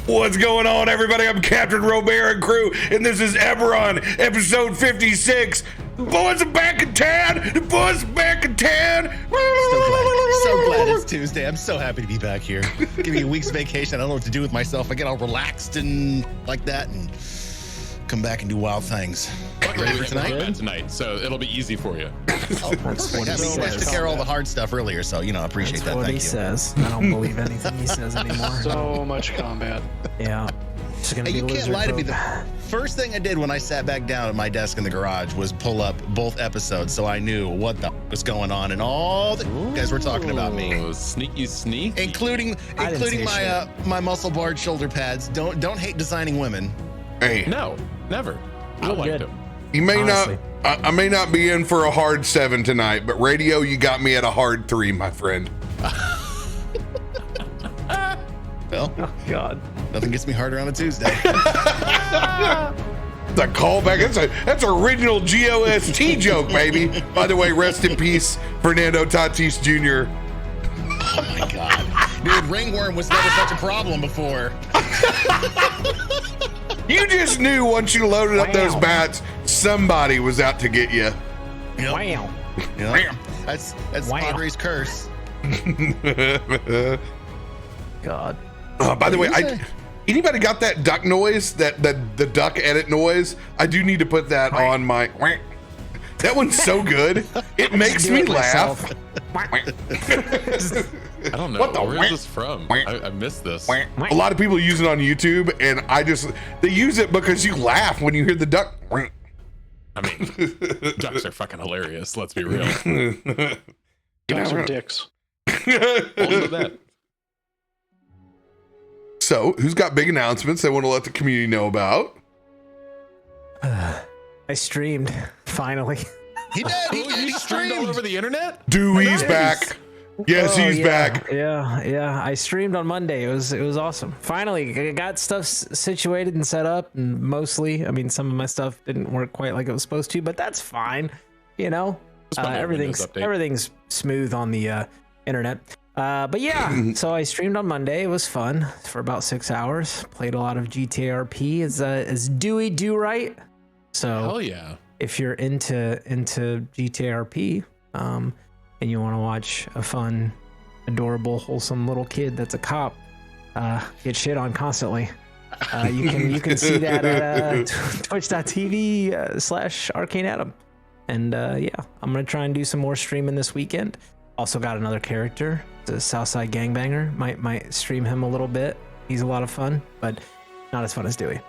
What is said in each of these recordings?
What's going on, everybody? I'm CaptainRoBear and crew, and this is Eberron, episode 56. The boys are back in town. The boys are back in town. So glad it's Tuesday. I'm so happy to be back here. Give me a week's vacation. I don't know what to do with myself. I get all relaxed and like that and come back and do wild things. Ready for tonight, so it'll be easy for you. Oh, that's what he says. Took care of all the hard stuff earlier, so I appreciate that. What he says. I don't believe anything he says anymore. So much combat. Yeah. Hey, you can't lie to me. The first thing I did when I sat back down at my desk in the garage was pull up both episodes, so I knew what the was going on and all the guys were talking about me. Sneaky. Including my muscle barred shoulder pads. Don't hate designing women. Hey, No, never. I liked them. you may Honestly. not. I may not be in for a hard 7 tonight, but radio, you got me at a hard 3, my friend. Well, Oh, God. nothing gets me harder on a Tuesday. The callback. That's original GOST joke, baby. By the way, rest in peace, Fernando Tatis Jr. Oh my God. Dude, ringworm was never such a problem before. You just knew once you loaded up those bats, somebody was out to get you. Yep. Wow. Yep. That's Wow. Padre's curse. God. By the way, What did you say? anybody got that duck noise? That the duck edit noise? I do need to put that on my. That one's so good. It makes do me it laugh. I don't know. What the Where is this from? I missed this. A lot of people use it on YouTube, and they use it because you laugh when you hear the duck. I mean, ducks are fucking hilarious. Let's be real. Guys are dicks. Hold that. So, who's got big announcements they want to let the community know about? I streamed, finally. He did. He Streamed all over the internet? Dewey's back. Yes, he's back. Yeah. I streamed on Monday. It was awesome. Finally, I got stuff situated and set up, and mostly, I mean, some of my stuff didn't work quite like it was supposed to, but that's fine. Everything's smooth on the internet. But yeah, so I streamed on Monday. It was fun for about 6 hours. Played a lot of GTRP as Dewey do right. So Hell yeah. if you're into GTRP, and you want to watch a fun, adorable, wholesome little kid that's a cop get shit on constantly, you can see that at twitch.tv/ArcaneAdam. And yeah, I'm gonna try and do some more streaming this weekend. Also got another character, the Southside Gangbanger. Might stream him a little bit. He's a lot of fun, but not as fun as Dewey.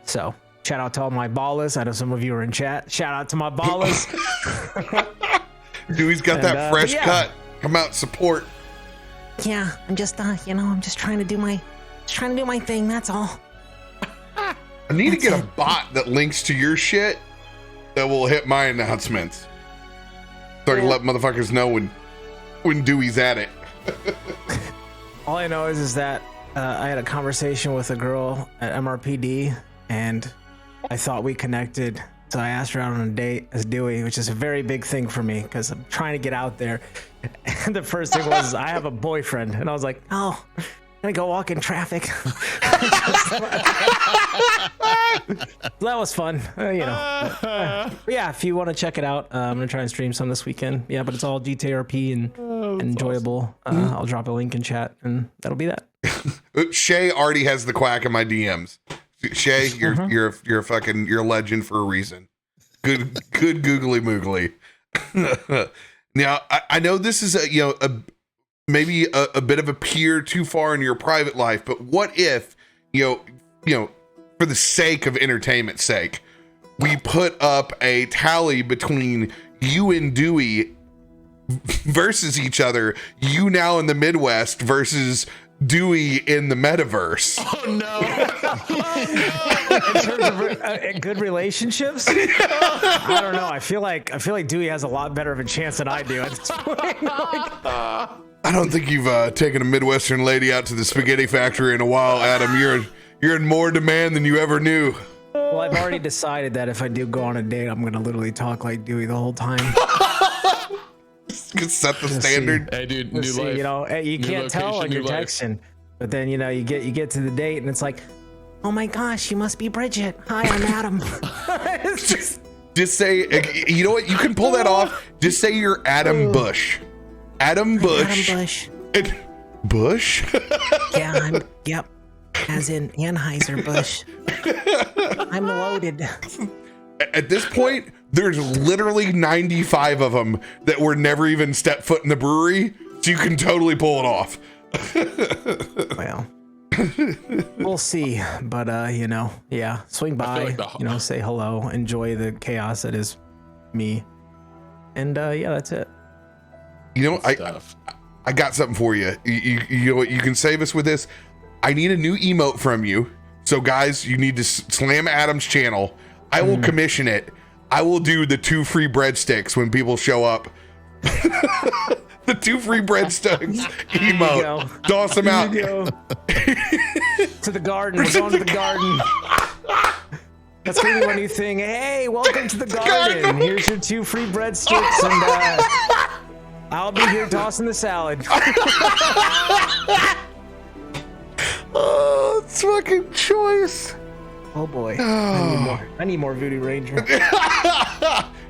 So shout out to all my ballers. I know some of you are in chat. Shout out to my ballers. Dewey's got that fresh cut. Come out, support. Yeah, I'm just I'm just trying to do my thing, that's all. I need to get a bot that links to your shit that will hit my announcements, so I can let motherfuckers know when Dewey's at it. All I know is that I had a conversation with a girl at MRPD, and I thought we connected. So I asked her out on a date as Dewey, which is a very big thing for me because I'm trying to get out there. And the first thing was, I have a boyfriend. And I was like, oh, I'm gonna go walk in traffic. That was fun, But yeah, if you want to check it out, I'm gonna try and stream some this weekend. Yeah, but it's all GTRP and enjoyable. Awesome. I'll drop a link in chat, and that'll be that. Shay already has the quack in my DMs. Shay, you're a legend for a reason. Good googly moogly. Now I know this is maybe a bit of a peer too far in your private life, but what if for the sake of entertainment's sake, we put up a tally between you and Dewey versus each other, you now in the Midwest versus Dewey in the metaverse. Oh no. In terms of good relationships, I don't know. I feel like Dewey has a lot better of a chance than I do at this point. I don't think you've taken a Midwestern lady out to the spaghetti factory in a while, Adam. You're in more demand than you ever knew. Well, I've already decided that if I do go on a date, I'm gonna literally talk like Dewey the whole time. Set the standard. Hey, dude, Let's new see, life. you can't tell location, when you're new life. texting. But then, you get to the date and it's like, Oh my gosh, you must be Bridget. Hi, I'm Adam. Just say, you know what? You can pull that off. Just say you're Adam Bush. Adam Bush. Adam Bush. Bush? Yeah, yep. As in Anheuser-Busch. I'm loaded. At this point, there's literally 95 of them that were never even stepped foot in the brewery, so you can totally pull it off. Well, we'll see. But, yeah, swing by, like say hello, enjoy the chaos that is me. And, yeah, that's it. I got something for you. You know what? You can save us with this. I need a new emote from you. So, guys, you need to slam Adam's channel. I will commission it. I will do the 2 free breadsticks when people show up. The 2 free breadsticks emote. Toss them out. To the garden. We're going to the garden. That's gonna be my new thing. Hey, welcome to the garden. Here's your 2 free breadsticks, and I'll be here tossing the salad. Oh, it's fucking choice. Oh boy. I need more Voodoo Ranger.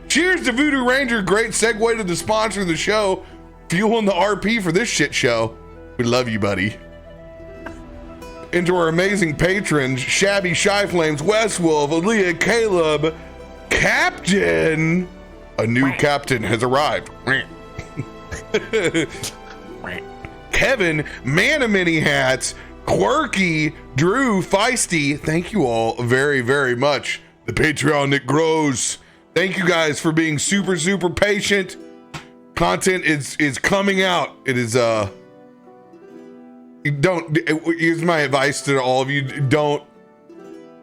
Cheers to Voodoo Ranger. Great segue to the sponsor of the show, fueling the RP for this shit show. We love you, buddy. Into our amazing patrons, Shabby Shy Flames, West Wolf, Aaliyah, Caleb, Captain. A new captain has arrived. Kevin, Man of Many Hats, Quirky, Drew, Feisty. Thank you all very, very much. The Patreon that grows. Thank you guys for being super, super patient. Content is coming out. It is here's my advice to all of you. Don't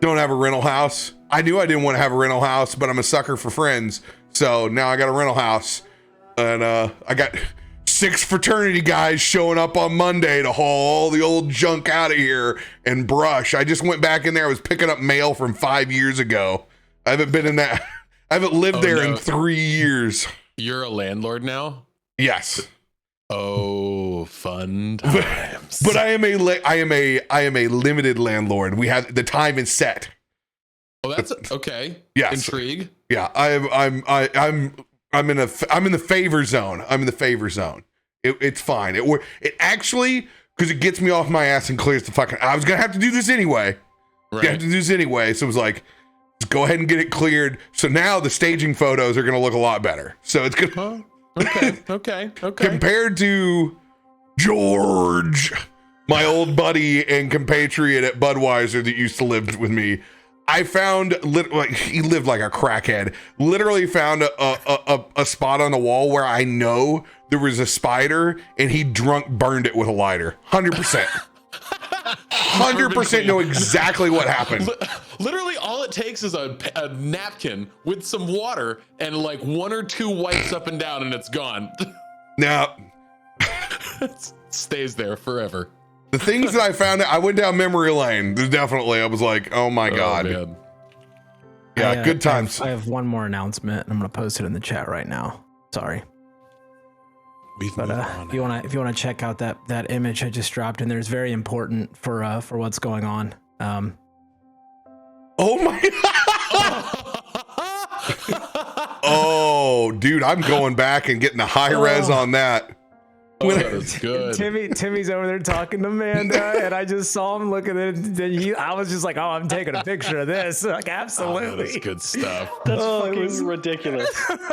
have a rental house. I knew I didn't want to have a rental house, but I'm a sucker for friends. So now I got a rental house, and I got 6 fraternity guys showing up on Monday to haul all the old junk out of here and brush. I just went back in there. I was picking up mail from 5 years ago. I haven't been in that. I haven't lived there in 3 years. You're a landlord now? Yes. Oh, fun times. But I am a limited landlord. We have the time is set. Oh, that's okay. Yes. Intrigue. Yeah, I'm in the favor zone. I'm in the favor zone. It's fine. It actually, because it gets me off my ass and clears the fucking. I was gonna have to do this anyway. Right. You have to do this anyway. So it was like, just go ahead and get it cleared. So now the staging photos are gonna look a lot better. So it's gonna. Okay. Compared to George, my old buddy and compatriot at Budweiser that used to live with me, I found he lived like a crackhead. Literally found a spot on the wall where I know there was a spider, and he burned it with a lighter. 100%. 100% know exactly what happened. Literally, all it takes is a napkin with some water and like 1 or 2 wipes up and down, and it's gone. Now, it stays there forever. The things that I found, I went down memory lane. Definitely, I was like, "Oh my god!" Man. Yeah, good times. I have one more announcement, and I'm gonna post it in the chat right now. Sorry. But if you wanna check out that image I just dropped in there, it's very important for what's going on. Oh my! Oh, dude, I'm going back and getting a high res on that. Oh, that is good. Timmy's over there talking to Amanda, and I just saw him looking at it. I was just like, "Oh, I'm taking a picture of this." Like, absolutely, Oh, that's good stuff. That's fucking ridiculous.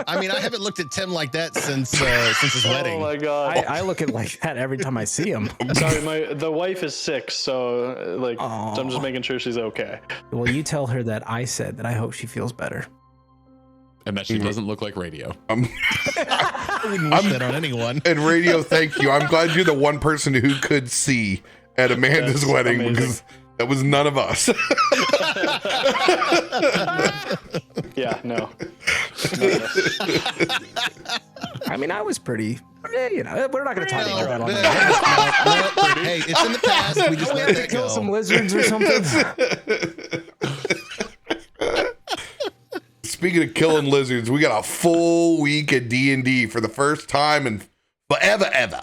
I mean, I haven't looked at Tim like that since his wedding. Oh my god. I look at like that every time I see him. Sorry, the wife is sick, so so I'm just making sure she's okay. Well, you tell her that I said that I hope she feels better. And that she doesn't look like radio. I wouldn't wish that on anyone. And radio, thank you. I'm glad you're the one person who could see at Amanda's That's wedding, amazing. because that was none of us. Yeah, no. I mean, I was pretty. We're not going to talk about No, that. hey, it's in the past. We just let that Kill some go. lizards or something. Speaking of killing lizards, we got a full week of D&D for the first time in forever.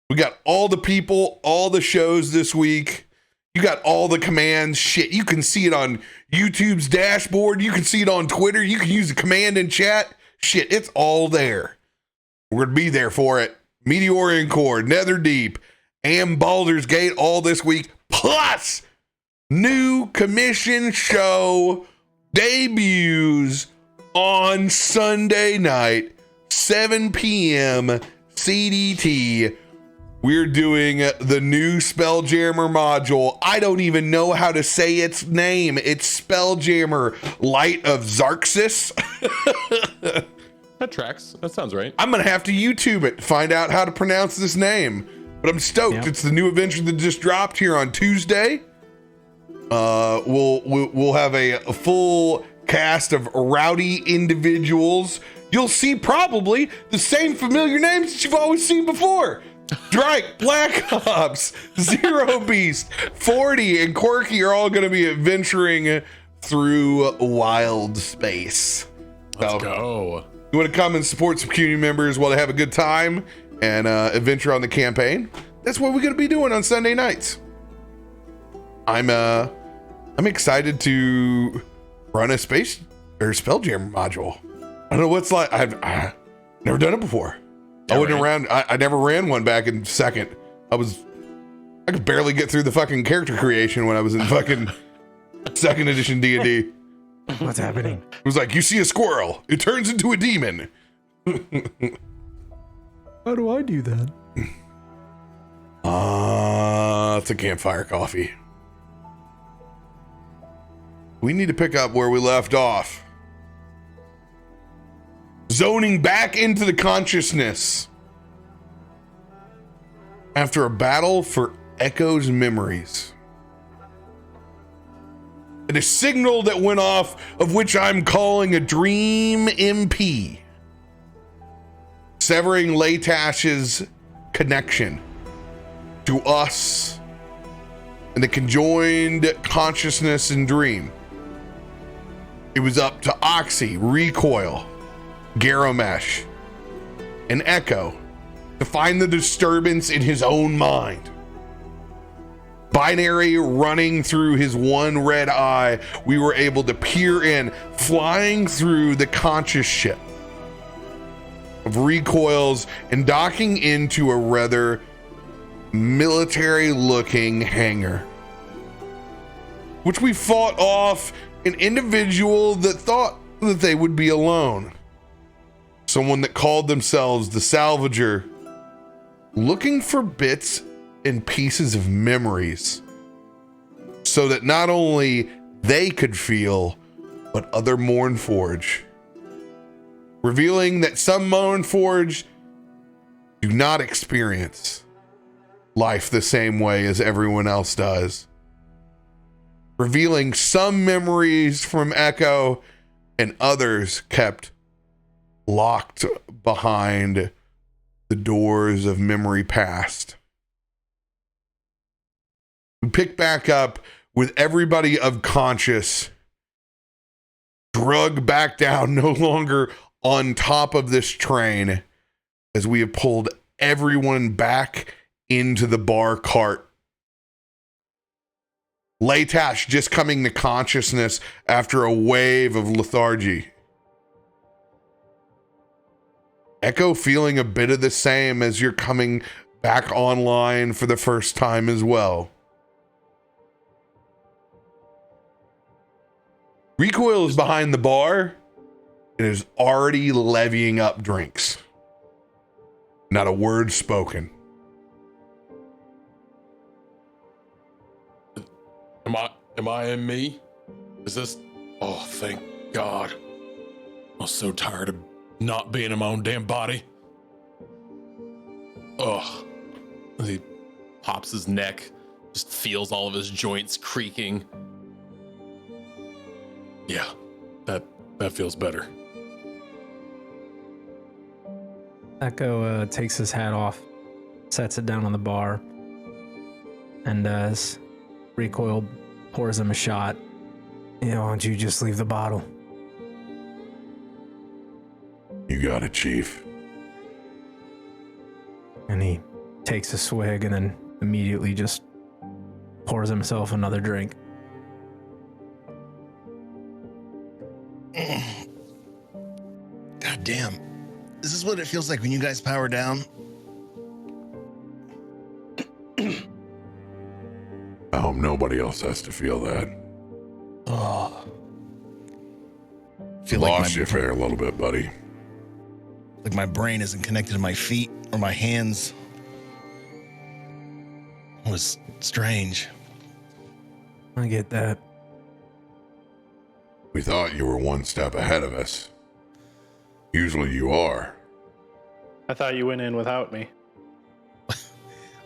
We got all the people, all the shows this week. You got all the commands. Shit, you can see it on YouTube's dashboard. You can see it on Twitter. You can use the command in chat. Shit, it's all there. We're going to be there for it. Meteorian Core, Netherdeep, and Baldur's Gate all this week. Plus, new commission show debuts on Sunday night, 7 p.m. CDT. We're doing the new Spelljammer module. I don't even know how to say its name. It's Spelljammer Light of Xarxis. That tracks. That sounds right. I'm going to have to YouTube it, find out how to pronounce this name. But I'm stoked. Yep. It's the new adventure that just dropped here on Tuesday. We'll have a full cast of rowdy individuals. You'll see probably the same familiar names that you've always seen before. Drake, Black Ops, Zero Beast, 40, and Quirky are all going to be adventuring through wild space. Let's go. You want to come and support some community members while they have a good time and adventure on the campaign? That's what we're going to be doing on Sunday nights. I'm excited to run a space or Spelljammer module. I don't know what's like. I've never done it before. I never ran one back in second. I could barely get through the fucking character creation when I was in fucking second edition D&D. What's happening? It was like, you see a squirrel, it turns into a demon. How do I do that? It's a campfire coffee. We need to pick up where we left off. Zoning back into the consciousness after a battle for Echo's memories. And a signal that went off, of which I'm calling a dream MP, severing Latash's connection to us and the conjoined consciousness and dream. It was up to Oxie, Recoil, Garomesh, and Echo to find the disturbance in his own mind. Binary running through his one red eye, we were able to peer in, flying through the conscious ship of Recoils and docking into a rather military-looking hangar, which we fought off an individual that thought that they would be alone. Someone that called themselves the Salvager, looking for bits and pieces of memories so that not only they could feel, but other Mournforged. Revealing that some Mournforged do not experience life the same way as everyone else does. Revealing some memories from Echo and others kept locked behind the doors of memory past. We pick back up with everybody of conscious drugged back down, no longer on top of this train, as we have pulled everyone back into the bar cart. Latash just coming to consciousness after a wave of lethargy. Echo feeling a bit of the same as you're coming back online for the first time as well. Recoil is behind the bar and is already levying up drinks. Not a word spoken. Am I in me? Is this? Oh, thank God. I'm so tired of not being in my own damn body. Ugh. He pops his neck, just feels all of his joints creaking. Yeah, that feels better. Echo takes his hat off, sets it down on the bar, and as Recoil pours him a shot, why don't you just leave the bottle? You got it, Chief. And he takes a swig and then immediately just pours himself another drink. God damn. Is this what it feels like when you guys power down? I hope nobody else has to feel that. Oh. Feel lost you there a little bit, buddy. Like my brain isn't connected to my feet or my hands. It was strange. I get that. We thought you were one step ahead of us. Usually you are. I thought you went in without me.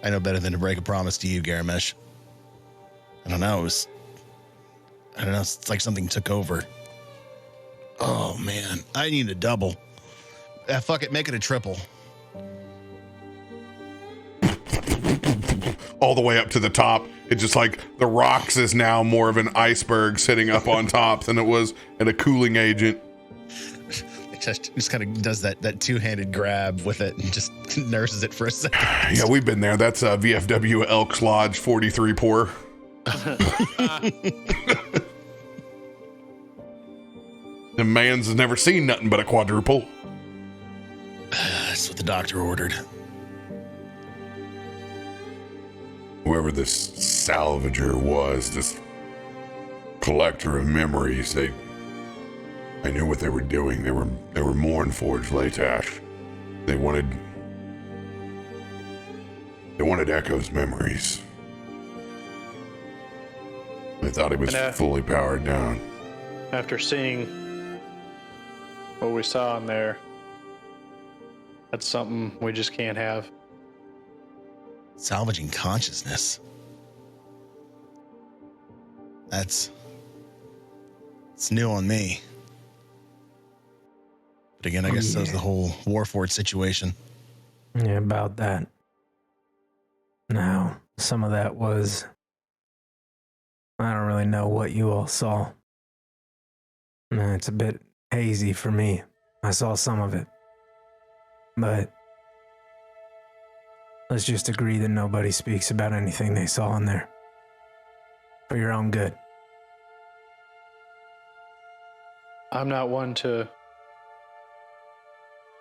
I know better than to break a promise to you, Garomesh. I don't know. It's like something took over. Oh, man. I need a double. Fuck it. Make it a triple. All the way up to the top. It just like the rocks is now more of an iceberg sitting up on top than it was in a cooling agent. It just kind of does that two-handed grab with it and just nurses it for a second. Yeah, we've been there. That's VFW Elks Lodge 43 pour. The man's never seen nothing but a quadruple. That's what the doctor ordered. Whoever this salvager was, this collector of memories, I knew what they were doing. They were Mournforged, Latash. They wanted Echo's memories. They thought he was fully powered down. After seeing what we saw in there, that's something we just can't have. Salvaging consciousness. It's new on me. But again, I guess that's the whole Warforged situation. Yeah, about that. Now, some of that was... I don't really know what you all saw. It's a bit hazy for me. I saw some of it. But let's just agree that nobody speaks about anything they saw in there. For your own good. I'm not one to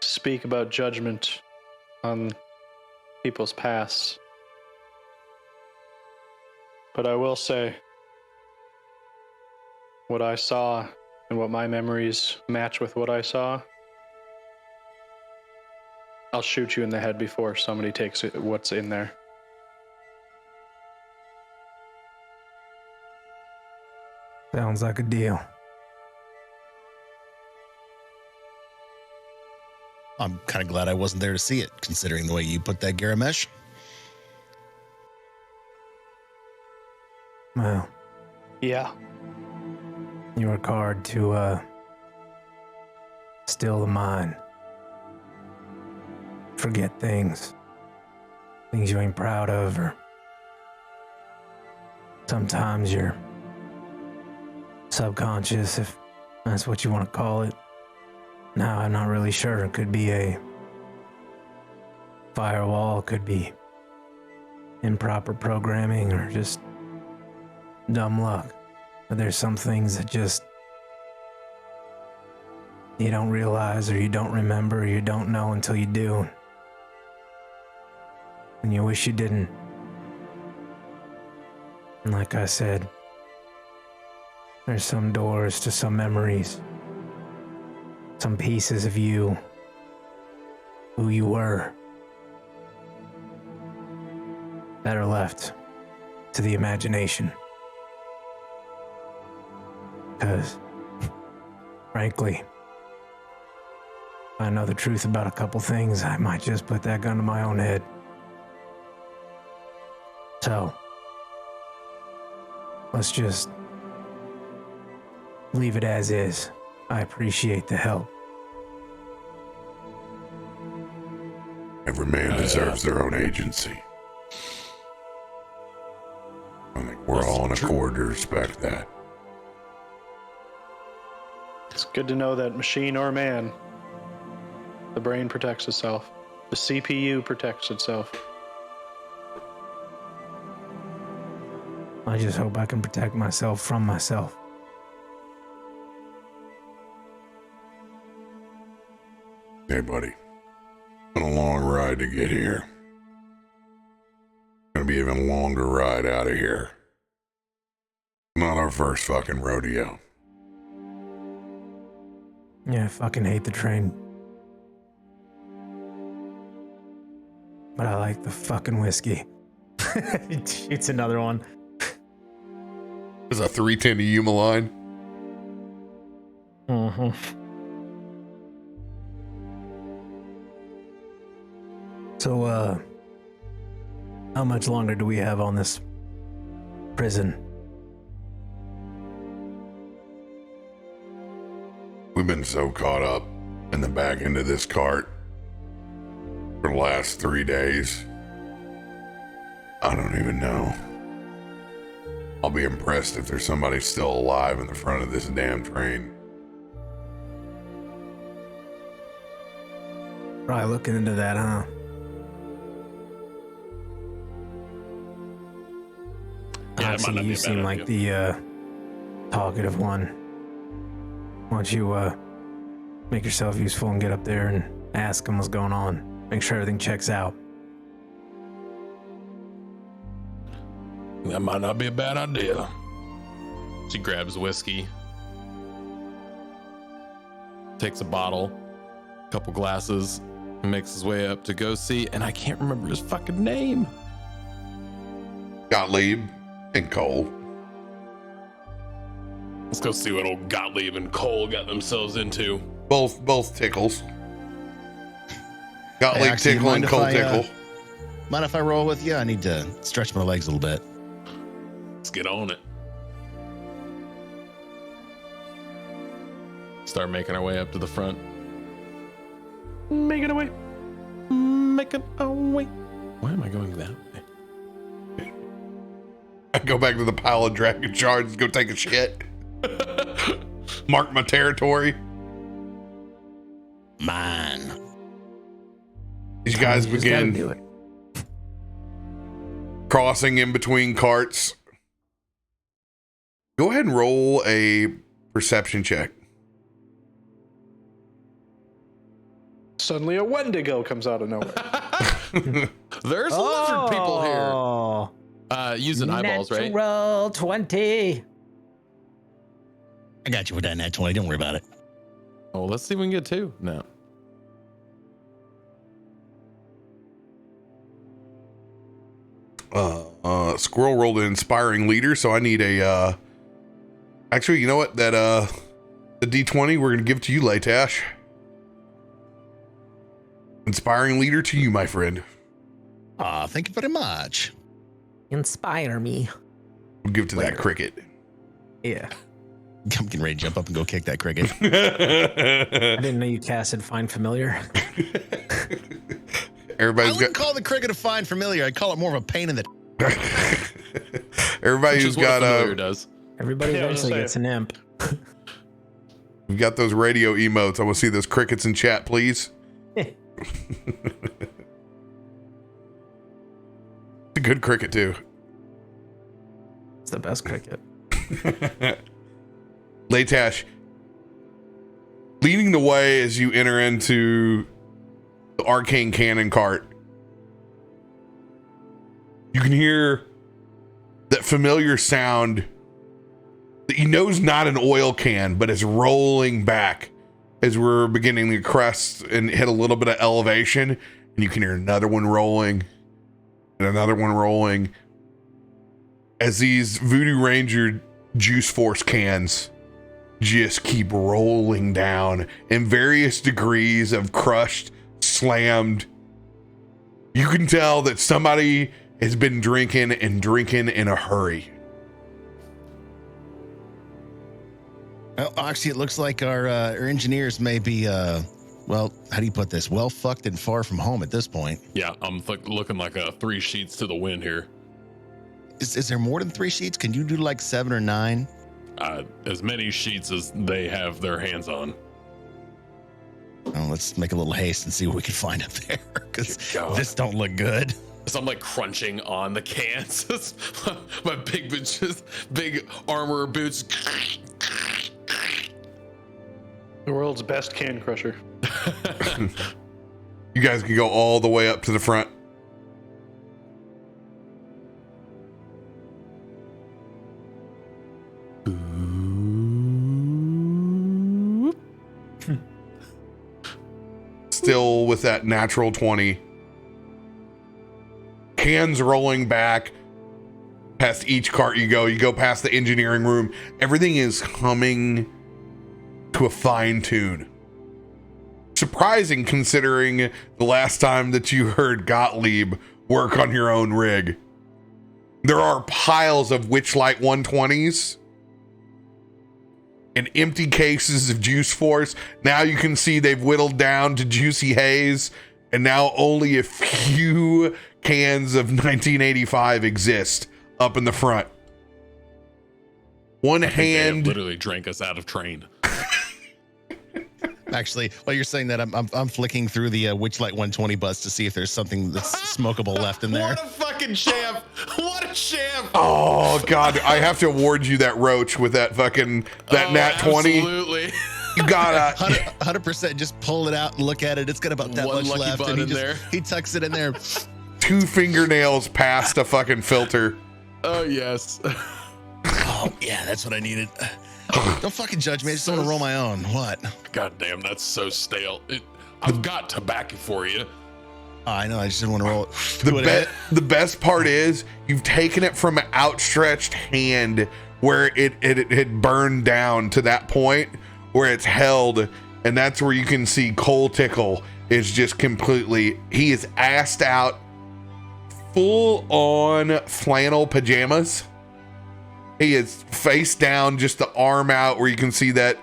speak about judgment on people's pasts. But I will say, what I saw and what my memories match with what I saw, I'll shoot you in the head before somebody takes what's in there. Sounds like a deal. I'm kind of glad I wasn't there to see it, considering the way you put that, Garomesh. Well. Yeah. You work hard to, still the mind. Forget things you ain't proud of, or sometimes you're subconscious, if that's what you want to call it. Now, I'm not really sure. It could be a firewall, could be improper programming, or just dumb luck. But there's some things that just you don't realize, or you don't remember, or you don't know until you do. And you wish you didn't. And like I said, there's some doors to some memories. Some pieces of you, who you were, that are left to the imagination. Because, frankly, if I know the truth about a couple things, I might just put that gun to my own head. So, let's just leave it as is. I appreciate the help. Every man deserves their own agency. I think we're all in accord to respect that. It's good to know that machine or man, the brain protects itself. The CPU protects itself. I just hope I can protect myself from myself. Hey, buddy. Been a long ride to get here. Gonna be even longer ride out of here. Not our first fucking rodeo. Yeah, I fucking hate the train. But I like the fucking whiskey. It's another one. There's a 310 to Yuma line. Mm-hmm. So, how much longer do we have on this prison? We've been so caught up in the back end of this cart for the last 3 days. I don't even know. I'll be impressed if there's somebody still alive in the front of this damn train. Probably looking into that, huh? Yeah, it might not be you a bad seem like idea. the talkative one. Why don't you make yourself useful and get up there and ask him what's going on. Make sure everything checks out. That might not be a bad idea. She grabs whiskey, takes a bottle, a couple glasses, and makes his way up to go see, and I can't remember his fucking name. Gottlieb and Cole. Let's go see what old Gottlieb and Cole got themselves into. Both tickles. Hey, Gottlieb Oxie, you tickle mind and if Cole I, tickle. Mind if I roll with you? I need to stretch my legs a little bit. Let's get on it. Start making our way up to the front. Making our way. Making our way. Why am I going that way? I go back to the pile of dragon shards, go take a shit. Mark my territory. Mine. These guys You just gotta do begin it. crossing in between carts. Go ahead and roll a perception check. Suddenly a Wendigo comes out of nowhere. There's lizard people here. Oh, Using eyeballs, right? natural 20. I got you with that nat 20. Don't worry about it. Oh, let's see if we can get two. No. Squirrel rolled an inspiring leader, so I need a actually, you know what? That the D20 we're gonna give to you, Latash. Inspiring leader to you, my friend. Thank you very much. Inspire me. We'll give to Later. that cricket. Yeah. I'm getting ready to jump up and go kick that cricket. I didn't know you casted Find Familiar. I Everybody's wouldn't got call the cricket a fine familiar. I'd call it more of a pain in the. everybody Which who's is what got familiar does. Everybody Yeah, I was eventually gonna gets an imp. we've got those radio emotes. I want to see those crickets in chat, please. It's a good cricket too. It's the best cricket. Latash, leading the way as you enter into the arcane cannon cart, you can hear that familiar sound that you know is not an oil can, but is rolling back as we're beginning to crest and hit a little bit of elevation, and you can hear another one rolling and another one rolling as these Voodoo Ranger Juice Force cans just keep rolling down in various degrees of crushed, slammed. You can tell that somebody has been drinking and drinking in a hurry. Well, Oxie, it looks like our engineers may be, well, how do you put this? Well fucked and far from home at this point. Yeah, I'm looking like 3 sheets to the wind here. Is there more than 3 sheets? Can you do like 7 or 9? As many sheets as they have their hands on. Well, let's make a little haste and see what we can find up there, because Good God. this don't look good. So I'm like crunching on the cans. my big boots, big armor boots. The world's best can crusher. You guys can go all the way up to the front. Still with that natural 20. Cans rolling back past each cart you go past the engineering room. Everything is humming to a fine tune. Surprising considering the last time that you heard Gottlieb work on your own rig. There are piles of Witchlight 120s and empty cases of Juice Force. Now you can see they've whittled down to Juicy Haze, and now only a few cans of 1985 exist up in the front. One hand literally drank us out of train. Actually, while you're saying that, I'm flicking through the Witchlight 120 bus to see if there's something that's smokable left in there. What a fucking champ! What a champ! Oh God, I have to award you that roach with that fucking nat 20. Absolutely. You gotta 100%. Just pull it out and look at it. It's got about that One much lucky left, button and in there. he tucks it in there. 2 fingernails past a fucking filter. Oh yes. Oh yeah, that's what I needed. Don't fucking judge me. I just want to roll my own. What? God damn, that's so stale. I've got tobacco for you. Oh, I know. I just didn't want to roll it. The best part is you've taken it from an outstretched hand where it had burned down to that point where it's held, and that's where you can see Cole Tickle is just completely, he is assed out, full on flannel pajamas. He is face down, just the arm out where you can see that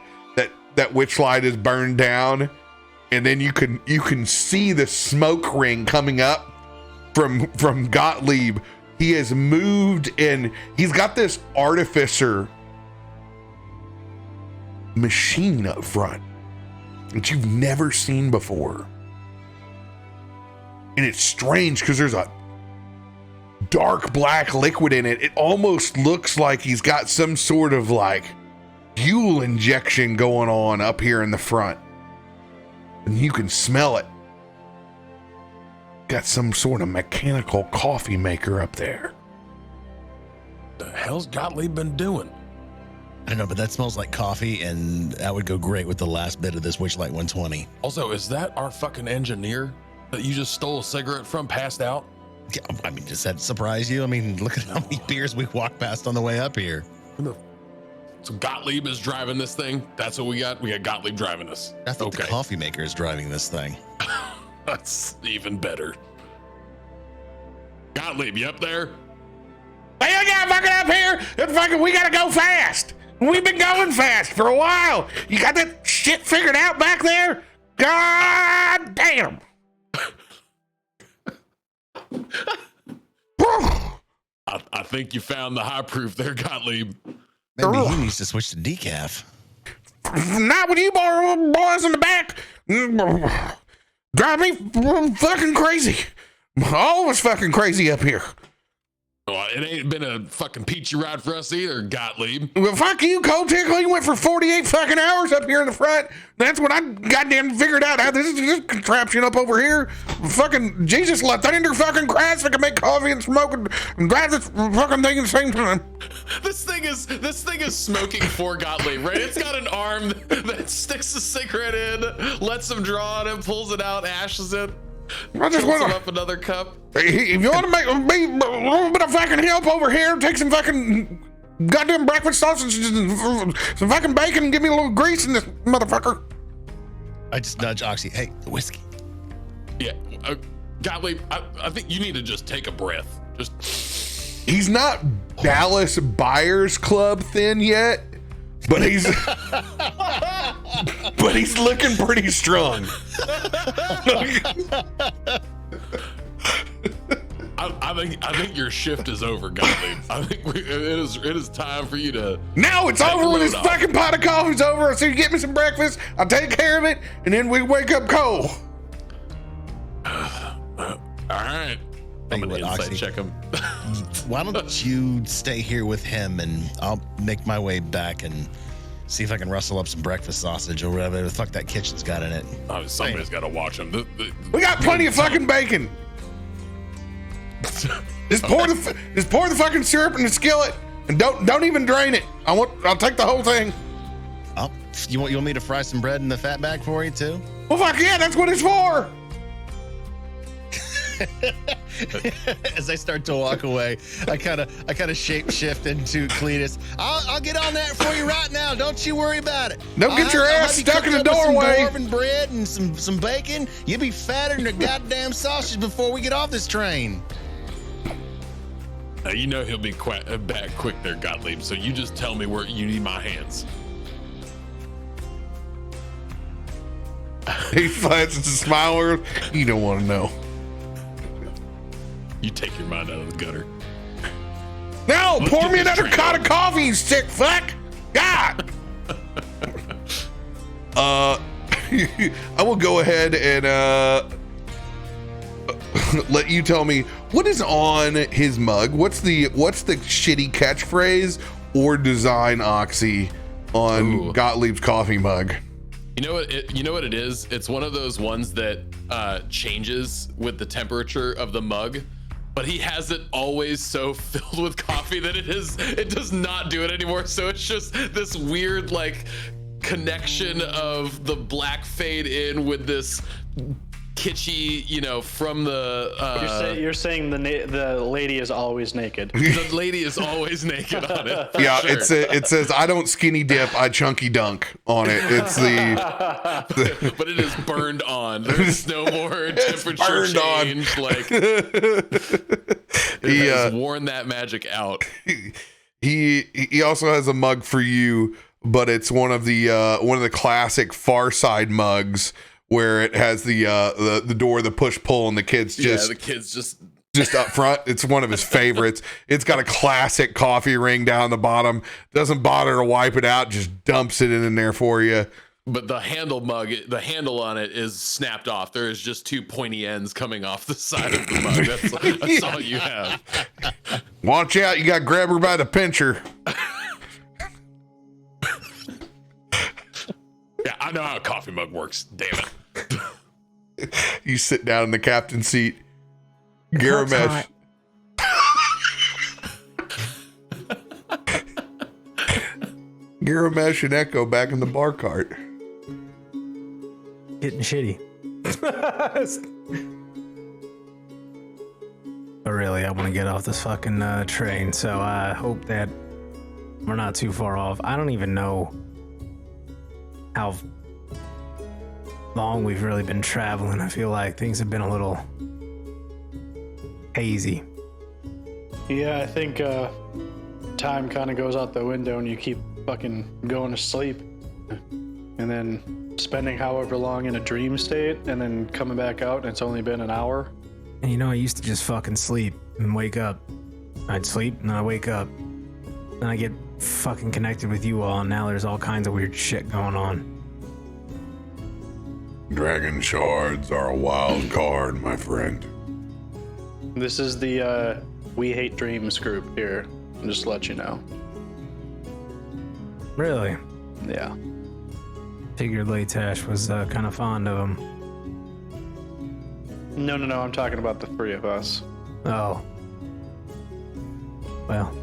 Witchlight is burned down. And then you can see the smoke ring coming up from Gottlieb. He has moved and he's got this Artificer machine up front that you've never seen before. And it's strange because there's a dark black liquid in it. It almost looks like he's got some sort of like fuel injection going on up here in the front. And you can smell it. Got some sort of mechanical coffee maker up there. The hell's Gottlieb been doing? I don't know, but that smells like coffee, and that would go great with the last bit of this Witchlight 120. Also, is that our fucking engineer that you just stole a cigarette from, passed out? Yeah, I mean, does that surprise you? I mean, look at how many beers we walked past on the way up here. So Gottlieb is driving this thing. That's what we got. We got Gottlieb driving us. I thought the coffee maker is driving this thing. That's even better. Gottlieb, you up there? Hey, I got fucking up here. We gotta go fast. We've been going fast for a while. You got that shit figured out back there? God damn. I think you found the high proof there, Gottlieb. Maybe he needs to switch to decaf. Not with you boys in the back. Drive me fucking crazy. All of us fucking crazy up here. Well, it ain't been a fucking peachy ride for us either, Gottlieb. Well, fuck you, Cold Tickle. You went for 48 fucking hours up here in the front. That's what I goddamn figured out. How this contraption up over here. Fucking Jesus, Lathander fucking Christ. I can make coffee and smoke and drive this fucking thing at the same time. This thing is smoking for Gottlieb, right? It's got an arm that sticks a cigarette in, lets him draw on it, pulls it out, ashes it. I just want up another cup. If you want to make me a little bit of fucking help over here, take some fucking goddamn breakfast sausages and some fucking bacon and give me a little grease in this motherfucker. I just nudge Oxie. Hey, the whiskey. Yeah, Gottlieb, I think you need to just take a breath. Just. He's not Dallas Buyers Club thin yet, but he's looking pretty strong. I think your shift is over, Gottlieb. I think it is time for you to. Now it's over when this fucking pot of coffee's over. So you get me some breakfast, I'll take care of it, and then we wake up Cole. All right. I'm gonna insight check him. why don't you stay here with him and I'll make my way back and see if I can rustle up some breakfast sausage or whatever the fuck that kitchen's got in it. Oh, somebody's got to watch him. We got plenty of fucking bacon. Just pour the fucking syrup in the skillet and don't even drain it. I'll take the whole thing. Oh, you want me to fry some bread in the fat bag for you too? Well, fuck yeah, that's what it's for. As I start to walk away, I kind of shape shift into Cletus. I'll get on that for you right now. Don't you worry about it. Don't get your ass stuck in the doorway. Some dwarven bread and some bacon. You'll be fatter than a goddamn sausage before we get off this train. Now, you know he'll be back quick there, Gottlieb. So you just tell me where you need my hands. He flashes a smile. You don't want to know. You take your mind out of the gutter. No, Let's pour get me this another train pot of over. coffee, you sick fuck. God. I will go ahead and let you tell me what is on his mug. What's the shitty catchphrase or design, Oxie, on Gottlieb's coffee mug? You know what it is? It's one of those ones that changes with the temperature of the mug, but he has it always so filled with coffee that it does not do it anymore. So it's just this weird like connection of the black fade in with this kitschy, from the You're saying the lady is always naked. the lady is always naked on it. Yeah, sure. it says I don't skinny dip, I chunky dunk on it. It's the but it is burned on. There's no more temperature burned on. change. Like it has worn that magic out. he also has a mug for you, but it's one of the classic Far Side mugs where it has the door, the push pull, and the kids just up front. It's one of his favorites. It's got a classic coffee ring down the bottom. Doesn't bother to wipe it out. Just dumps it in there for you. But the handle on it is snapped off. There is just two pointy ends coming off the side of the mug. That's all you have. Watch out! You got to grab her by the pincher. Yeah, I know how a coffee mug works. Damn it. You sit down in the captain's seat. Garomesh. Garomesh and Echo back in the bar cart. Getting shitty. But really, I want to get off this fucking train, so I hope that we're not too far off. I don't even know how long we've really been traveling. I feel like things have been a little hazy. Yeah, I think time kind of goes out the window and you keep fucking going to sleep. And then spending however long in a dream state and then coming back out and it's only been an hour. And I used to just fucking sleep and wake up. I'd sleep and then I wake up. Then I get fucking connected with you all, and now there's all kinds of weird shit going on. Dragon shards are a wild card, my friend. This is the We Hate Dreams group here. Just to let you know. Really? Yeah. Figured Latash was kind of fond of him. No, I'm talking about the three of us. Oh. Well.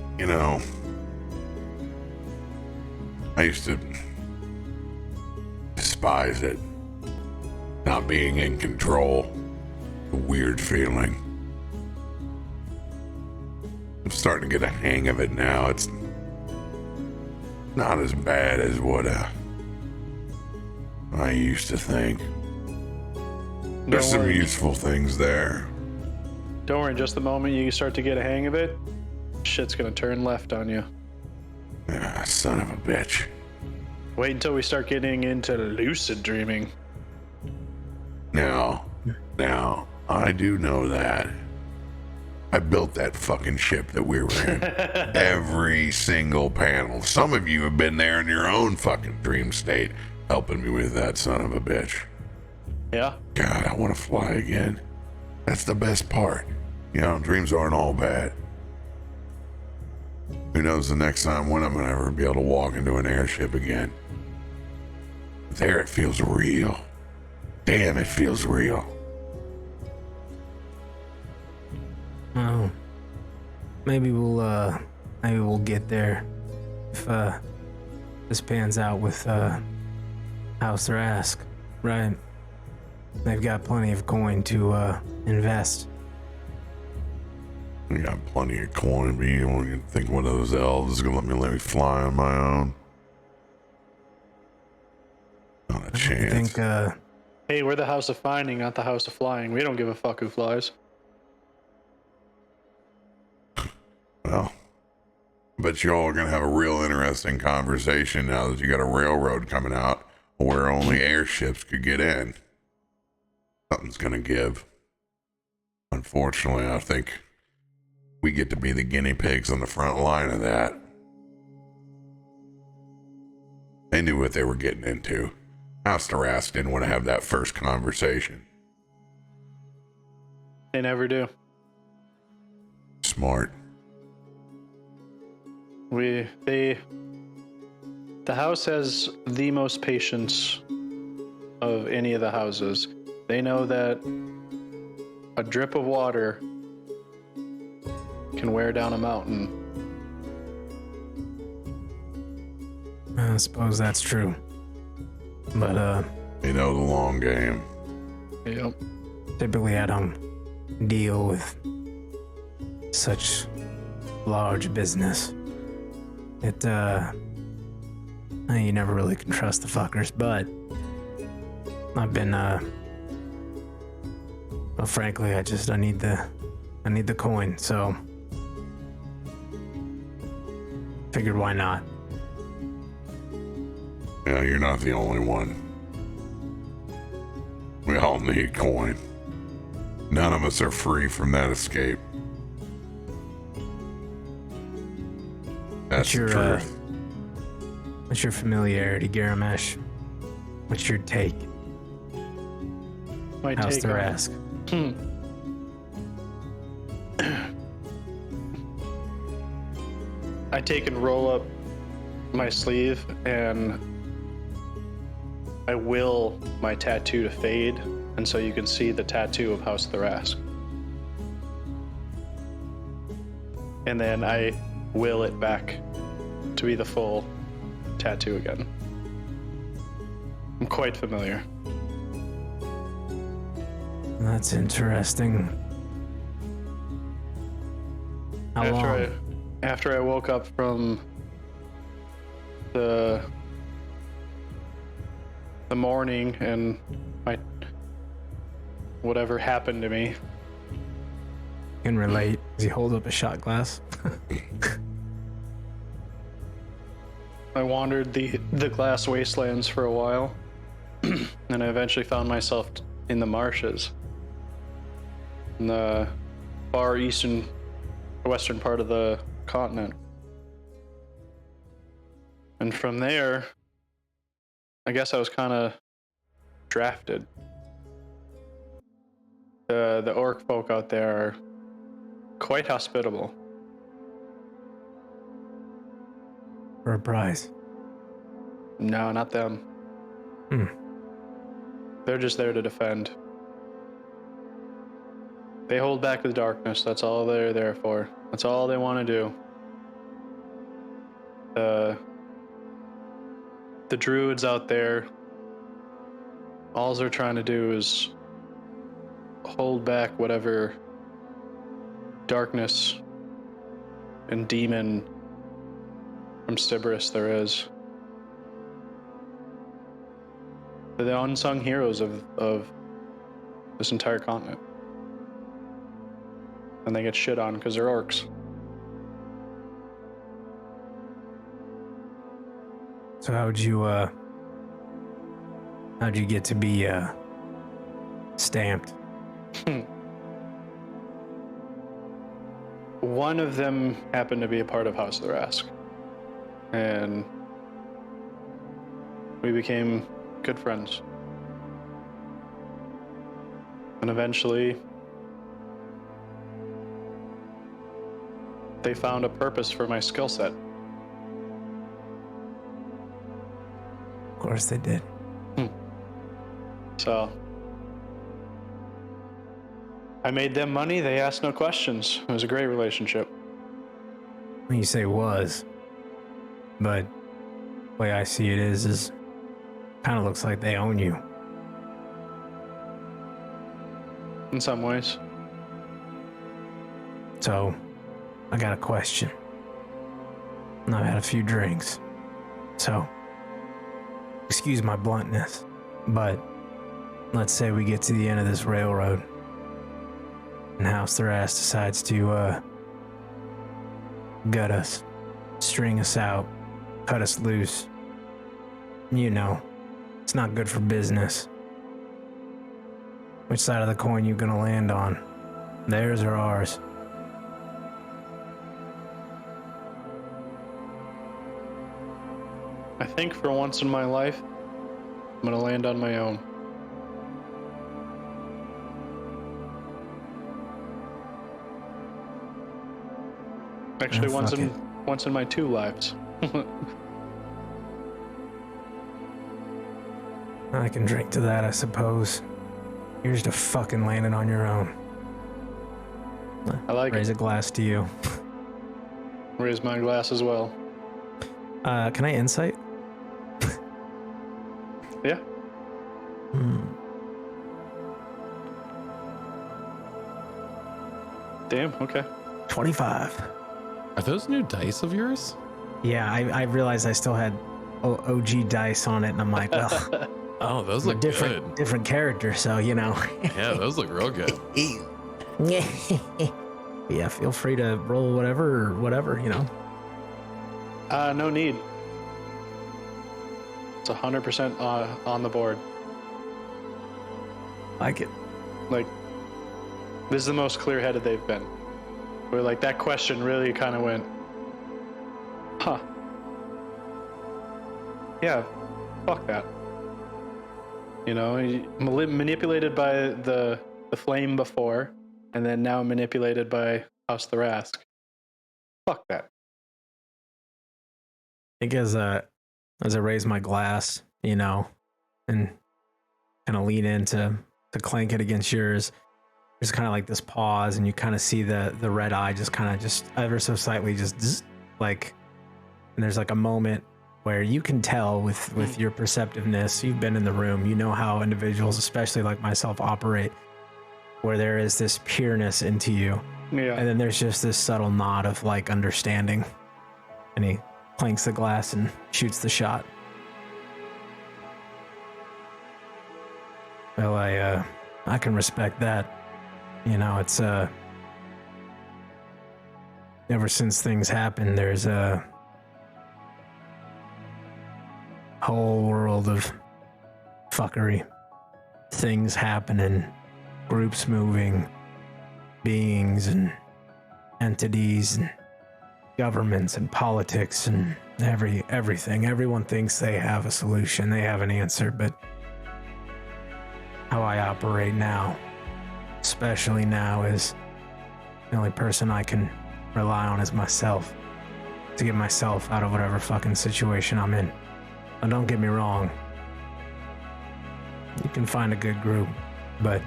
I used to despise it. Not being in control. A weird feeling. I'm starting to get a hang of it now. It's not as bad as what I used to think. There's some useful things there. Don't worry, just the moment you start to get a hang of it, shit's gonna turn left on you. Ah, son of a bitch. Wait until we start getting into lucid dreaming. Now, I do know that. I built that fucking ship that we were in. Every single panel. Some of you have been there in your own fucking dream state, helping me with that, son of a bitch. Yeah? God, I want to fly again. That's the best part. Dreams aren't all bad. Who knows the next time when I'm gonna ever be able to walk into an airship again. But there it feels real. Damn, it feels real. Well, maybe we'll get there if this pans out with House Thrask, right? They've got plenty of coin to invest. I got plenty of coin, but you don't think one of those elves is gonna let me fly on my own? Not a chance. I think Hey, we're the House of Finding, not the House of Flying. We don't give a fuck who flies. Well, but y'all are gonna have a real interesting conversation now that you got a railroad coming out where only airships could get in. Something's gonna give. Unfortunately, I think we get to be the guinea pigs on the front line of that. They knew what they were getting into. House Thrask didn't want to have that first conversation. They never do. Smart. The house has the most patience of any of the houses. They know that a drip of water can wear down a mountain. I suppose that's true. But You know the long game. Yep. typically I don't deal with such large business. You never really can trust the fuckers, but I've been well, frankly, I need the coin, so figured why not. Yeah, you're not the only one. We all need coin. None of us are free from that escape. That's the truth. What's your familiarity, Garomesh? What's your take? My House take on it. Thrask. I take and roll up my sleeve and I will my tattoo to fade, and so you can see the tattoo of House Thrask. And then I will it back to be the full tattoo again. I'm quite familiar. That's interesting. How long? After I woke up from the morning and my whatever happened to me, Can relate. Does he hold up a shot glass? I wandered the glass wastelands for a while, and I eventually found myself in the marshes, in the far western part of the continent. And from there, I guess I was kind of drafted. The orc folk out there are quite hospitable. For a prize? No, not them. They're just there to defend. They hold back the darkness. That's all they're there for. That's all they want to do. The druids out there, all they're trying to do is hold back whatever darkness and demon from Sybaris there is. They're the unsung heroes of this entire continent. And they get shit on because they're orcs. So how'd you get to be stamped? One of them happened to be a part of House Thrask, and we became good friends. And eventually, they found a purpose for my skill set. Of course they did. So I made them money. They asked no questions. It was a great relationship. When you say was, but the way I see it is kind of looks like they own you. In some ways. So, I got a question. And I've had a few drinks. So, excuse my bluntness, but let's say we get to the end of this railroad and House their ass decides to gut us, string us out, cut us loose. You know, it's not good for business. Which side of the coin you gonna land on? Theirs or ours? I think for once in my life, I'm gonna land on my own. Actually, Oh, fuck it. once in my 2 lives. I can drink to that, I suppose. Here's to fucking landing on your own. I like Raise it. a glass to you. Raise my glass as well. Can I insight? Yeah. Damn. Okay. 25. Are those new dice of yours? Yeah, I realized I still had OG dice on it, and I'm like, well, Oh, those I'm a look different character, so you know. good. Yeah, those look real good. Yeah, feel free to roll whatever, you know. No need. It's 100% on the board. Like it. Like, this is the most clear-headed they've been. Where like that question really kind of went, huh? Yeah, fuck that. You know, manipulated by the flame before, and then now manipulated by House Thrask. Fuck that. I think as I raise my glass, you know, and kind of lean in to clank it against yours, there's kind of like this pause, and you kind of see the red eye just ever so slightly just like, and there's like a moment where you can tell with your perceptiveness, you've been in the room, you know how individuals, especially like myself, operate, where there is this pureness into you. Yeah. And then there's just this subtle nod of like understanding. And he clanks the glass and shoots the shot. Well, I can respect that. You know, it's ever since things happened, there's a whole world of fuckery. Things happening, groups moving, beings and entities and governments and politics and everything. Everyone thinks they have a solution, they have an answer, but how I operate now, especially now, is the only person I can rely on is myself to get myself out of whatever fucking situation I'm in. Now, don't get me wrong, you can find a good group, but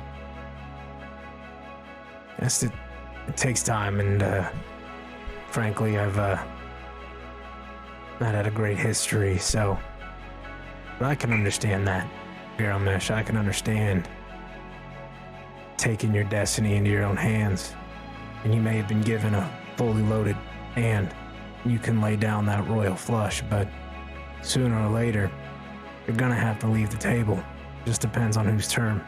it takes time, and frankly, I've not had a great history, so but I can understand that, Garomesh. I can understand taking your destiny into your own hands, and you may have been given a fully loaded hand. You can lay down that royal flush, but sooner or later, you're gonna have to leave the table. Just depends on whose turn.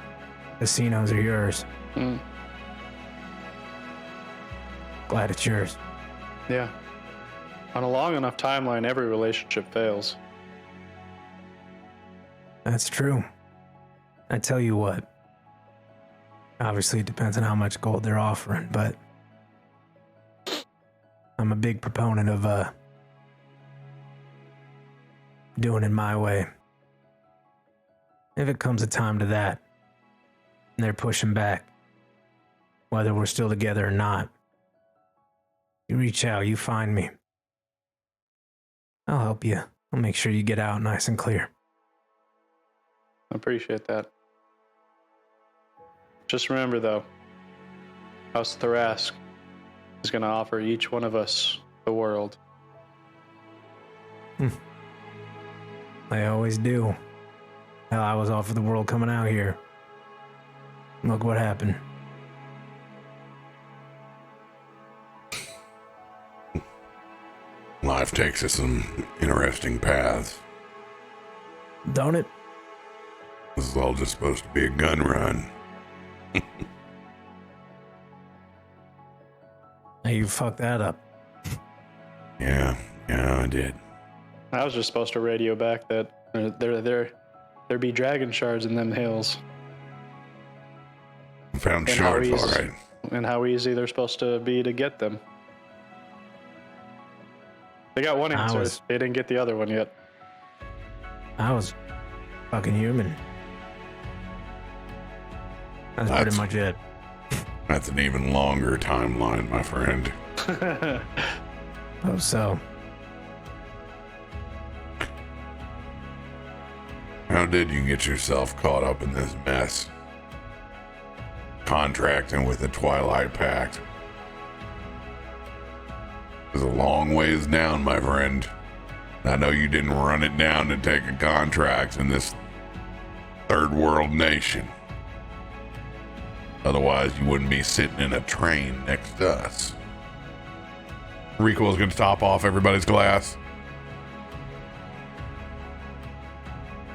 Casinos are yours. Glad it's yours. Yeah. On a long enough timeline, every relationship fails. That's true. I tell you what. Obviously, it depends on how much gold they're offering, but I'm a big proponent of doing it my way. If it comes a time to that, and they're pushing back, whether we're still together or not, You reach out, you find me. I'll help you. I'll make sure you get out nice and clear. I appreciate that. Just remember, though, House Tharask is going to offer each one of us the world. They always do. Hell, I was offered the world coming out here. Look what happened. Life takes us some interesting paths. Don't it? This is all just supposed to be a gun run. Hey, you fucked that up. Yeah, I did. I was just supposed to radio back that there be dragon shards in them hills. Found And how shards, all easy- right. And how easy they're supposed to be to get them. They got one answer. They didn't get the other one yet. I was fucking human. That's pretty much it. That's an even longer timeline, my friend. Oh, so. How did you get yourself caught up in this mess? Contracting with the Twilight Pact. It's a long ways down, my friend. I know you didn't run it down to take a contract in this third world nation. Otherwise, you wouldn't be sitting in a train next to us. Recoil's going to top off everybody's glass.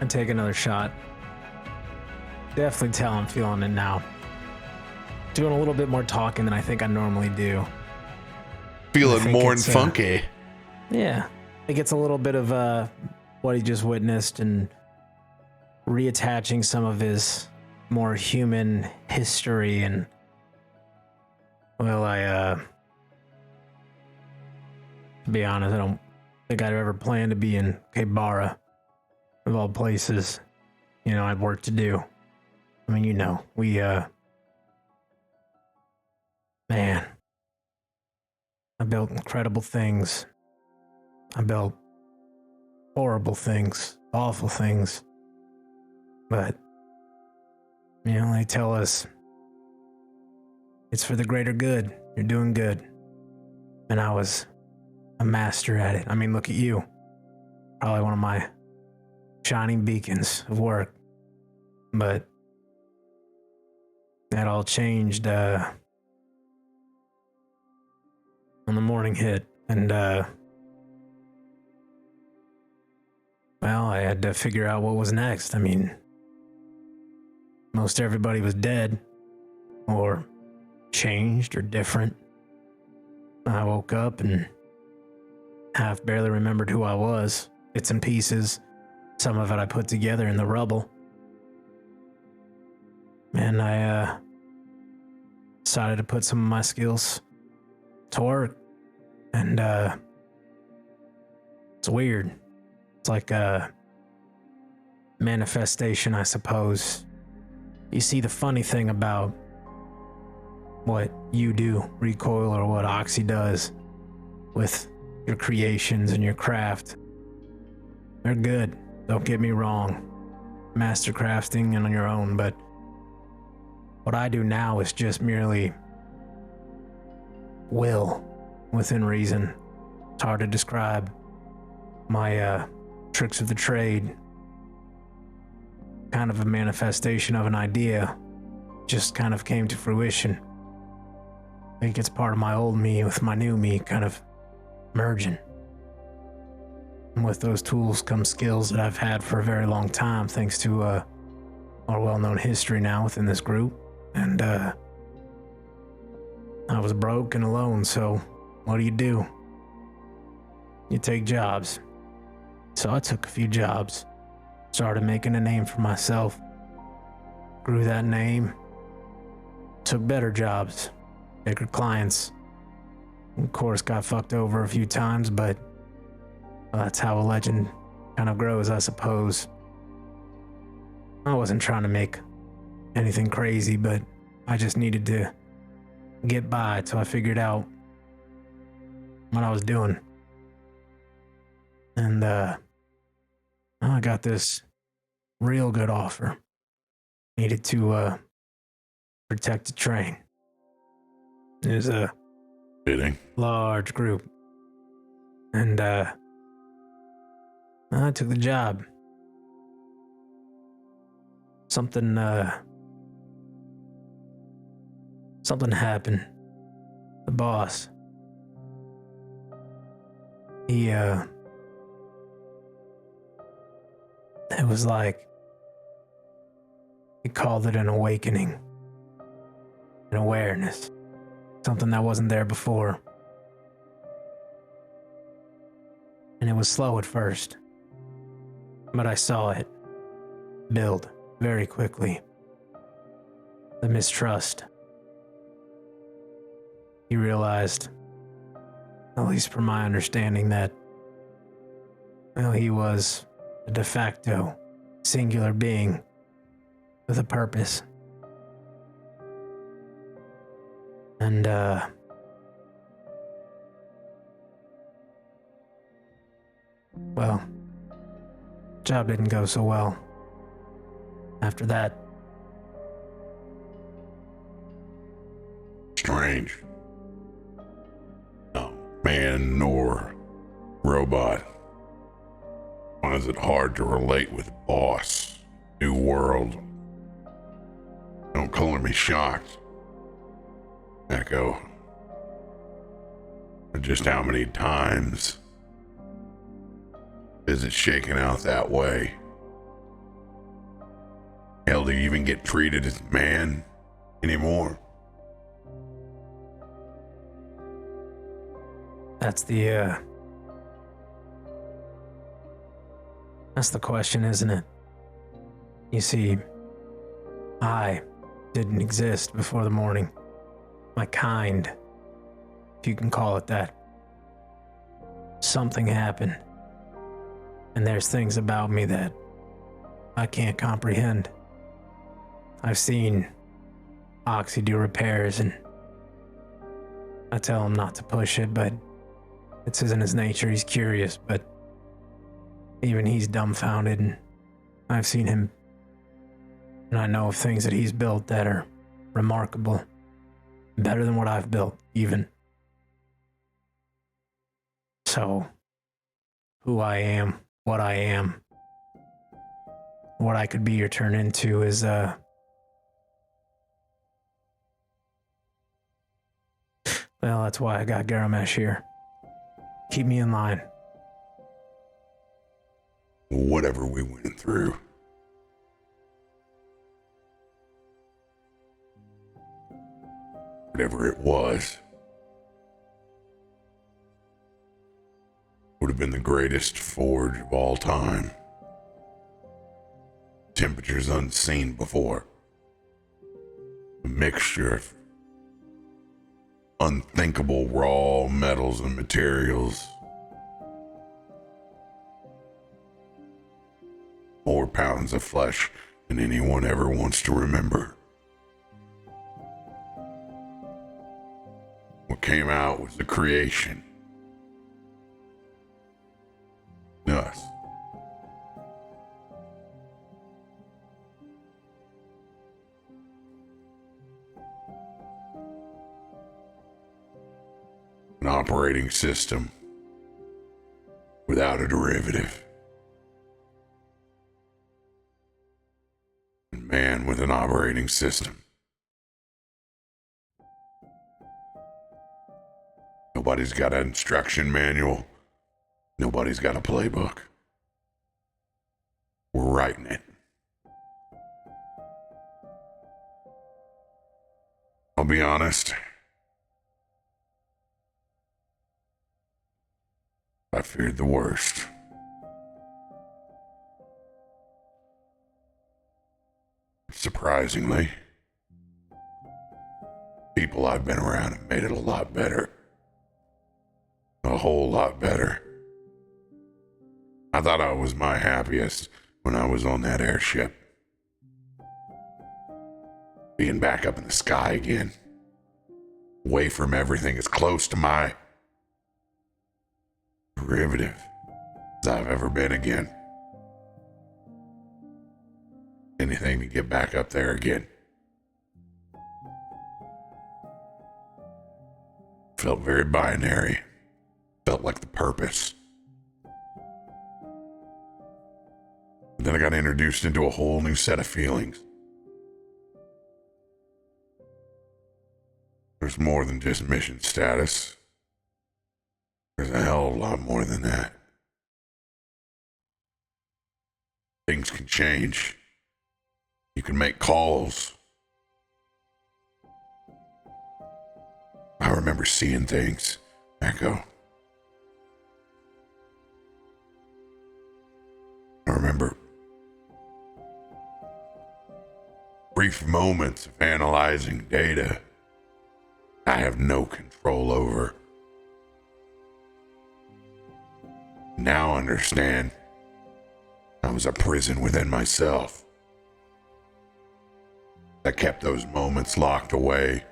I take another shot. Definitely tell I'm feeling it now. Doing a little bit more talking than I think I normally do. Feeling more and funky. Yeah. I think it's a little bit of what he just witnessed and reattaching some of his more human history. And, well, to be honest, I don't think I'd ever planned to be in Kebara, of all places. You know, I had work to do. I mean, you know, man, I built incredible things. I built horrible things, awful things. But, you know, they tell us it's for the greater good. You're doing good. And I was a master at it. I mean, look at you. Probably one of my shining beacons of work. But that all changed when the morning hit. And, well, I had to figure out what was next. I mean, most everybody was dead or changed or different. I woke up and half barely remembered who I was. Bits and pieces. Some of it I put together in the rubble. And I decided to put some of my skills to work. And it's weird. It's like a manifestation, I suppose. You see, the funny thing about what you do, Recoil, or what Oxie does with your creations and your craft, they're good. Don't get me wrong. Master crafting and on your own, but what I do now is just merely will within reason. It's hard to describe. My tricks of the trade, kind of a manifestation of an idea, just kind of came to fruition. I think it's part of my old me with my new me kind of merging. And with those tools come skills that I've had for a very long time, thanks to our well-known history now within this group. And I was broke and alone, so what do? You take jobs. So I took a few jobs, started making a name for myself, grew that name, took better jobs, bigger clients. Of course, got fucked over a few times, but that's how a legend kind of grows, I suppose. I wasn't trying to make anything crazy, but I just needed to get by till I figured out what I was doing. And I got this real good offer. Needed to protect the train. It was a Fitting. large group. And I took the job. Something happened. The boss. It was like, he called it an awakening, an awareness, something that wasn't there before. And it was slow at first, but I saw it build very quickly. The mistrust. He realized, at least from my understanding, that, well, he was a de facto singular being with a purpose. And, well, job didn't go so well after that. Strange. No man nor robot. Why is it hard to relate with boss? New world. Don't color me shocked. Echo. Just how many times is it shaken out that way? Hell, do you even get treated as man anymore? That's the question, isn't it? You see, I didn't exist before the morning. My kind, if you can call it that. Something happened. And there's things about me that I can't comprehend. I've seen Oxie do repairs, and I tell him not to push it, but it's in his nature. He's curious, but even he's dumbfounded, and I've seen him, and I know of things that he's built that are remarkable, better than what I've built, even. So, who I am, what I could be or turn into is, well, that's why I got Garomesh here. Keep me in line. Whatever we went through. Whatever it was. Would have been the greatest forge of all time. Temperatures unseen before. A mixture of unthinkable raw metals and materials. More pounds of flesh than anyone ever wants to remember. What came out was the creation. Us. An operating system without a derivative. And man with an operating system. Nobody's got an instruction manual. Nobody's got a playbook. We're writing it. I'll be honest. I feared the worst. Surprisingly, people I've been around have made it a lot better. A whole lot better. I thought I was my happiest when I was on that airship. Being back up in the sky again. Away from everything as close to my derivative as I've ever been again. Anything to get back up there again. Felt very binary. Felt like the purpose. But then I got introduced into a whole new set of feelings. There's more than just mission status. There's a hell of a lot more than that. Things can change. You can make calls. I remember seeing things, Echo. I remember brief moments of analyzing data I have no control over. Now understand I was a prison within myself. I kept those moments locked away.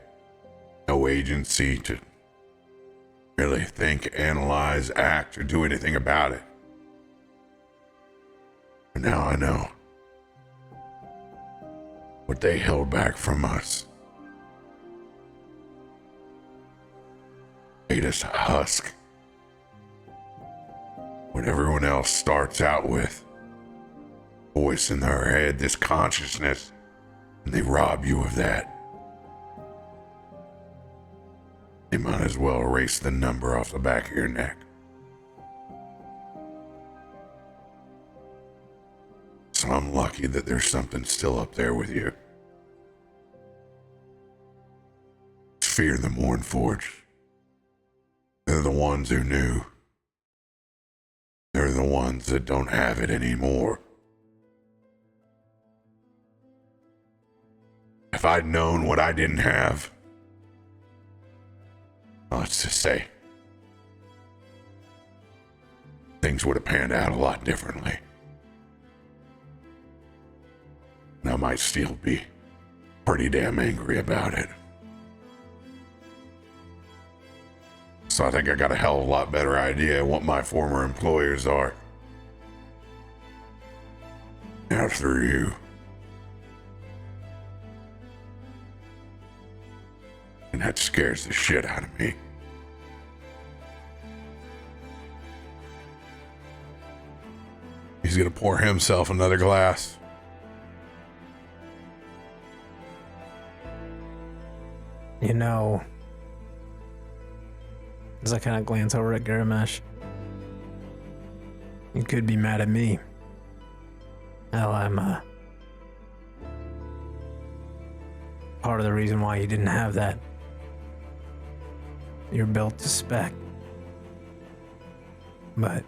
No agency to really think, analyze, act, or do anything about it. But now I know what they held back from us. Made us a husk. What everyone else starts out with. Voice in their head, this consciousness, and they rob you of that. They might as well erase the number off the back of your neck. So I'm lucky that there's something still up there with you. Fear the Mournforged. They're the ones who knew. They're the ones that don't have it anymore. If I'd known what I didn't have, let's just say, things would have panned out a lot differently. And I might still be pretty damn angry about it. So I think I got a hell of a lot better idea of what my former employers are. Now through you. And that scares the shit out of me. He's gonna pour himself another glass. You know, as I kind of glance over at Garomesh, you could be mad at me. Hell, I'm part of the reason why you didn't have that. You're built to spec. But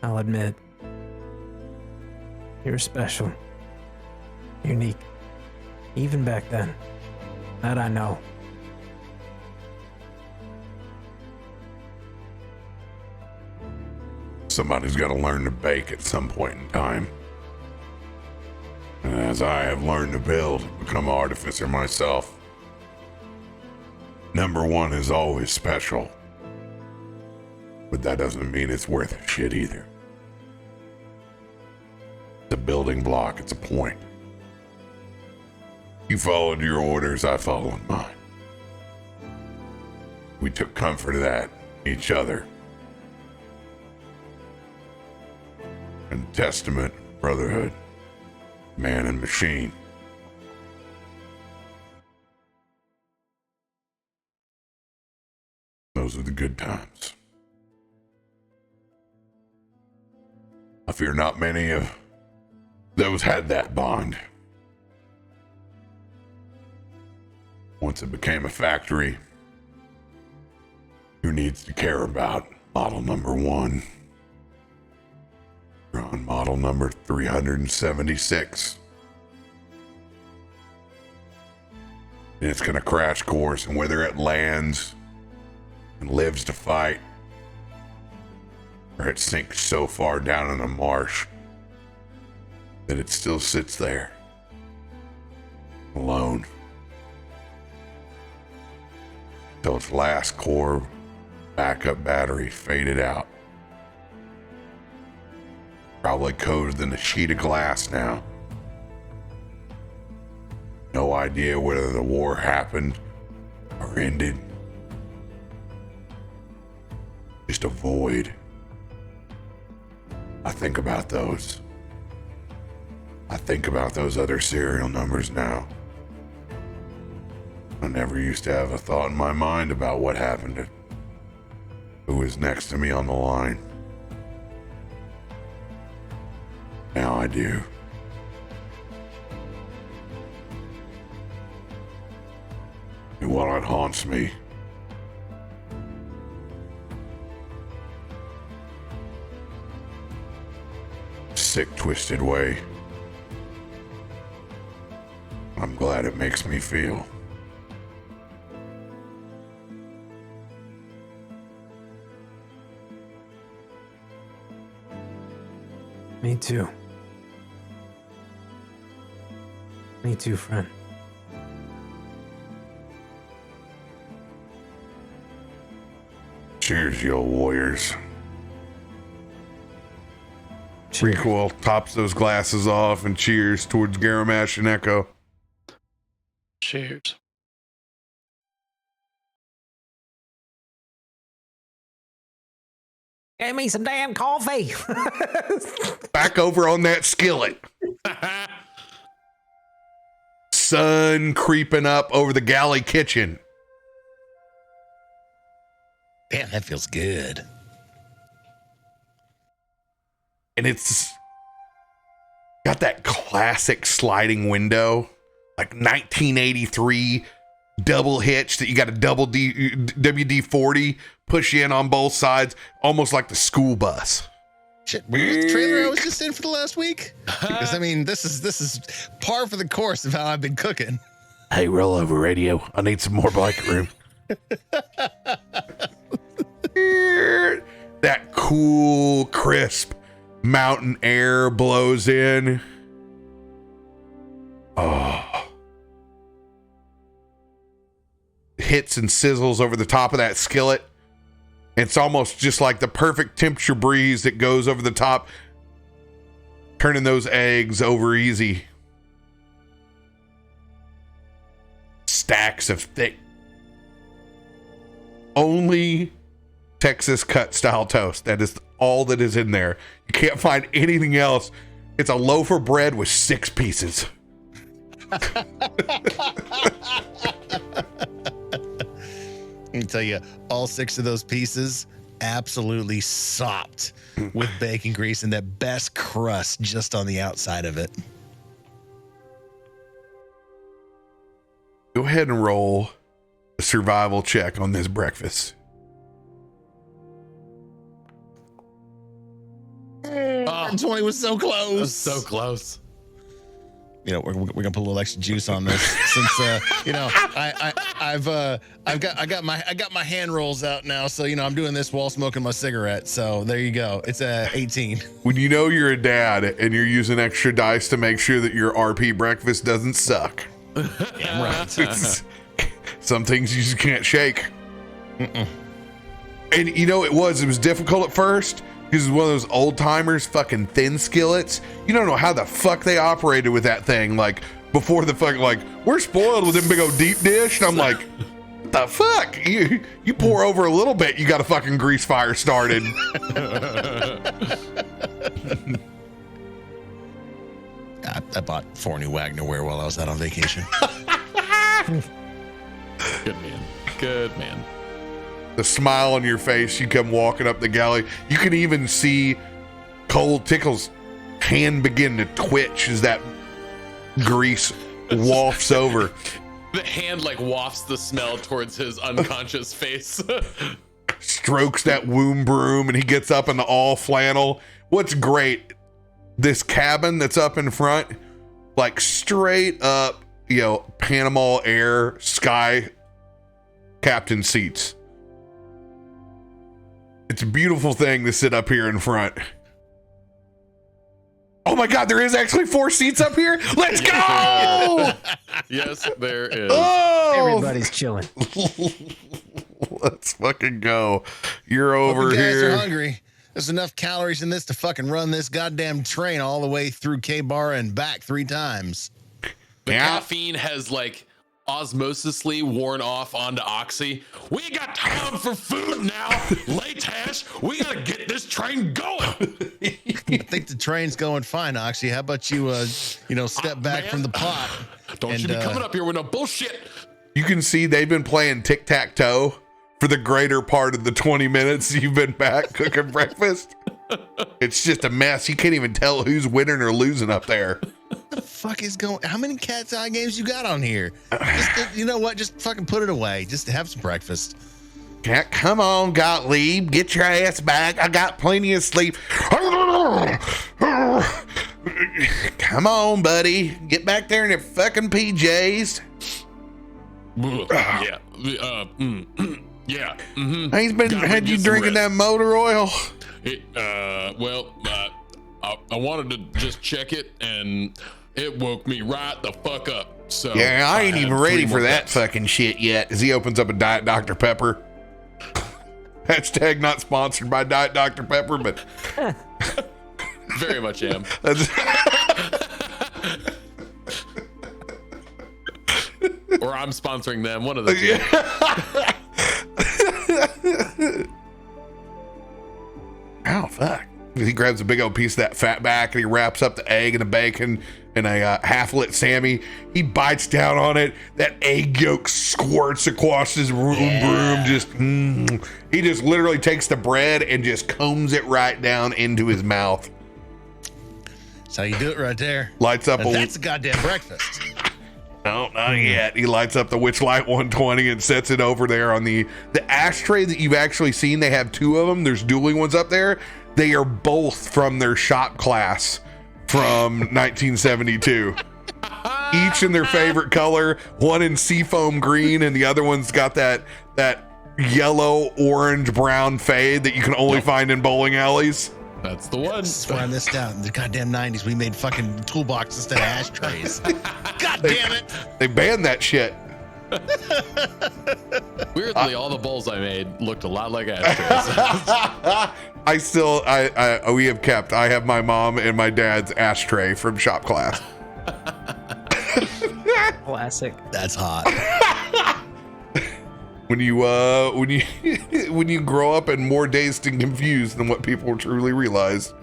I'll admit, you're special. Unique. Even back then. That I know. Somebody's got to learn to bake at some point in time. And as I have learned to build, become an artificer myself, number one is always special. But that doesn't mean it's worth a shit either. It's a building block, it's a point. You followed your orders, I followed mine. We took comfort of that, each other. And testament, brotherhood, man and machine. Those are the good times. I fear not many of those had that bond. Once it became a factory, who needs to care about model number 1? We're on model number 376. And it's gonna crash course, and whether it lands and lives to fight, or it sinks so far down in a marsh that it still sits there, alone, till its last core Backup battery faded out. Probably coated in a sheet of glass now. No idea whether the war happened or ended. Just a void. I think about those. I think about those other serial numbers now. I never used to have a thought in my mind about what happened to who was next to me on the line. Now I do. And while it haunts me, sick, twisted way, I'm glad it makes me feel. Me too. Me too, friend. Cheers, you old warriors. Prequel tops those glasses off and cheers towards Garomesh and Echo. Cheers. Get me some damn coffee. Back over on that skillet. Sun creeping up over the galley kitchen. Damn, that feels good. And it's got that classic sliding window, like 1983 double hitch that you got a double WD-40 push in on both sides, almost like the school bus. Shit, were you the trailer I was just in for the last week? Because I mean, this is par for the course of how I've been cooking. Hey, roll over radio. I need some more blanket room. That cool, crisp mountain air blows in. Oh. Hits and sizzles over the top of that skillet. It's almost just like the perfect temperature breeze that goes over the top, turning those eggs over easy. Stacks of thick, only Texas cut style toast. That is all that is in there. You can't find anything else. It's a loaf of bread with 6 pieces. Let me tell you, all 6 of those pieces absolutely sopped with bacon grease and that best crust just on the outside of it. Go ahead and roll a survival check on this breakfast. Oh, 20 was so close. that was so close. You know, we're gonna put a little extra juice on this since you know I got my hand rolls out now, so you know I'm doing this while smoking my cigarette. So there you go. It's 18. When you know you're a dad and you're using extra dice to make sure that your RP breakfast doesn't suck. Damn right. Some things you just can't shake. And you know it was difficult at first because it's one of those old timers fucking thin skillets. You don't know how the fuck they operated with that thing. Like before the fucking like we're spoiled with them big old deep dish, and I'm like, what the fuck? You pour over a little bit, you got a fucking grease fire started. I bought 4 new Wagner wear while I was out on vacation. Good man. Good man. The smile on your face, you come walking up the galley. You can even see Cole Tickle's hand begin to twitch as that grease wafts over. The hand like wafts the smell towards his unconscious face. Strokes that womb broom, and he gets up in the all flannel. What's great, this cabin that's up in front, like straight up, you know, Panama Air Sky captain seats. It's a beautiful thing to sit up here in front. Oh my God, there is actually 4 seats up here. Let's go. Yes, there is. Oh, Everybody's chilling. Let's fucking go. You're over Hope you guys here. are hungry. There's enough calories in this to fucking run this goddamn train all the way through K-Bar and back 3 times. The Yeah. caffeine has like osmosisly worn off onto Oxie. We ain't got time for food now. Latesh, we gotta get this train going. I think the train's going fine, Oxie. How about you, step back Man. from the pot? Don't you be coming up here with no bullshit. You can see they've been playing tic-tac-toe for the greater part of the 20 minutes you've been back cooking breakfast. It's just a mess. You can't even tell who's winning or losing up there. What the fuck is going? How many cat's eye games you got on here? You know what? Just fucking put it away. Just have some breakfast. Come on, Gottlieb. Get your ass back. I got plenty of sleep. Come on, buddy. Get back there in your fucking PJs. Yeah. Yeah. Mm-hmm. He's been Gotta had get you some drinking rest. that motor oil. I wanted to just check it, and it woke me right the fuck up. So Yeah, I ain't had even 3 ready for more that cups. fucking shit yet. As he opens up a Diet Dr. Pepper. Hashtag not sponsored by Diet Dr. Pepper, but Very much am. that's Or I'm sponsoring them. One of the two. oh fuck. He grabs a big old piece of that fat back and he wraps up the egg and the bacon and a half-lit Sammy. He bites down on it. That egg yolk squirts across his broom. He just literally takes the bread and just combs it right down into his mouth. That's how you do it right there. Lights up And a that's a goddamn breakfast. no, not yet. He lights up the Witchlight 120 and sets it over there on the ashtray that you've actually seen. They have 2 of them. There's dueling ones up there. They are both from their shop class from 1972. Each in their favorite color. One in seafoam green, and the other one's got that yellow, orange, brown fade that you can only find in bowling alleys. That's the one. Swear on this down. In the goddamn 90s, we made fucking toolboxes instead of ashtrays. God damn it. They banned that shit. Weirdly, all the bowls I made looked a lot like ashtrays. I have my mom and my dad's ashtray from shop class. Classic. That's hot. When you when you grow up and more dazed and confused than what people truly realize.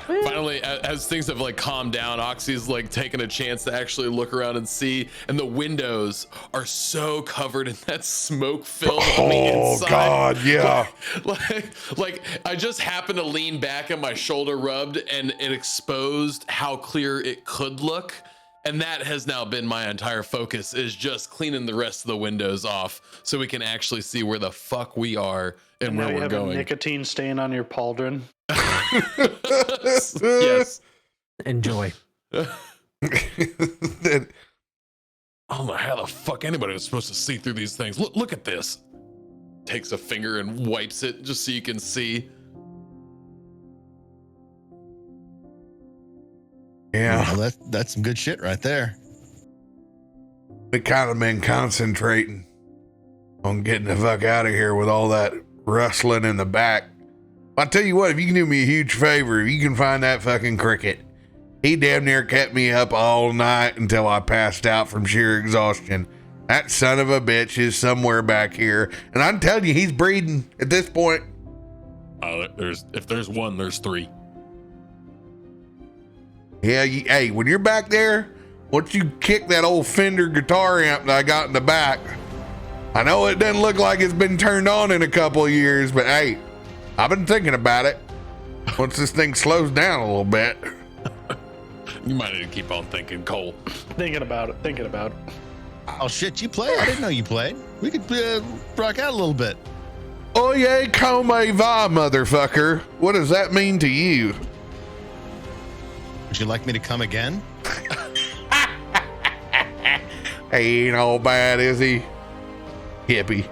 Finally, as things have like calmed down, Oxie's like taking a chance to actually look around and see, and the windows are so covered in that smoke film on the Oh inside. God, yeah. Like I just happened to lean back and my shoulder rubbed, and it exposed how clear it could look. And that has now been my entire focus, is just cleaning the rest of the windows off so we can actually see where the fuck we are and Now where you we're have going. a nicotine stain on your pauldron. Yes. Enjoy. Then- I don't know how the fuck anybody was supposed to see through these things. Look at this. Takes a finger and wipes it just so you can see. yeah, Well, that's some good shit right there. we kind of been concentrating on getting the fuck out of here with all that rustling in the back. I'll tell you what, if you can do me a huge favor, if you can find that fucking cricket. He damn near kept me up all night until I passed out from sheer exhaustion. That son of a bitch is somewhere back here, and I'm telling you, he's breeding at this point. If there's one, there's 3. Yeah, hey, when you're back there, once you kick that old Fender guitar amp that I got in the back, I know it doesn't look like it's been turned on in a couple of years, but hey, I've been thinking about it. Once this thing slows down a little bit. You might need to keep on thinking, Cole. Thinking about it. Oh shit, you play? I didn't know you played. We could rock out a little bit. Oye, come va, motherfucker. What does that mean to you? Would you like me to come again? He ain't all bad, is he? Hippie.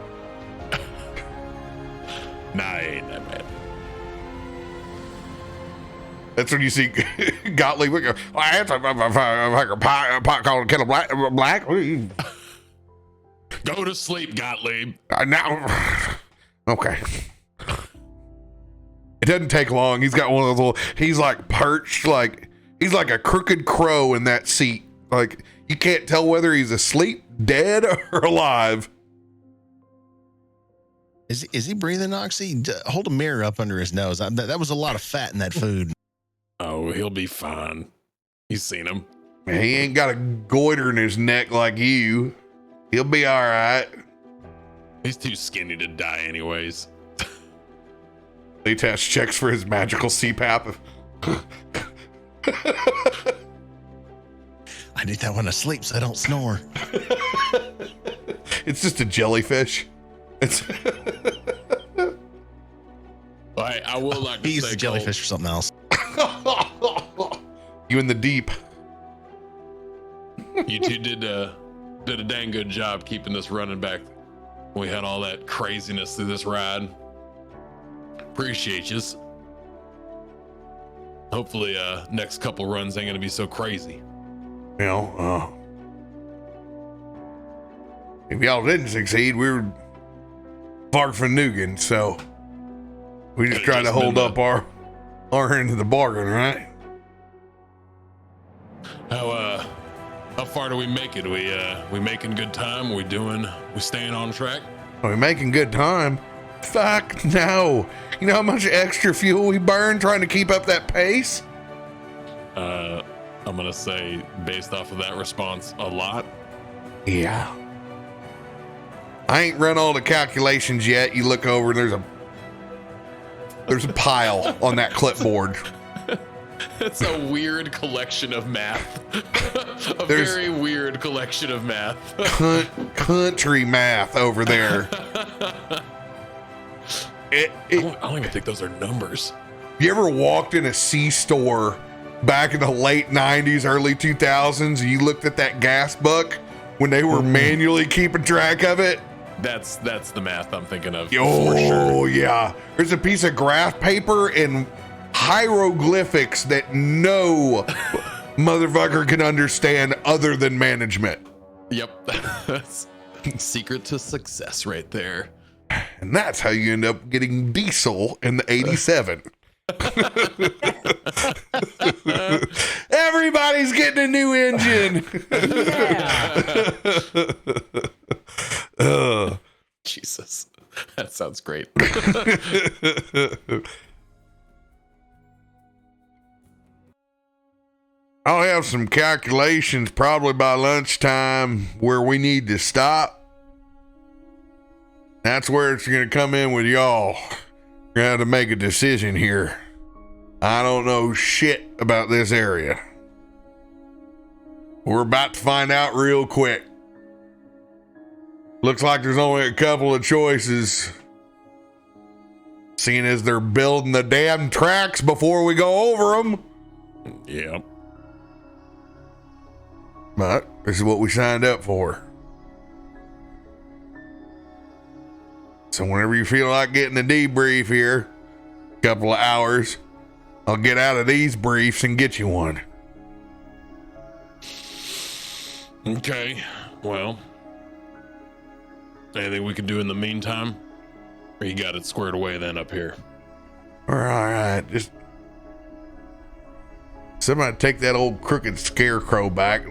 Nah, it ain't that bad. That's when you see Gottlieb. Well, that's a pot called Kettle Black. What are you? Go to sleep, Gottlieb. Now, okay. It doesn't take long. He's got one of those little, he's like perched, like, he's like a crooked crow in that seat. Like, you can't tell whether he's asleep, dead, or alive. Is he breathing, Oxy? Hold a mirror up under his nose. That was a lot of fat in that food. Oh, he'll be fine. You've seen him. He ain't got a goiter in his neck like you. He'll be all right. He's too skinny to die anyways. Lee-Tash checks for his magical CPAP. I need that one to sleep so I don't snore. It's just a jellyfish. It's I will not. He used the jellyfish for something else. You in the deep. You two did a dang good job keeping this running back. We had all that craziness through this ride. Appreciate yous. Hopefully, next couple runs ain't gonna be so crazy. You know, if y'all didn't succeed, we were far from Nugan, so we just tried to hold up our end of the bargain, right? How far do we make it? We making good time? We staying on track? Are we making good time? Fuck no. You know how much extra fuel we burn trying to keep up that pace? I'm gonna say, based off of that response, a lot. Yeah. I ain't run all the calculations yet. You look over and there's a pile on that clipboard. It's a weird collection of math. There's very weird collection of math. country math over there. I don't even think those are numbers. You ever walked in a C-store back in the late 90s, early 2000s, and you looked at that gas buck when they were manually keeping track of it? That's the math I'm thinking of. Oh, for sure. yeah. There's a piece of graph paper and hieroglyphics that no motherfucker can understand other than management. Yep. That's secret to success right there. And that's how you end up getting diesel in the 87. Everybody's getting a new engine. Jesus. That sounds great. I'll have some calculations probably by lunchtime where we need to stop. That's where it's going to come in with y'all. We're going to have to make a decision here. I don't know shit about this area. We're about to find out real quick. Looks like there's only a couple of choices. Seeing as they're building the damn tracks before we go over them. Yep. But this is what we signed up for. So whenever you feel like getting a debrief here, a couple of hours, I'll get out of these briefs and get you one. Okay. Well, anything we can do in the meantime? Or you got it squared away then up here? All right. Just somebody take that old crooked scarecrow back.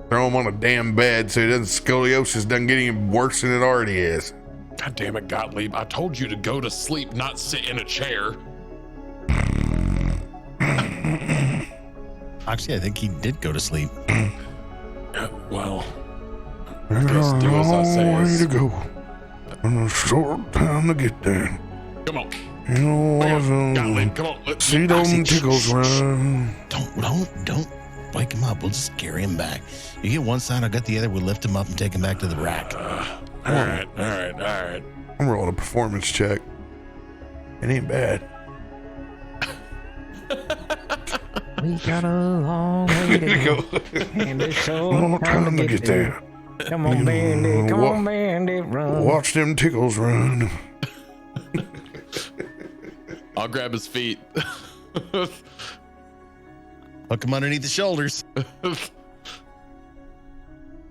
Throw him on a damn bed so scoliosis doesn't get any worse than it already is. God damn it, Gottlieb. I told you to go to sleep, not sit in a chair. Actually, I think he did go to sleep. Well, I guess do as I say. Way to go. And a short time to get there. Come on. You know, Gottlieb, come on. Let's see them tickles run. Don't wake him up. We'll just carry him back. You get one side, I got the other. We'll lift him up and take him back to the rack. All right. I'm rolling a performance check. It ain't bad. We got a long way to go. And it's so time to get there. Come on, Bandit. Come on, Bandit. Run. Watch them tickles run. I'll grab his feet. Hook him underneath the shoulders.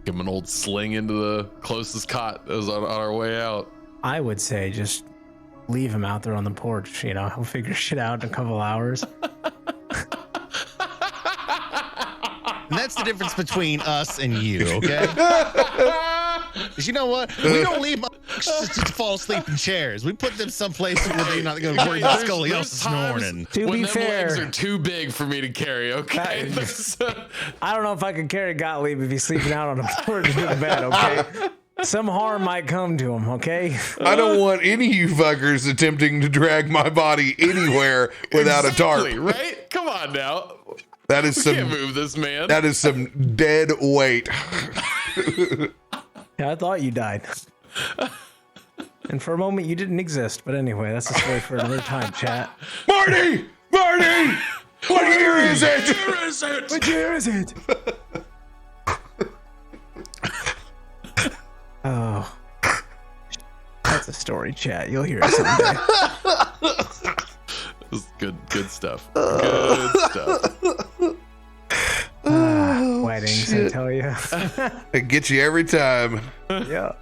Give him an old sling into the closest cot that was on our way out. I would say just leave him out there on the porch. You know, he'll figure shit out in a couple hours. And that's the difference between us and you, okay? 'Cause you know what? We don't leave just to fall asleep in chairs. We put them someplace where they're not going to worry about scoliosis snoring. To when be them fair, legs are too big for me to carry, okay? I don't know if I could carry Gottlieb if he's sleeping out on the porch in the bed, okay? Some harm might come to him, okay? I don't want any of you fuckers attempting to drag my body anywhere without a tarp. Right? Come on now. That is Can't some. move this man. That is some dead weight. Yeah, I thought you died. And for a moment, you didn't exist. But anyway, that's a story for another time, chat. Marty! Marty! What year is it? What year is it? Oh. That's a story, chat. You'll hear it someday. This is good stuff. Good stuff. Weddings, shit. I tell you. It gets you every time. Yeah.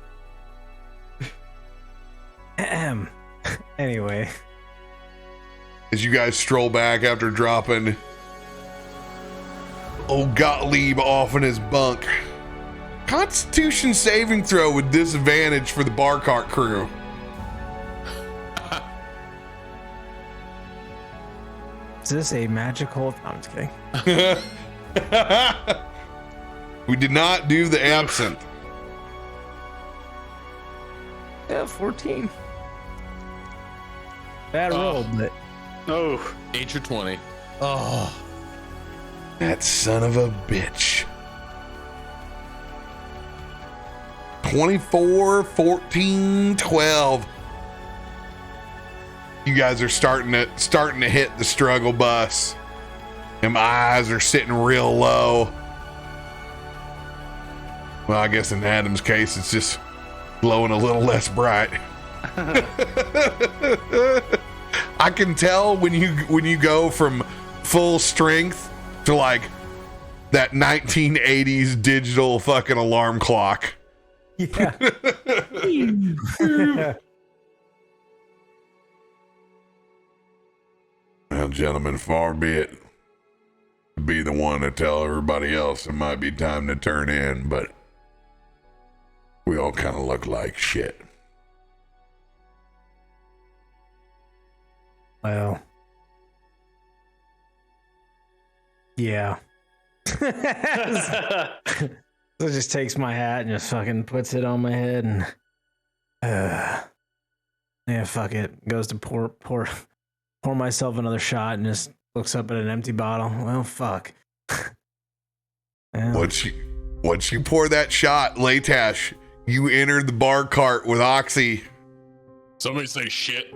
Anyway. As you guys stroll back after dropping old Gottlieb off in his bunk. Constitution saving throw with disadvantage for the bar cart crew. Is this a magical? No, I'm just kidding. We did not do the absinthe. Yeah, 14. Bad roll, but Oh, 8 or 20. Oh, That son of a bitch. 24, 14, 12. You guys are starting to hit the struggle bus. And my eyes are sitting real low. Well, I guess in Adam's case, it's just glowing a little less bright. I can tell when you go from full strength to like that 1980s digital fucking alarm clock. yeah. Well, gentlemen, far be it to be the one to tell everybody else it might be time to turn in, but we all kind of look like shit. Well. Yeah. So it just takes my hat and just fucking puts it on my head and yeah, fuck it. Goes to pour myself another shot and just looks up at an empty bottle. Well, fuck. Yeah. Once you pour that shot, Latash, you enter the bar cart with Oxie. Somebody say shit.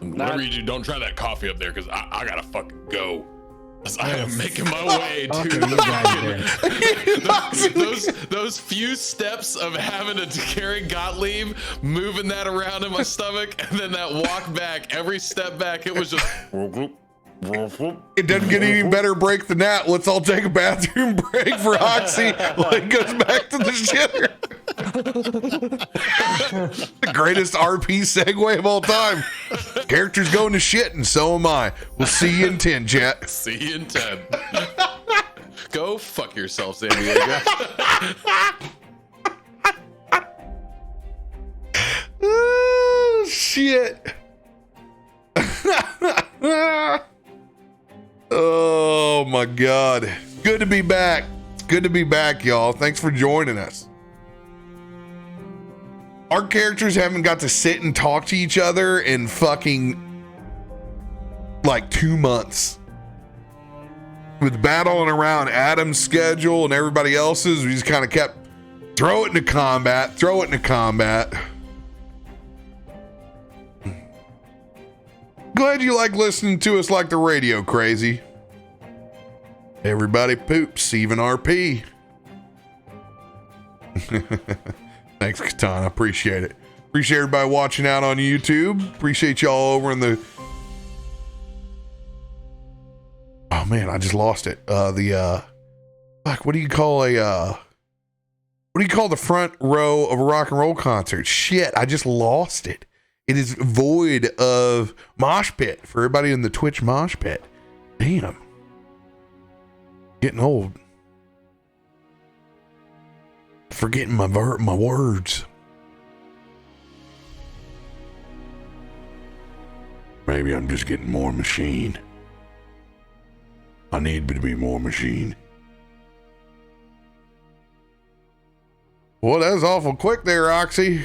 Whatever you do, don't try that coffee up there because I gotta fucking go. 'Cause I am making my way to Okay, the you guys did. those few steps of having to carry Gottlieb, moving that around in my stomach, and then that walk back. Every step back, it was just. It doesn't get any better break than that. Let's all take a bathroom break for Oxie while he goes back to the shitter. The greatest RP segue of all time. Characters going to shit, and so am I. We'll see you in 10, chat. See you in 10. Go fuck yourself, San Diego. Oh, shit. Oh my God. Good to be back. It's good to be back, y'all. Thanks for joining us. Our characters haven't got to sit and talk to each other in fucking like 2 months. With battling around Adam's schedule and everybody else's, we just kind of kept throw it into combat. Glad you like listening to us like the radio, crazy. Everybody poops, even RP. Thanks, Katana. Appreciate it. Appreciate everybody watching out on YouTube. Appreciate y'all over in the... Oh man, I just lost it. The fuck, what do you call the front row of a rock and roll concert? Shit, I just lost it. It is void of mosh pit for everybody in the Twitch mosh pit. Damn. Getting old. Forgetting my words. Maybe I'm just getting more machine. I need to be more machine. Well, that was awful quick there, Oxie.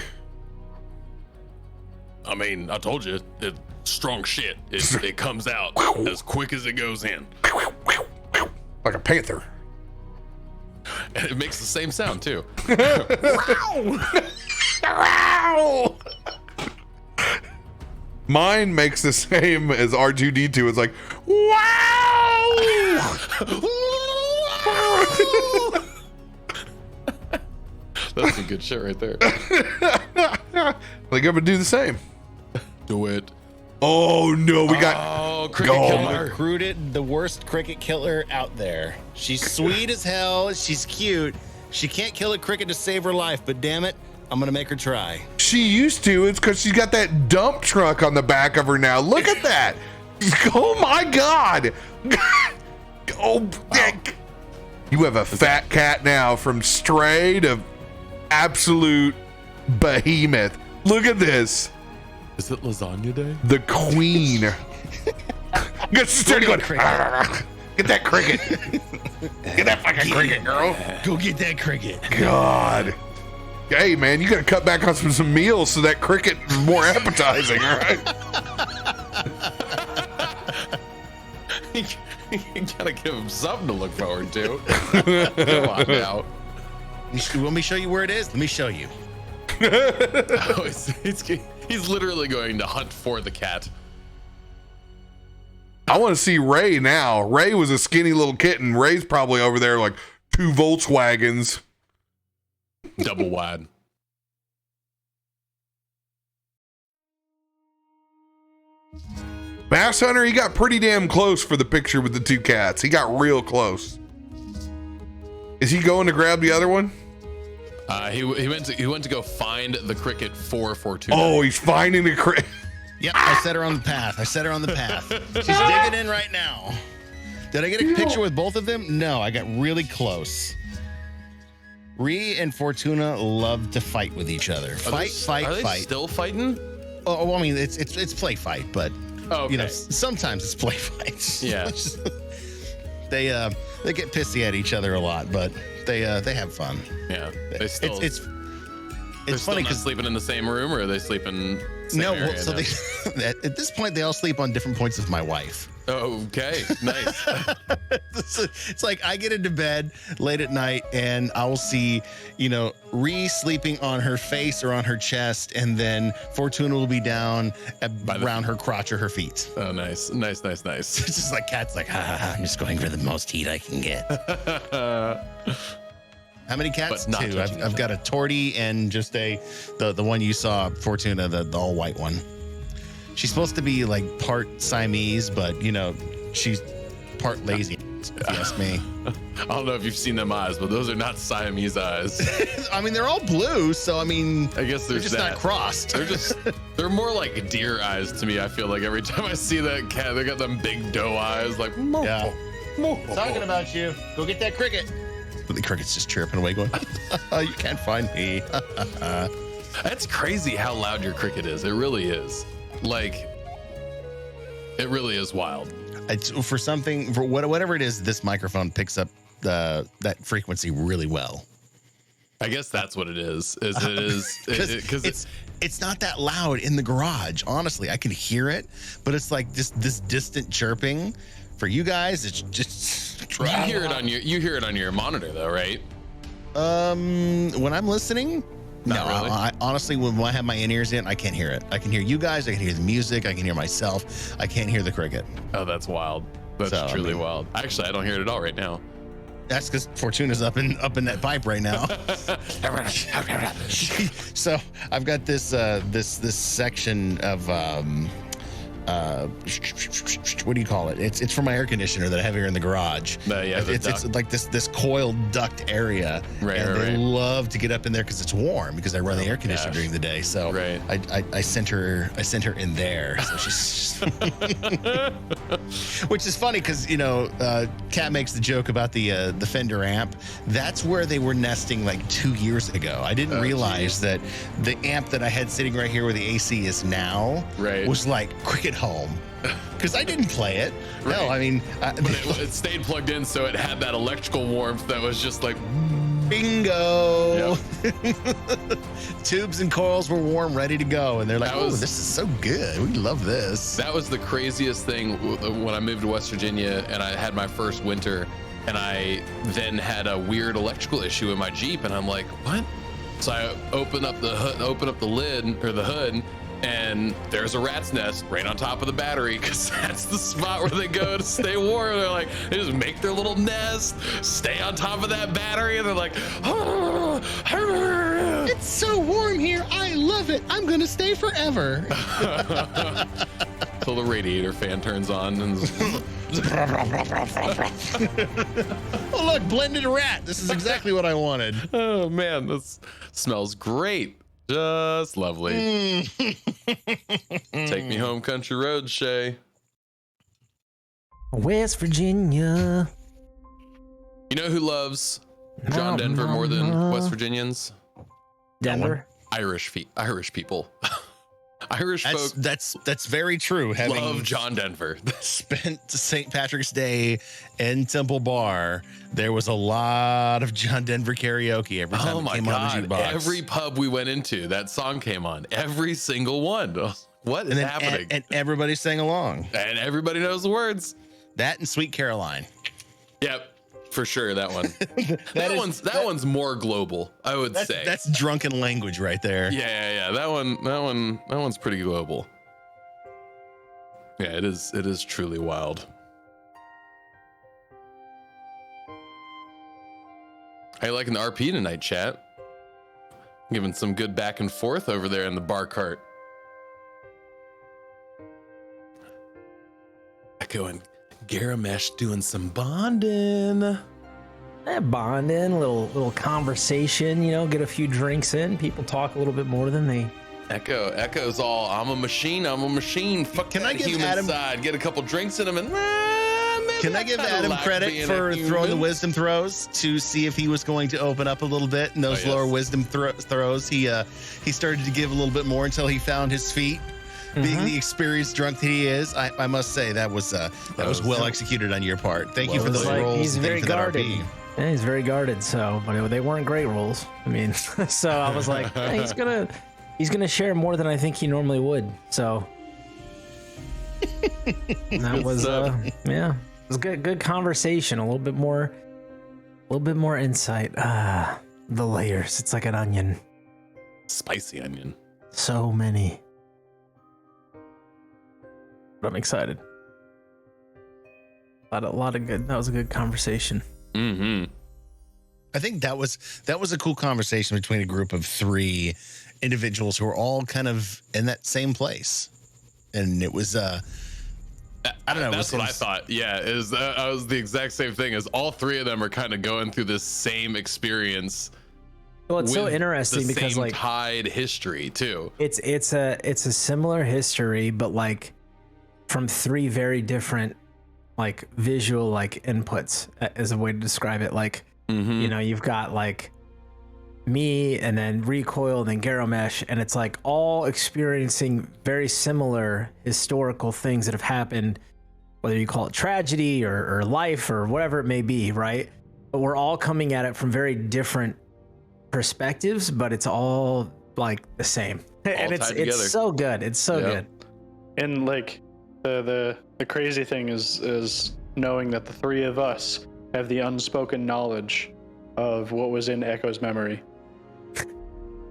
I mean, I told you, it's strong shit. It comes out as quick as it goes in. Like a panther. And it makes the same sound, too. Mine makes the same as R2D2. It's like, wow! That's some good shit right there. Like, I'm gonna do the same. Do it. Oh no, we got cricket killer. Recruited the worst cricket killer out there. She's sweet as hell. She's cute. She can't kill a cricket to save her life, but damn it, I'm gonna make her try. She used to. It's because she's got that dump truck on the back of her now. Look at that. Oh my god. Oh, dick. You have a fat cat now, from stray to absolute behemoth. Look at this. Is it lasagna day? The queen. She's starting going, get that cricket. Get that fucking cricket, girl. Go get that cricket. God. Hey, man, you got to cut back on some meals so that cricket is more appetizing, all right? You gotta give him something to look forward to. Come on now. You want me to show you where it is? Let me show you. Oh, he's literally going to hunt for the cat. I want to see Ray now. Ray was a skinny little kitten. Ray's probably over there like 2 Volkswagens. Double wide. Bass Hunter, he got pretty damn close for the picture with the 2 cats. He got real close. Is he going to grab the other one? He went to go find the cricket for Fortuna. Oh, he's finding the cricket. Yep, I set her on the path. She's digging in right now. Did I get a picture with both of them? No, I got really close. Ree and Fortuna love to fight with each other. Are they fight. Still fighting? Oh, well, I mean, it's play fight, but Okay. you know, sometimes it's play fights. Yeah. They get pissy at each other a lot, but they have fun. Yeah. They still, It's they're funny still not because sleeping in the same room, or are they sleeping? Same no, area well, so now? they at this point they all sleep on different points of my wife. Oh, okay, nice. It's like I get into bed late at night and I will see, Ree sleeping on her face or on her chest, and then Fortuna will be down around her crotch or her feet. Oh, nice. It's just like Cat's like, I'm just going for the most heat I can get. How many cats? But not 2. judging I've got a tortie and just the one you saw, Fortuna, the all white one. She's supposed to be like part Siamese, but she's part lazy, if you ask me. I don't know if you've seen them eyes, but those are not Siamese eyes. I mean, they're all blue, so I mean, I guess they're just not crossed. They're more like deer eyes to me. I feel like every time I see that cat, they got them big doe eyes, like Yeah. Talking about you. Go get that cricket. But the cricket's just chirping away, going, you can't find me. That's crazy how loud your cricket is. It really is. Like, it really is wild. It's for whatever it is, this microphone picks up that frequency really well. I guess that's what it is. Because it's not that loud in the garage. Honestly, I can hear it, but it's like this distant chirping. For you guys, it's just you hear it on your monitor though, right? When I'm listening, Not no. really. I honestly, when I have my in-ears in, I can't hear it. I can hear you guys. I can hear the music. I can hear myself. I can't hear the cricket. Oh, that's wild. That's truly wild. Actually, I don't hear it at all right now. That's because Fortuna's up in that pipe right now. So I've got this section of what do you call it? It's for my air conditioner that I have here in the garage. It's like this coiled duct area, and they love to get up in there because it's warm because I run the air conditioner during the day. So I sent her in there. So she's which is funny because Kat makes the joke about the Fender amp. That's where they were nesting like 2 years ago. I didn't realize that the amp that I had sitting right here where the AC is now was like cricket home because I didn't play it. No, I mean, but it stayed plugged in, so it had that electrical warmth that was just like bingo. Yep. Tubes and coils were warm, ready to go, and they're like, "Oh, this is so good. We love this." That was the craziest thing when I moved to West Virginia and I had my first winter, and I then had a weird electrical issue in my Jeep, and I'm like, "What?" So I open up the lid or the hood, and there's a rat's nest right on top of the battery because that's the spot where they go to stay warm. They're like, they just make their little nest, stay on top of that battery, and they're like, it's so warm here. I love it. I'm gonna stay forever. Till the radiator fan turns on and oh look, blended rat. This is exactly what I wanted. Oh man, this smells great. Just lovely. Take me home country roads, Shay. West Virginia. You know who loves John Denver more than West Virginians? Denver? Irish people. Irish folk. That's very true. Having love John Denver. Spent St. Patrick's Day in Temple Bar, there was a lot of John Denver karaoke every time it came on the jukebox. Every pub we went into, that song came on. Every single one. What is happening? And everybody sang along. And everybody knows the words. That and Sweet Caroline. Yep. For sure, that one. that one's more global, I would say. That's drunken language right there. Yeah. That one's pretty global. Yeah, it is truly wild. How you liking the RP tonight, chat? Giving some good back and forth over there in the bar cart. Echo and Garomesh doing some bonding. Bonding, little conversation, get a few drinks in. People talk a little bit more than they. Echo's all, I'm a machine. Fuck, can I give human Adam side? Get a couple drinks in him and. Can I give Adam credit for throwing the wisdom throws to see if he was going to open up a little bit in those lower wisdom throws? He started to give a little bit more until he found his feet. Being the experienced drunk that he is, I must say that was well executed on your part. Thank you for those rolls. He's very guarded. Yeah, he's very guarded. So, but they weren't great rolls. I mean, so I was like, he's gonna share more than I think he normally would. So that was it was good conversation. A little bit more insight. The layers. It's like an onion. Spicy onion. So many. But I'm excited. A lot of good. That was a good conversation. Mm-hmm. I think that was a cool conversation between a group of 3 individuals who were all kind of in that same place, and it was I don't know. That's what I thought. Yeah, I was the exact same thing. As all 3 of them are kind of going through this same experience. Well, it's so interesting because like tied history too. It's a similar history, but like from 3 very different like visual like inputs as a way to describe it. Like you've got like me and then Recoil and then Garomesh, and it's like all experiencing very similar historical things that have happened, whether you call it tragedy or life or whatever it may be, right? But we're all coming at it from very different perspectives, but it's all like the same. And it's so good. It's so good. And like the crazy thing is knowing that the 3 of us have the unspoken knowledge of what was in Echo's memory.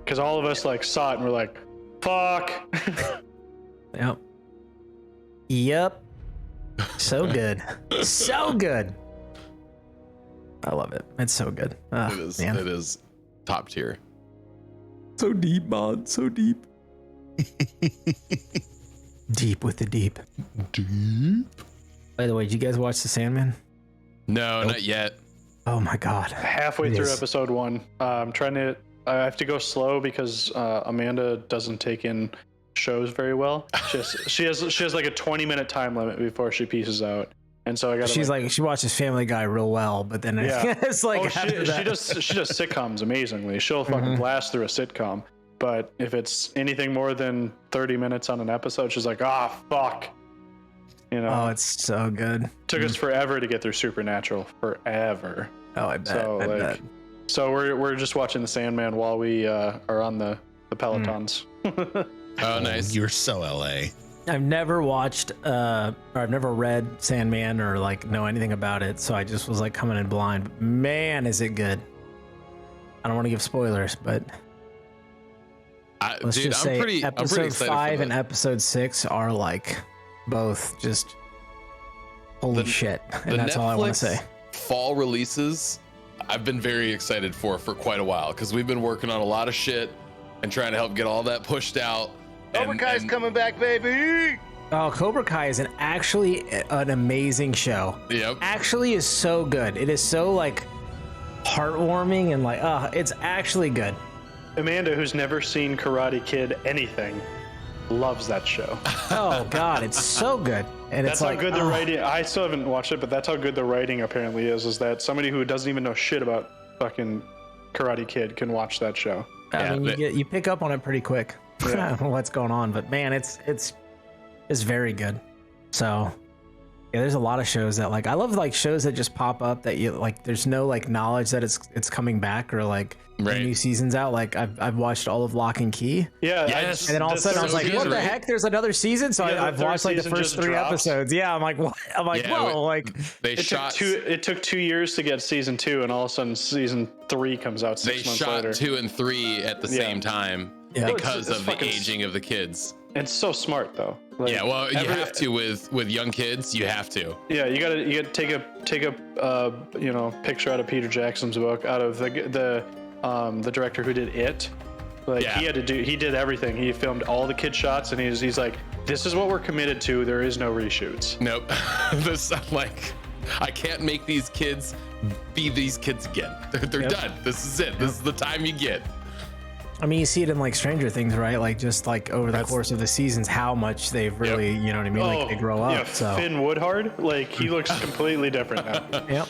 Because all of us like saw it and we're like, fuck. Yep. So good. So good. I love it. It's so good. It is top tier. So deep, Mod. So deep. Deep with the deep. By the way, did you guys watch The Sandman? No, not yet. Oh my god. Halfway It through is. episode 1. I'm trying to. I have to go slow because Amanda doesn't take in shows very well. She has like a 20-minute time limit before she pieces out, and so I got. She's like she watches Family Guy real well, but then it's like after that. she does sitcoms amazingly. She'll fucking blast through a sitcom, but if it's anything more than 30 minutes on an episode, she's like, fuck. You know. Oh, it's so good. Took us forever to get through Supernatural. Forever. Oh, I bet. So I bet. So we're just watching The Sandman while we are on the Pelotons. Oh, nice. You're so LA. I've never watched or I've never read Sandman or like know anything about it, so I just was like coming in blind. Man, is it good. I don't want to give spoilers, but let's just say I'm pretty episode excited 5 for and that. episode 6 are like both just holy shit. And that's all I want to say. Fall releases, I've been very excited for quite a while because we've been working on a lot of shit and trying to help get all that pushed out. Cobra Kai's coming back, baby. Oh, Cobra Kai is actually an amazing show. Yep. Actually is so good. It is so like heartwarming and like it's actually good. Amanda, who's never seen Karate Kid anything, loves that show. Oh god, it's so good. And That's it's like how good the writing. I still haven't watched it, but that's how good the writing apparently is. Is that somebody who doesn't even know shit about fucking Karate Kid can watch that show? I mean, you pick up on it pretty quick. I don't know what's going on, but man, it's very good. So yeah, there's a lot of shows that like I love like shows that just pop up that you like. There's no like knowledge that it's coming back or like new seasons out. Like I've watched all of Lock and Key. Yeah, Yes. And then all of a sudden I was like, good, what the right? heck? There's another season. So Yeah, I've the third watched like the season first just 3 drops. episodes. Yeah, I'm like, what? I'm like, Yeah, whoa, like They It shot took 2 years to get season 2, and all of a sudden season 3 comes out they 6 months shot later. 2 and 3 at the same time Yeah. because It's of the fucking aging of the kids. It's so smart though. Like, Yeah, well, you have to with young kids. You have to. Yeah, you gotta take a picture out of Peter Jackson's book, out of the director who did It. Like Yeah. he did everything. He filmed all the kid shots, and he's like, this is what we're committed to. There is no reshoots. Nope. I'm like, I can't make these kids be these kids again. They're done. This is it. This is the time you get. I mean, you see it in like Stranger Things, right? Like just like over the course of the seasons, how much they've really, you know what I mean? Like they grow up. Yeah, So Finn Woodhard, like he looks completely different now. yep.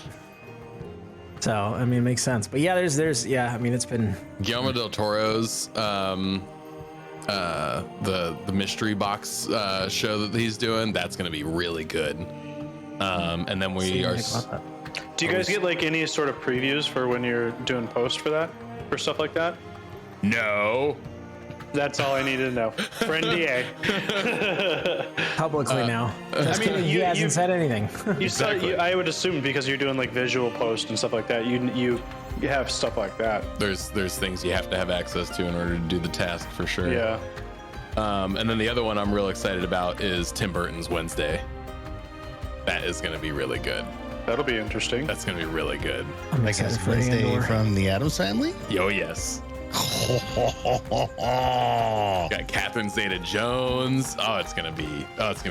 So I mean, it makes sense. But yeah, there's I mean, it's been Guillermo del Toro's the mystery box show that he's doing. That's gonna be really good. And then we are. Do you guys get like any sort of previews for when you're doing post for that, for stuff like that? No. That's all I needed to know. For NDA. publicly now. I mean, He hasn't said anything. I would assume because you're doing like visual post and stuff like that, you have stuff like that. There's things you have to have access to in order to do the task for sure. Yeah. And then the other one I'm real excited about is Tim Burton's Wednesday. That is going to be really good. That'll be interesting. That's going to be really good. I'm Like excited as for Wednesday Andor. from the Addams Family. Yo, yes. Got Catherine Zeta-Jones. Oh, it's gonna be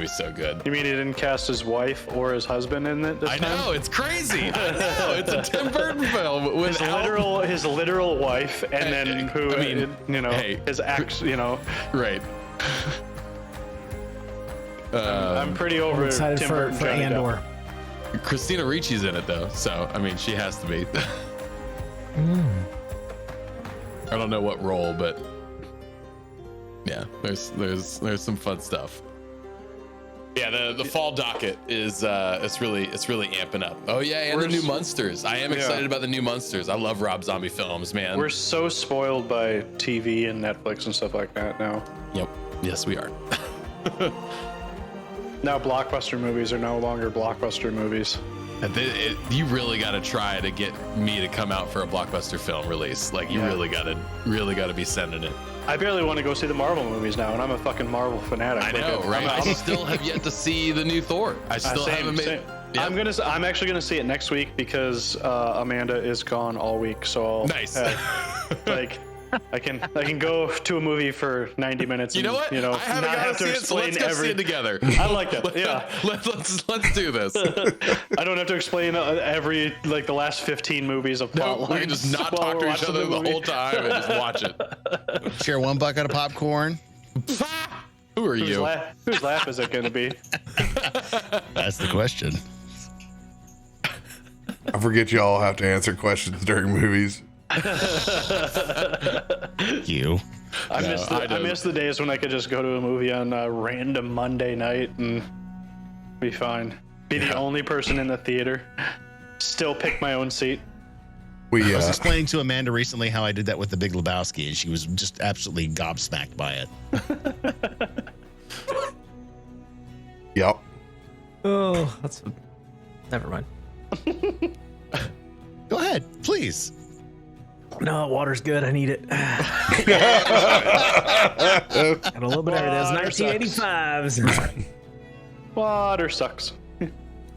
so good. You mean he didn't cast his wife or his husband in it this I time? know, it's crazy. I know, it's a Tim Burton film with His literal wife, and then who, I mean, his ex, right. I'm pretty over I'm excited Tim for Burton Johnny Depp. Andor. Christina Ricci's in it though, so I mean, she has to be. I don't know what role, but yeah, there's some fun stuff. Yeah, the fall docket is it's really amping up. Oh yeah, and the new Munsters. I am excited about the new Munsters. I love Rob Zombie films, man. We're so spoiled by TV and Netflix and stuff like that now. Yep. Yes, we are. Now blockbuster movies are no longer blockbuster movies. You really got to try to get me to come out for a blockbuster film release. Like you really got to be sending it. I barely want to go see the Marvel movies now, and I'm a fucking Marvel fanatic. I know, right? I still have yet to see the new Thor. I still haven't made. Same. Yep. I'm actually gonna see it next week because Amanda is gone all week, so I'll Nice. have, like I can go to a movie for 90 minutes. You know what? You know, I haven't not got have to see it, so let's go see it together. I like that. Yeah. Let's do this. I don't have to explain every the last 15 movies of plot No, we can just not talk to each other the whole time and just watch it. Share one bucket of popcorn. Who are you? Whose laugh is it going to be? That's the question. I forget y'all have to answer questions during movies. You. I miss the days when I could just go to a movie on a random Monday night and be fine. Be the only person in the theater. Still pick my own seat. I was explaining to Amanda recently how I did that with The Big Lebowski, and she was just absolutely gobsmacked by it. Yep. Oh, never mind. Go ahead, please. No, water's good. I need it. Got a little bit of those 1985s. Water sucks.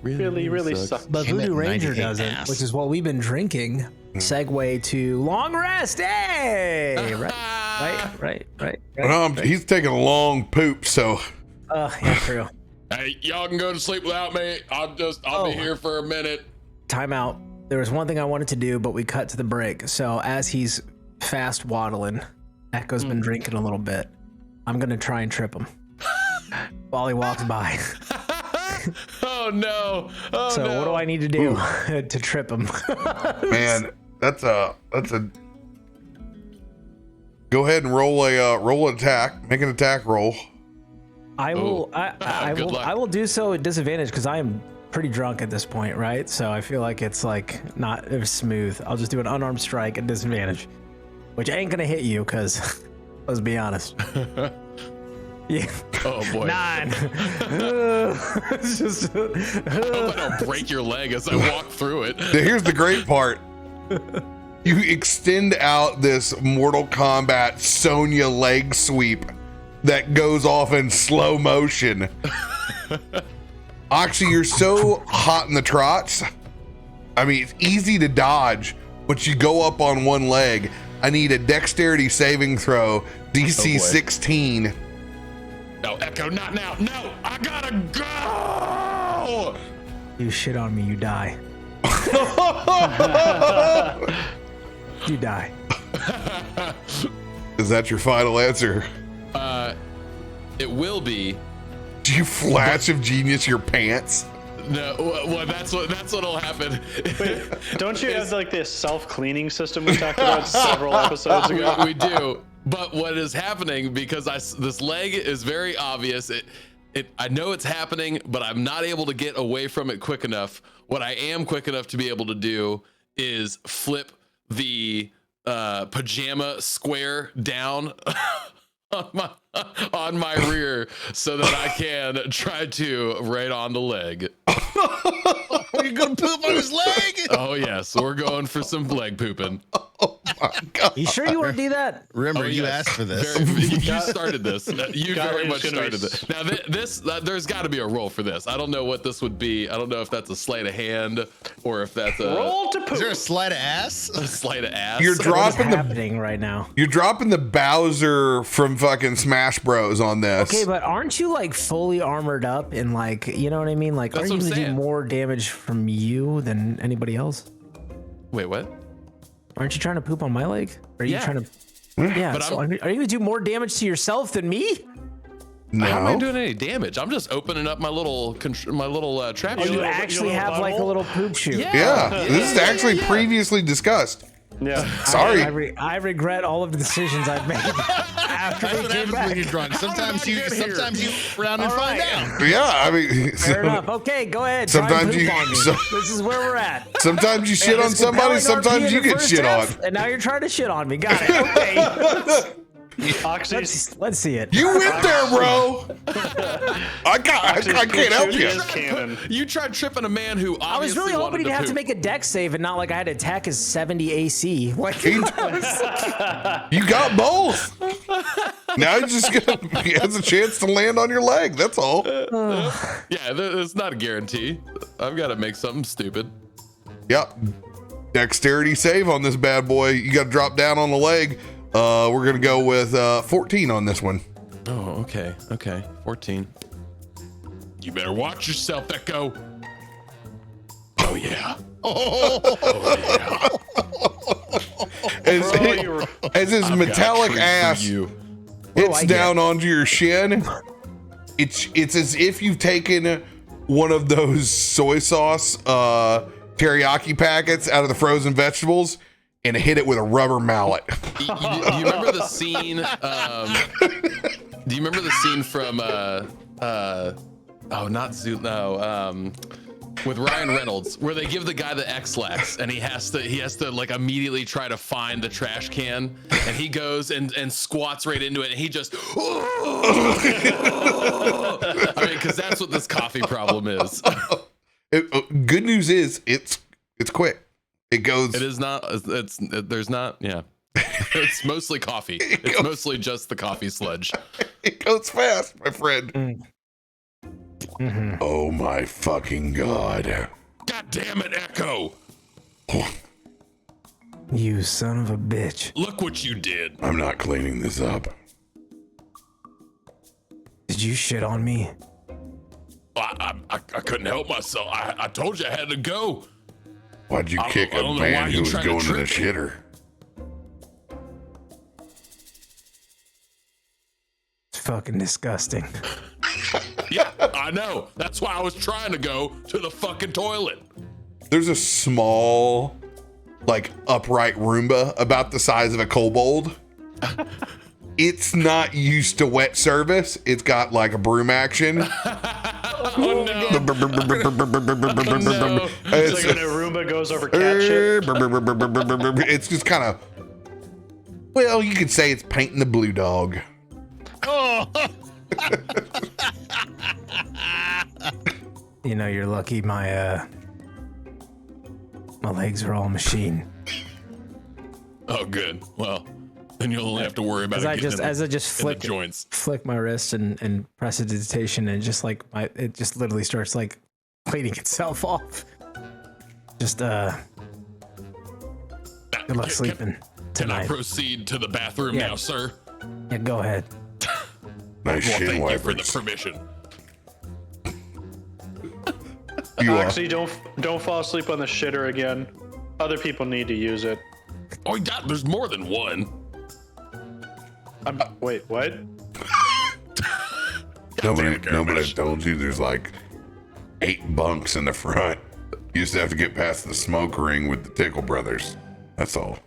Really sucks. But Came Voodoo at Ranger 98 doesn't, ass. which is what we've been drinking. Segue to long rest. Hey, right. He's taking a long poop, so Yeah, true. Hey, y'all can go to sleep without me. I'll be here for a minute. Time out. There was one thing I wanted to do, but we cut to the break. So as he's fast waddling, Echo's been drinking a little bit. I'm gonna try and trip him while he walks by. Oh no! So what do I need to do to trip him? man, that's a. Go ahead and roll an attack. Make an attack roll. I will. Good luck. I will do so at disadvantage because I am pretty drunk at this point, right? So I feel like it's like not smooth. I'll just do an unarmed strike at disadvantage, which ain't gonna hit you because let's be honest. Yeah. Oh boy. 9. It's just. I hope I don't break your leg as I walk through it. Now, here's the great part. You extend out this Mortal Kombat Sonya leg sweep that goes off in slow motion. Oxie, you're so hot in the trots. I mean, it's easy to dodge, but you go up on one leg. I need a dexterity saving throw, DC 16. No, Echo, not now. No, I gotta go. You shit on me, you die. You die. Is that your final answer? It will be. Do you flash of genius your pants? No, well, that's what'll happen. Wait, don't you have like this self-cleaning system we talked about several episodes ago? We do. But what is happening, because this leg is very obvious. I know it's happening, but I'm not able to get away from it quick enough. What I am quick enough to be able to do is flip the pajama square down on my rear so that I can try to right on the leg. Are you gonna poop on his leg? Oh yes, we're going for some leg pooping. Oh my God. You sure you want to do that? Remember, you yes. asked for this. You started this. You very much started this. Now, there's got to be a roll for this. I don't know what this would be. I don't know if that's a sleight of hand or if that's a Roll to poop. Is there a sleight of ass? a sleight of ass. You're What's dropping happening right now? You're dropping the Bowser from fucking Smash Bros on this. Okay, but aren't you like fully armored up and like, you know what I mean? Like, That's aren't you what I'm gonna do saying. more damage from you than anybody else? Wait, what? Aren't you trying to poop on my leg? Are you Yeah. trying to? Yeah. But So are you gonna do more damage to yourself than me? How am I No. doing any damage? I'm just opening up my little trap. Oh, chute. you have- actually you have a have like a butthole? little poop chute. Yeah, this is actually previously discussed. Yeah. Sorry. I regret all of the decisions I've made after That's we what came happens back. when you're drunk. Sometimes you get here? round and All find right. out. Yeah, I mean, Fair enough. Okay, go ahead. Try and Sometimes poop you- on me. so- This is where we're at. sometimes you shit on It's somebody, compelling RP sometimes in you the get first shit on. half, and now you're trying to shit on me. Got it. Okay. Oxy's let's see it. You went there, bro. I can't help you. is canon. You tried tripping a man who I was obviously really hoping wanted he'd have to poop. make a deck save and not like I had to attack his 70 AC. Like, You got both. Now he's just gonna he has a chance to land on your leg. That's all. Yeah, it's not a guarantee. I've got to make something stupid. Yep. Dexterity save on this bad boy. You got to drop down on the leg. We're gonna go with 14 on this one. Oh, okay. 14. You better watch yourself, Echo. Oh yeah. As his metallic ass hits down onto your shin, it's as if you've taken one of those soy sauce teriyaki packets out of the frozen vegetables and hit it with a rubber mallet. Do you remember the scene? Do you remember the scene from with Ryan Reynolds, where they give the guy the X-Lax and he has to like immediately try to find the trash can, and he goes and squats right into it, and he just I mean, because that's what this coffee problem is. Good news is it's quick. It goes. It is not. There's not. Yeah. It's mostly coffee. It's mostly just the coffee sludge. It goes fast, my friend. Mm-hmm. Oh my fucking god. God damn it, Echo. You son of a bitch. Look what you did. I'm not cleaning this up. Did you shit on me? I couldn't help myself. I told you I had to go. Why'd you kick a man who was going to the shitter? It's fucking disgusting. Yeah, I know. That's why I was trying to go to the fucking toilet. There's a small, like, upright Roomba about the size of a kobold. It's not used to wet service. It's got like a broom action. Oh no. It's like when a Roomba goes over cat shit. It's just kind of, well, you could say it's painting the blue dog. Oh. You know, you're lucky my legs are all machine. Oh, good. Well, then you'll only have to worry about As I just flick joints. Flick my wrist and press a digitation, and just like it just literally starts like cleaning itself off. Just good luck sleeping Can I tonight. proceed to the bathroom now, sir? Yeah, go ahead. Nice Well, shin thank you wipers. for the permission. You are. Oxie, don't fall asleep on the shitter again. Other people need to use it. Oh, God, there's more than one. Wait, what? Nobody told you there's like 8 bunks in the front. You used to have to get past the smoke ring with the Tickle Brothers. That's all.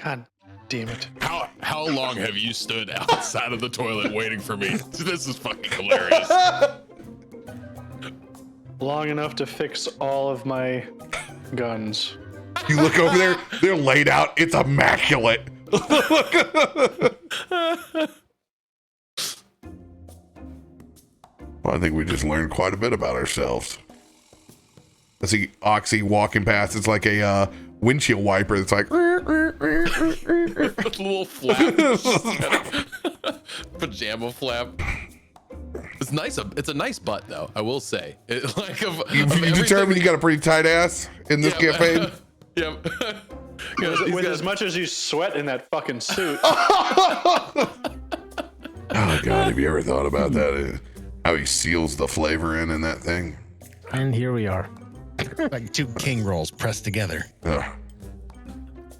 God damn it. How long have you stood outside of the toilet waiting for me? This is fucking hilarious. Long enough to fix all of my guns. You look over there, they're laid out. It's immaculate. Well, I think we just learned quite a bit about ourselves. I see Oxie walking past. It's like a windshield wiper. It's like With a little flap. Pajama flap. It's nice. It's a nice butt, though. I will say. It, like you determined you got a pretty tight ass in this campaign. Yeah. With as much as you sweat in that fucking suit. Oh God, have you ever thought about that? How he seals the flavor in that thing? And here we are. Like 2 king rolls pressed together.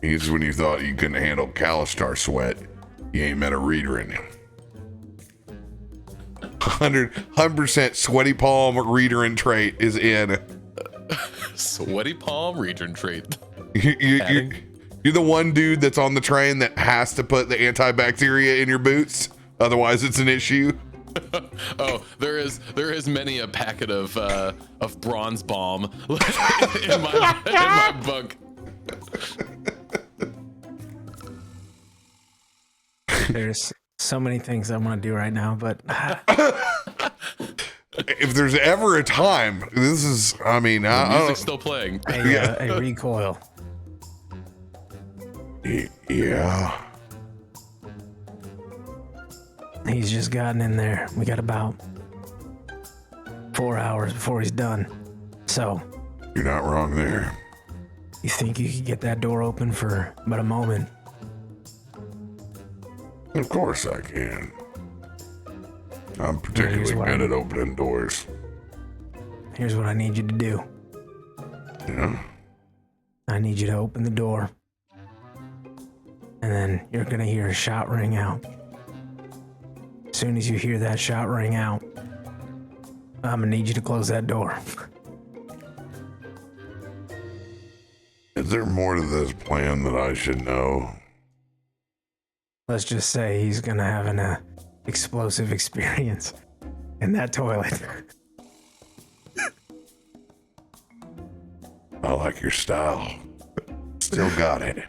It's when you thought you couldn't handle Kalistar sweat, you ain't met a Riedran. 100% sweaty palm Riedran trait is in. Sweaty palm Riedran trait. You're the one dude that's on the train that has to put the antibacteria in your boots. Otherwise, it's an issue. Oh, there is many a packet of bronze bomb in my bunk. There's so many things I want to do right now, but If there's ever a time, this is, I mean, Music's still playing. a recoil. Yeah. He's just gotten in there. We got about 4 hours before he's done. So, You're not wrong there. you think you could get that door open for about a moment? Of course I can. I'm particularly good at opening doors. Here's what I need you to do. Yeah. I need you to open the door. And then you're gonna hear a shot ring out. As soon as you hear that shot ring out, I'm gonna need you to close that door. Is there more to this plan that I should know? Let's just say he's gonna have an explosive experience in that toilet. I like your style. Still got it.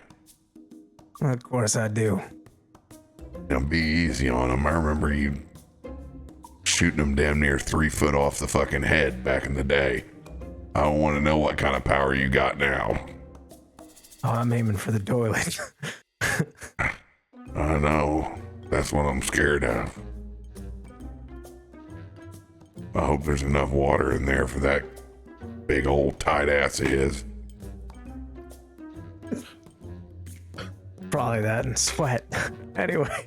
Of course I do. Now be easy on him. I remember you shooting him damn near 3 foot off the fucking head back in the day. I don't want to know what kind of power you got now. Oh, I'm aiming for the toilet. I know. That's what I'm scared of. I hope there's enough water in there for that big old tight ass of his. Probably that and sweat. Anyway.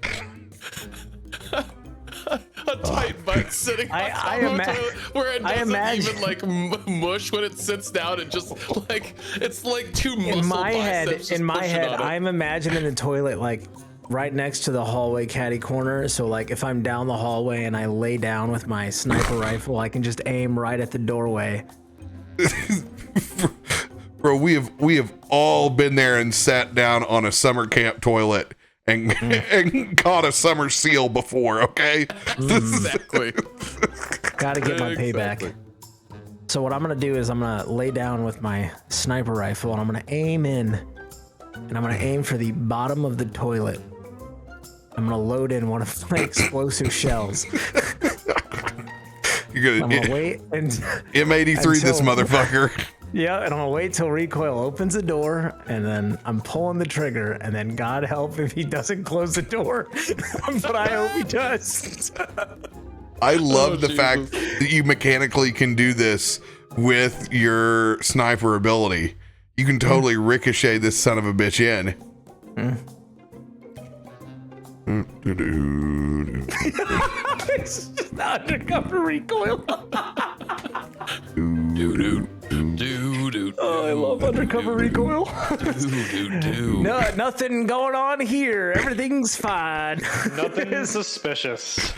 A tight butt sitting on top of the toilet where it doesn't even like mush when it sits down. It just like it's like two muscle biceps. In my head, I'm imagining the toilet like right next to the hallway caddy corner. So like if I'm down the hallway and I lay down with my sniper rifle, I can just aim right at the doorway. Bro, we have all been there and sat down on a summer camp toilet and caught a summer seal before, okay? Exactly. Gotta get my payback. So what I'm gonna do is I'm gonna lay down with my sniper rifle and I'm gonna aim in, and I'm gonna aim for the bottom of the toilet. I'm gonna load in one of my explosive shells. You're I'm gonna wait and M83 this motherfucker. Yeah, and I'm gonna wait till Recoil opens the door, and then I'm pulling the trigger, and then God help if he doesn't close the door. But I hope he does. I love the fact that you mechanically can do this with your sniper ability. You can totally ricochet this son of a bitch in. It's just undercover Recoil. Oh, I love undercover Recoil. No, nothing going on here. Everything's fine. Nothing suspicious.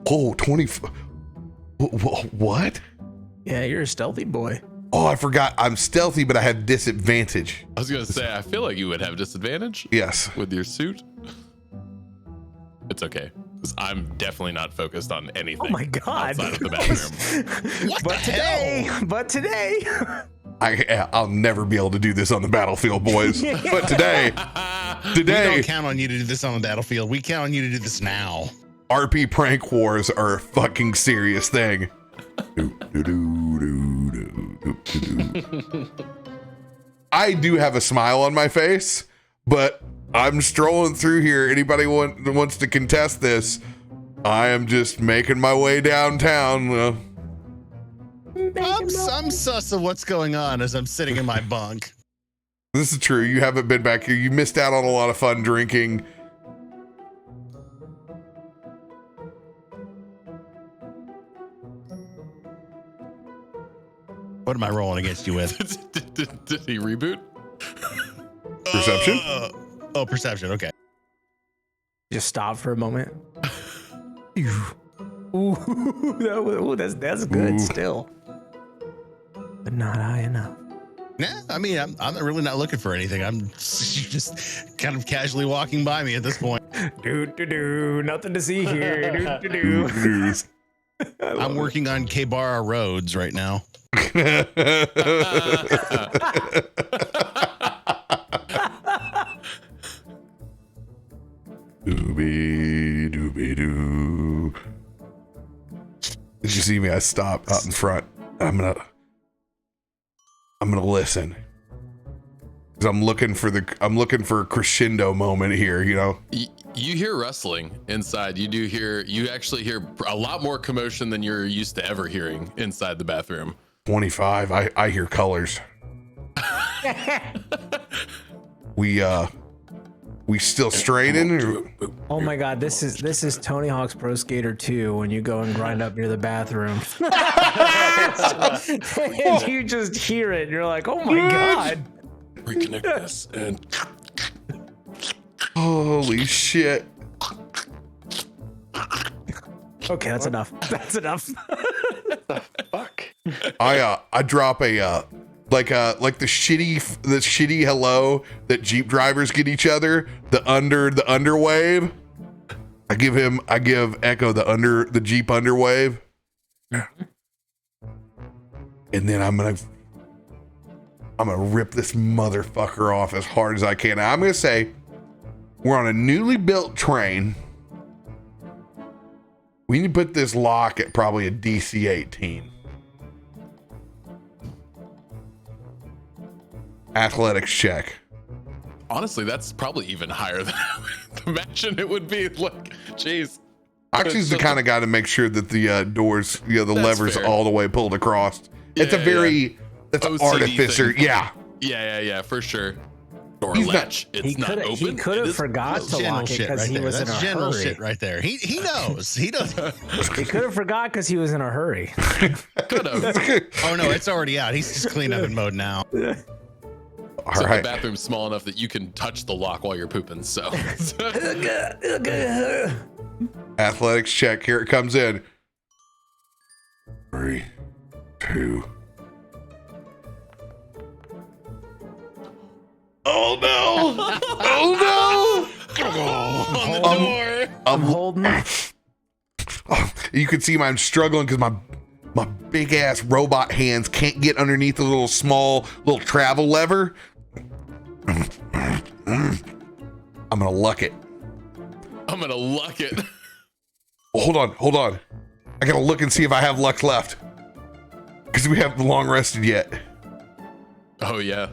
Oh, 20. What? Yeah, you're a stealthy boy. Oh, I forgot. I'm stealthy, but I have disadvantage. I was gonna say, I feel like you would have disadvantage. Yes. With your suit. It's okay, because I'm definitely not focused on anything. Oh my God. Outside of the bathroom. But today. I'll never be able to do this on the battlefield, boys. But today, we don't count on you to do this on the battlefield. We count on you to do this now. RP prank wars are a fucking serious thing. I do have a smile on my face, but I'm strolling through here. Anybody wants to contest this? I am just making my way downtown. I'm sus of what's going on as I'm sitting in my bunk. This is true. You haven't been back here. You missed out on a lot of fun drinking. What am I rolling against you with? Did he reboot? Perception? Oh, perception. Okay. Just stop for a moment. Ooh, that's good still. But not high enough. Nah, I mean, I'm really not looking for anything. I'm just kind of casually walking by me at this point. Nothing to see here. I'm working on Kbara roads right now. Doobie doo. Did you see me? I stopped out in front. I'm gonna listen. 'Cause I'm looking for a crescendo moment here, you know. You hear rustling inside. You actually hear a lot more commotion than you're used to ever hearing inside the bathroom. 25. I hear colors. We still straining? Or? Oh my God, this is Tony Hawk's Pro Skater 2 when you go and grind up near the bathroom. And you just hear it and you're like, oh my God. Reconnect this and Holy shit. Okay, that's enough. That's enough. Fuck. I drop a like the shitty hello that Jeep drivers get each other, the under wave. I give Echo the Jeep under wave. And then I'm gonna rip this motherfucker off as hard as I can. Now, I'm gonna say we're on a newly built train. We need to put this lock at probably a DC 18. Athletics check. honestly, that's probably even higher than I would imagine it would be. Like, jeez. Oxie's the kind of guy to make sure that the doors, the levers fair. all the way pulled across. It's a Yeah, very, that's an OCD artificer. thing. Yeah. Yeah, for sure. Door He's not- latch. It's not open. He could It have is forgot closed. to General lock it shit because right he there. was in That's a general hurry. shit right there. He knows. He does. He could have forgot because he was in a hurry. Could have. Oh no, it's already out. He's just cleanup in mode now. All So right. the bathroom's small enough that you can touch the lock while you're pooping. So Athletics check. Here it comes in. 3, 2. Oh no! Oh on the door. no! I'm holding. You can see I'm struggling because my big ass robot hands can't get underneath the little travel lever. I'm gonna luck it. I'm gonna luck it. Hold on. I gotta look and see if I have luck left. Because we haven't long rested yet. Oh yeah.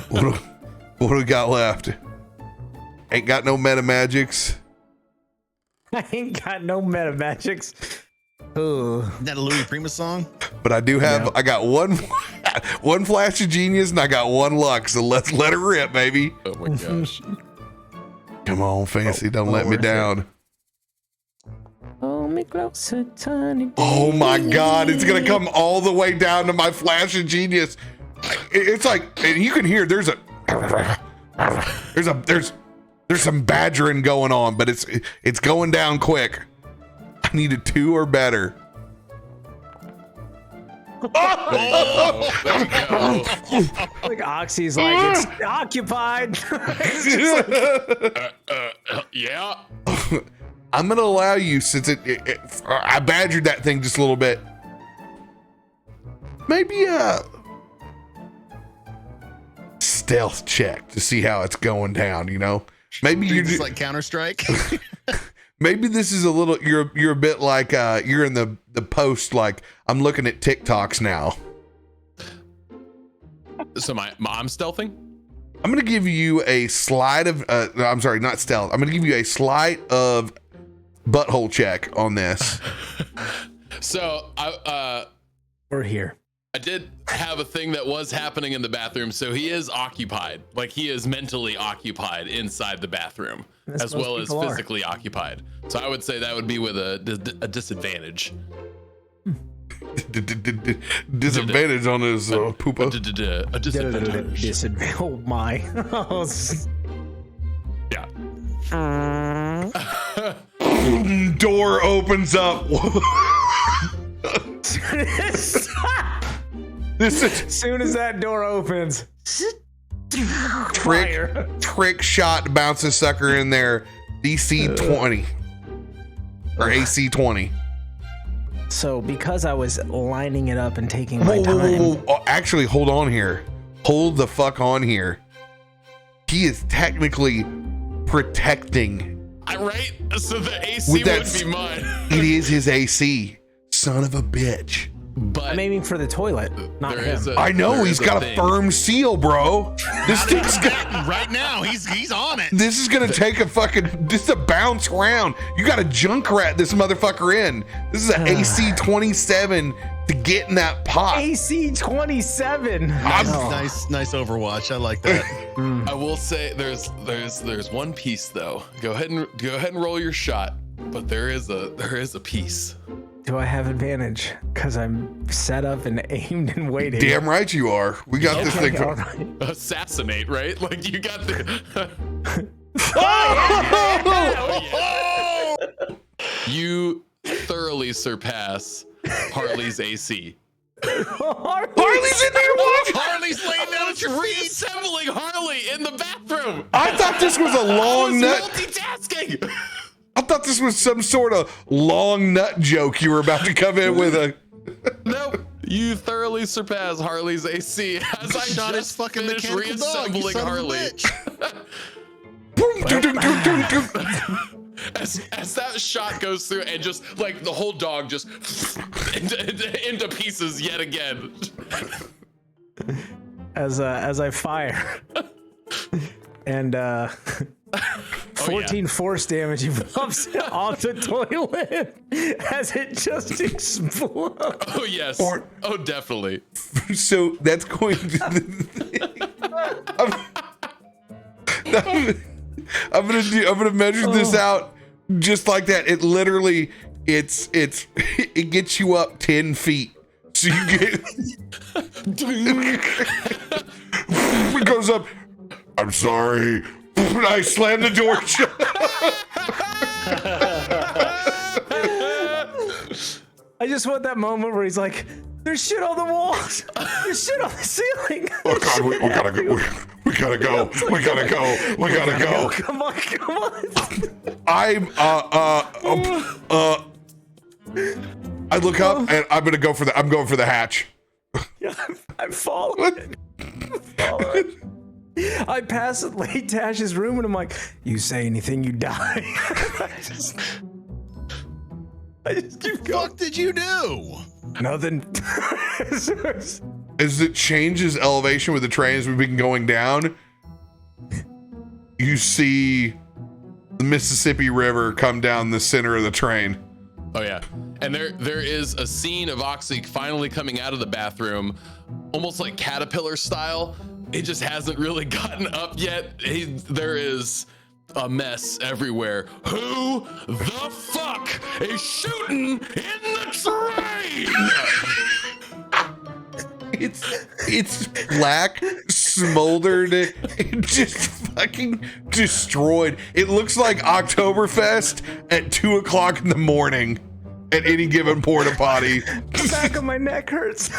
What do we got left? Ain't got no meta magics. I ain't got no meta magics. Ooh. Isn't that a Louis Prima song? But I do have, Yeah. I got one flash of genius and I got one luck. So let's let it rip, baby. Oh my gosh. Come on, fancy. Don't let me worth it. down. Hold me closer, tiny. Oh my God. It's going to come all the way down to my flash of genius. It's like, and you can hear there's some badgering going on, but it's going down quick. I need a 2 or better. Oh, there you go. Like Oxy's like, it's occupied. It's just like, Yeah. I'm gonna allow you, since I badgered that thing just a little bit. Maybe a stealth check to see how it's going down. Maybe you're Just just like Counter-Strike. maybe this is a little. You're a bit like you're in the post. Like I'm looking at TikToks now. So I'm stealthing. I'm gonna give you a slide of. No, I'm sorry, not stealth. I'm gonna give you a sleight of butthole check on this. So we're here. I did have a thing that was happening in the bathroom, so he is occupied. Like he is mentally occupied inside the bathroom, As as most well as people are. physically occupied. So I would say that would be with a disadvantage. Disadvantage on his poopa. A disadvantage. Disadvantage. Oh my. Yeah. Door opens up. This is As soon as that door opens, fire. trick shot bounces sucker in there. DC 20 or AC 20. So because I was lining it up and taking my time, Whoa. Oh, actually, hold on here. Hold the fuck on here. He is technically protecting. Right? So the AC With that would be mine. It is his AC. Son of a bitch. But I'm aiming for the toilet, not there him. is I know there he's is got a thing. firm seal, bro. This thing's Right now, he's on it. This is gonna take a fucking. This is a bounce round. You got to junk rat this motherfucker in. This is an AC 27 to get in that pot. AC 27. Nice Overwatch. I like that. I will say there's one piece though. Go ahead and roll your shot. But there is a piece. Do I have advantage? Because I'm set up and aimed and waiting. Damn right you are. We got this thing. all right. Assassinate, right? Like you got the. You thoroughly surpass Harley's AC. Harley's in there. What? Harley's laying down a tree. Reassembling Harley in the bathroom. I thought this was a long nut. Multitasking. I thought this was some sort of long nut joke you were about to come in with a. Nope. You thoroughly surpass Harley's AC as I Shot his just fucking finished mechanical dog, you reassembling son of a Harley. bitch. Boom, dun, dun, dun, dun, dun. As that shot goes through and just like the whole dog just into pieces yet again. As I fire. And 14 force damage erupts off the toilet as it just explodes. Oh yes. Oh definitely. So that's going to. I'm gonna measure this out just like that. It literally it gets you up 10 feet. So you get it goes up. I'm sorry. I slam the door shut. I just want that moment where he's like, "There's shit on the walls. There's shit on the ceiling." Oh God, we gotta go. We gotta go. We gotta go. We gotta go. Come on. I'm I look up and I'm going for the hatch. I'm following. I pass late Tash's room and I'm like, "You say anything, you die." I just keep going. What did you do? As Nothing. it changes elevation with the train as we've been going down, you see the Mississippi River come down the center of the train. Oh yeah. And there is a scene of Oxie finally coming out of the bathroom, almost like caterpillar style. It just hasn't really gotten up yet. There is a mess everywhere. Who the fuck is shooting in the train? It's black, smoldered, and just fucking destroyed. It looks like Oktoberfest at 2:00 in the morning at any given porta potty. The back of my neck hurts.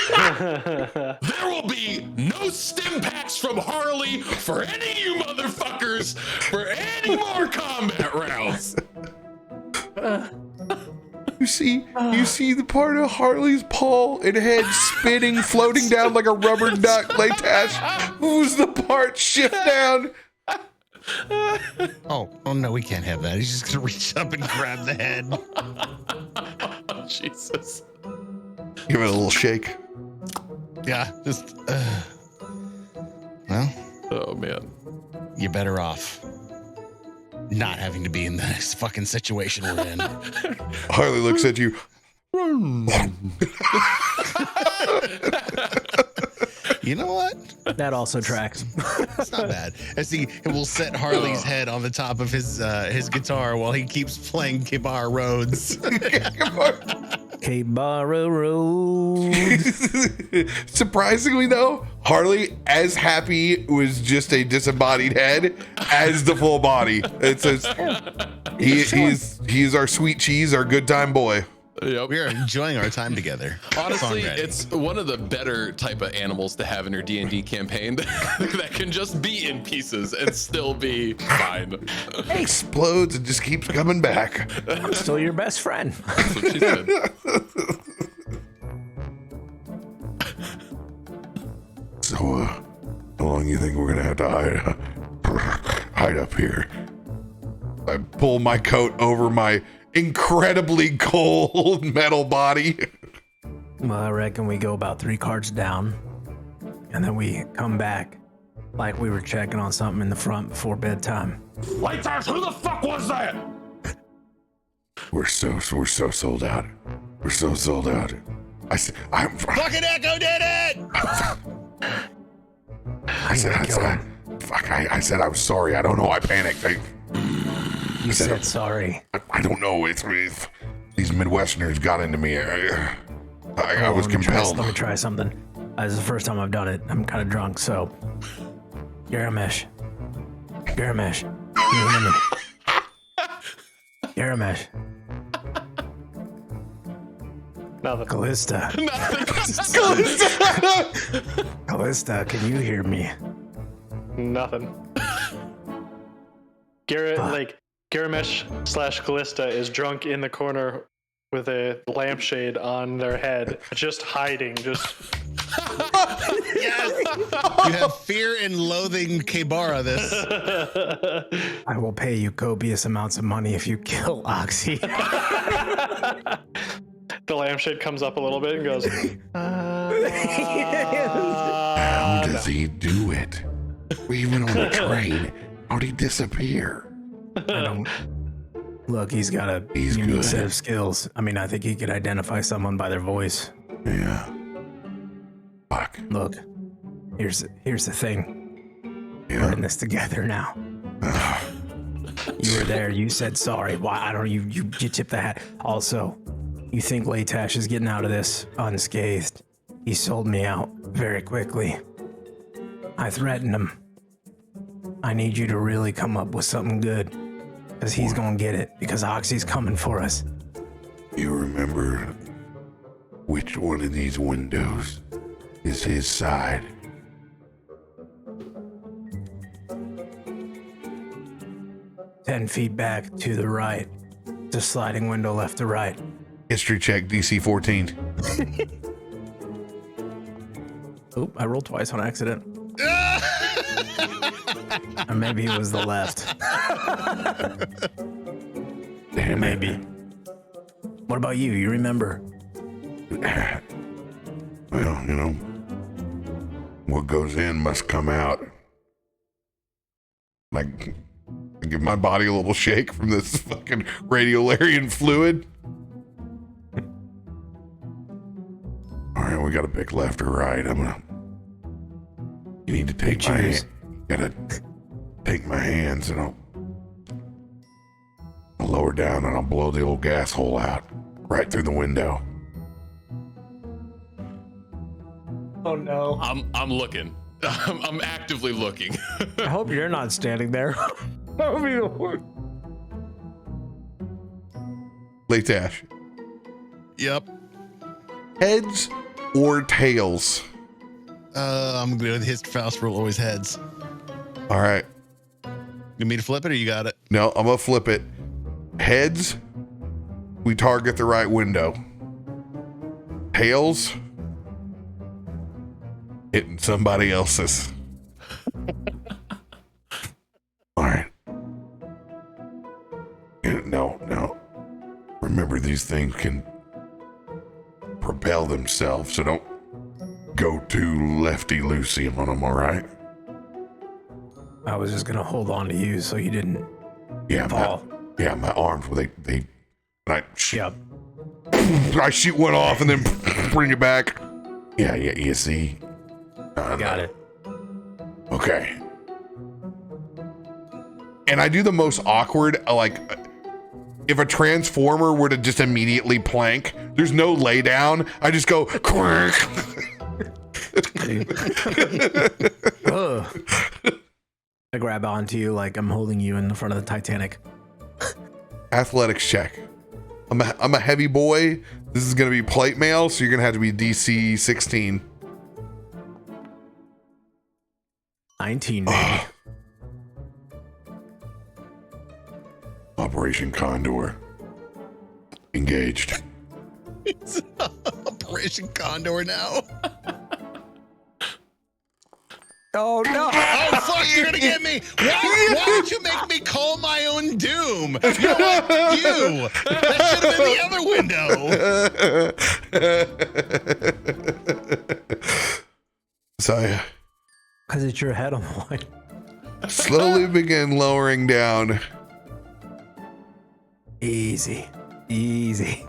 There will be no stim packs from Harley for any of you motherfuckers for any more combat rounds. You see the part of Harley's paw and head spinning, floating down like a rubber duck. Latash, who's the part shift down? Oh no, we can't have that. He's just gonna reach up and grab the head. Jesus. Give it a little shake. Yeah, just. Well, Oh man. you're better off not having to be in this fucking situation we're in. Harley looks at you. You know what? That also tracks. It's not bad. As he will set Harley's head on the top of his guitar while he keeps playing Kibar Roads. K-Barra Road. Surprisingly, though, Harley as happy was just a disembodied head as the full body. It says he's our sweet cheese, our good time boy. Yep. We are enjoying our time together. Honestly, Songwriting. it's one of the better type of animals to have in your D&D campaign that can just be in pieces and still be fine. Explodes and just keeps coming back. I'm still your best friend. That's what she said. So, how long you think we're gonna have to hide up here? I pull my coat over my incredibly cold metal body. Well, I reckon we go about 3 carts down, and then we come back like we were checking on something in the front before bedtime. Lighthouse, who the fuck was that? We're so sold out. We're so sold out. I'm Fucking Echo did it! I said I was sorry. I don't know. I panicked. You said sorry. I don't know. It's these Midwesterners got into me. I was compelled. Let me try something. This is the first time I've done it. I'm kind of drunk, so. Garomesh. Garomesh. Can you hear me? Garomesh. Nothing. Callista. Callista, can you hear me? Nothing. Garomesh / Callista is drunk in the corner with a lampshade on their head, just hiding, just. Yes! You have fear and loathing Kbara this. I will pay you copious amounts of money if you kill Oxie. The lampshade comes up a little bit and goes. How does he do it? We're even on the train. How'd he disappear? I don't. Look, he's got a He's unique good. set of skills. I mean, I think he could identify someone by their voice. Yeah. Fuck. Look, here's the thing. We're Yeah. in this together now. You were there. You said sorry. Why? I don't. You tipped the hat. Also, you think Latash is getting out of this unscathed? He sold me out very quickly. I threatened him. I need you to really come up with something good, because he's gonna get it. Because Oxie's coming for us. You remember which one of these windows is his side? Ten feet back to the right. It's a sliding window left to right. History check, DC 14. Oop, I rolled twice on accident. Or maybe it was the left. Damn Maybe. What about you? You remember? it. Well, you know, what goes in must come out. Like, I give my body a little shake from this fucking radiolarian fluid. All right, we got to pick left or right. You need to take my choose. hand. You gotta take my hands and I'll lower down and I'll blow the old gas hole out right through the window. Oh no. I'm looking. I'm actively looking. I hope you're not standing there. That would be the worst. Latash, Yep. heads or tails? I'm good with his Faust rule, always heads. All right. You want me to flip it or you got it? No, I'm gonna flip it. Heads, we target the right window. Tails, hitting somebody else's. All right. No. Remember, these things can propel themselves, so don't go too lefty-loosey on them, all right? I was just gonna hold on to you so you didn't Yeah, fall. my arms, well, I Yep. I shoot one off and then bring it back. Yeah, you see? Got it. Okay. And I do the most awkward, like, if a transformer were to just immediately plank, there's no lay down. I just go, quirk. Ugh. I grab onto you like I'm holding you in the front of the Titanic. Athletics check. I'm a heavy boy. This is going to be plate mail, so you're going to have to be DC 16. 19, maybe. Operation Condor. Engaged. It's Operation Condor now. Oh no! Oh fuck! You're gonna get me. Why did you make me call my own doom? You know what? You. That should have been the other window. So Because it's your head on the line. I slowly begin lowering down. Easy. Easy.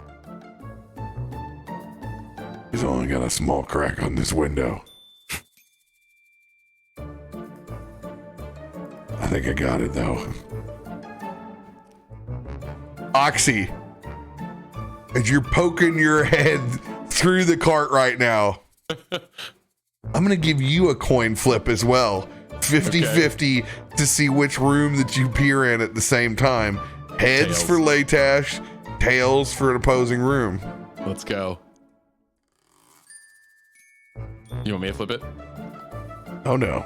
He's only got a small crack on this window. I think I got it though. Oxie, as you're poking your head through the cart right now, I'm going to give you a coin flip as well. 50-50 to see which room that you peer in at the same time. Heads Tails. for Latash, tails for an opposing room. Let's go. You want me to flip it? Oh no.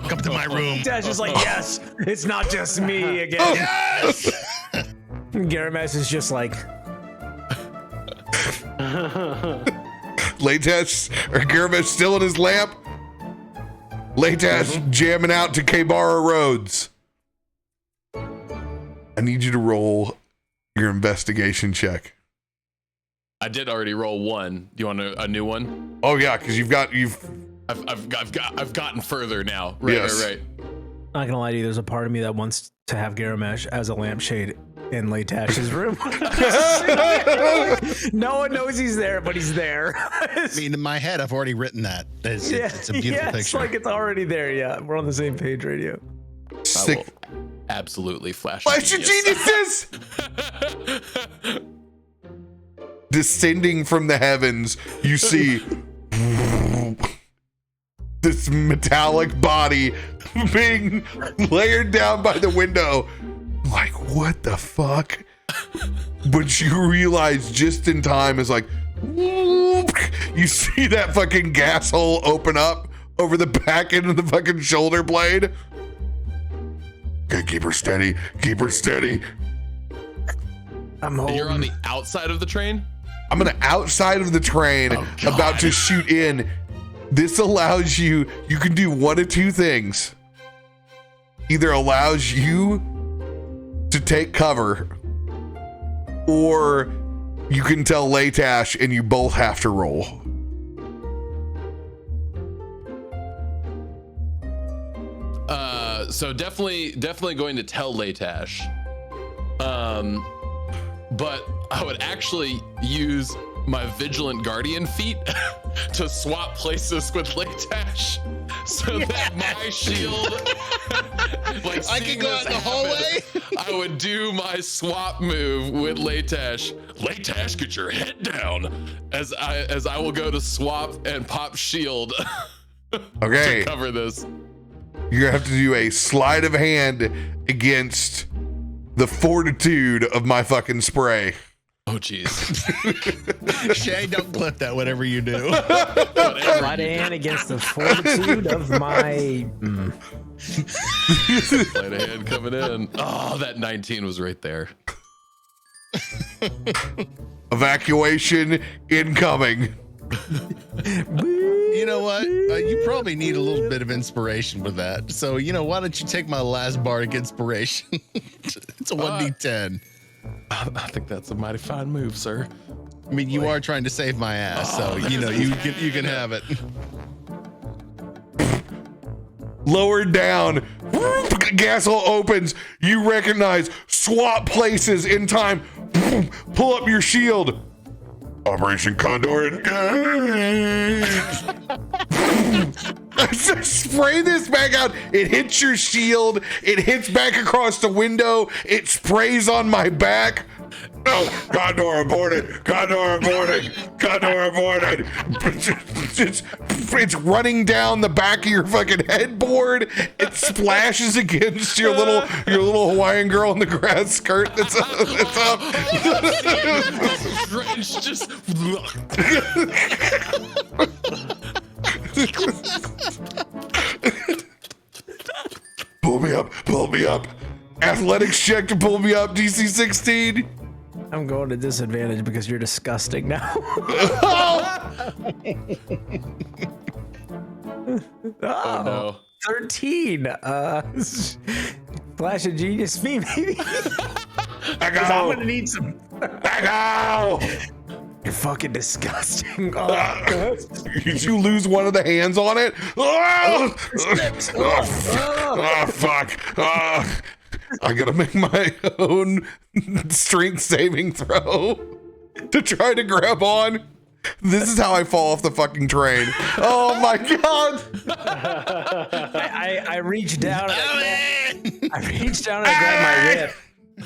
Come to my room. Dash is like, yes, it's not just me again. Yes. Garomesh is just like, Latash or Garomesh still in his lamp. Latash jamming out to Kbara Roads. I need you to roll your investigation check. I did already roll one. Do you want a new one? Oh yeah, because you've I've gotten further now. Right, Yes. right. not gonna lie to you, there's a part of me that wants to have Garomesh as a lampshade in Latash's room. No one knows he's there, but he's there. I mean, in my head, I've already written that. It's a beautiful It's picture. like it's already there. Yeah, we're on the same page, radio. sick. I will absolutely flash. Flash of geniuses! Descending from the heavens, you see this metallic body being layered down by the window. Like, what the fuck? But you realize just in time is like, you see that fucking gas hole open up over the back end of the fucking shoulder blade. Okay, keep her steady. Keep her steady. I'm holding. You're on the outside of the train? I'm gonna outside of the train, about to shoot in. This allows you can do one of two things. Either allows you to take cover, or you can tell Latash and you both have to roll. So definitely going to tell Latash. But I would actually use my Vigilant Guardian feat to swap places with Latash so that my shield, like I can go out in the hallway. I would do my swap move with Latash. Latash, get your head down as I will go to swap and pop shield Okay, to cover this. you're gonna have to do a sleight of hand against the fortitude of my fucking spray. Oh jeez. Shay, don't clip that, whatever you do. Right hand against the fortitude of my. Sleight of hand coming in. Oh, that 19 was right there. Evacuation incoming. You know what? You probably need a little bit of inspiration with that. So, why don't you take my last bardic inspiration? It's a 1d10. I think that's a mighty fine move, sir. I mean, you are trying to save my ass, so you can have it. Lowered down. Gas hole opens. You recognize. Swap places in time. Pull up your shield. Operation Condor engage. Spray this back out. It hits your shield. It hits back across the window. It sprays on my back. No, Condor aborted. Condor aborted. Condor aborted. It's running down the back of your fucking headboard. It splashes against your little Hawaiian girl in the grass skirt that's up. Drenched, just Pull me up. Athletics check to pull me up. DC 16. I'm going to disadvantage because you're disgusting now. Oh no. 13. Flash of genius me, maybe. I go. I'm gonna need some. I go. You're fucking disgusting. Oh, God. Did you lose one of the hands on it? Oh, fuck. I gotta make my own strength saving throw to try to grab on. This is how I fall off the fucking train. Oh my God. I reach down and I reach down and I grab my whip.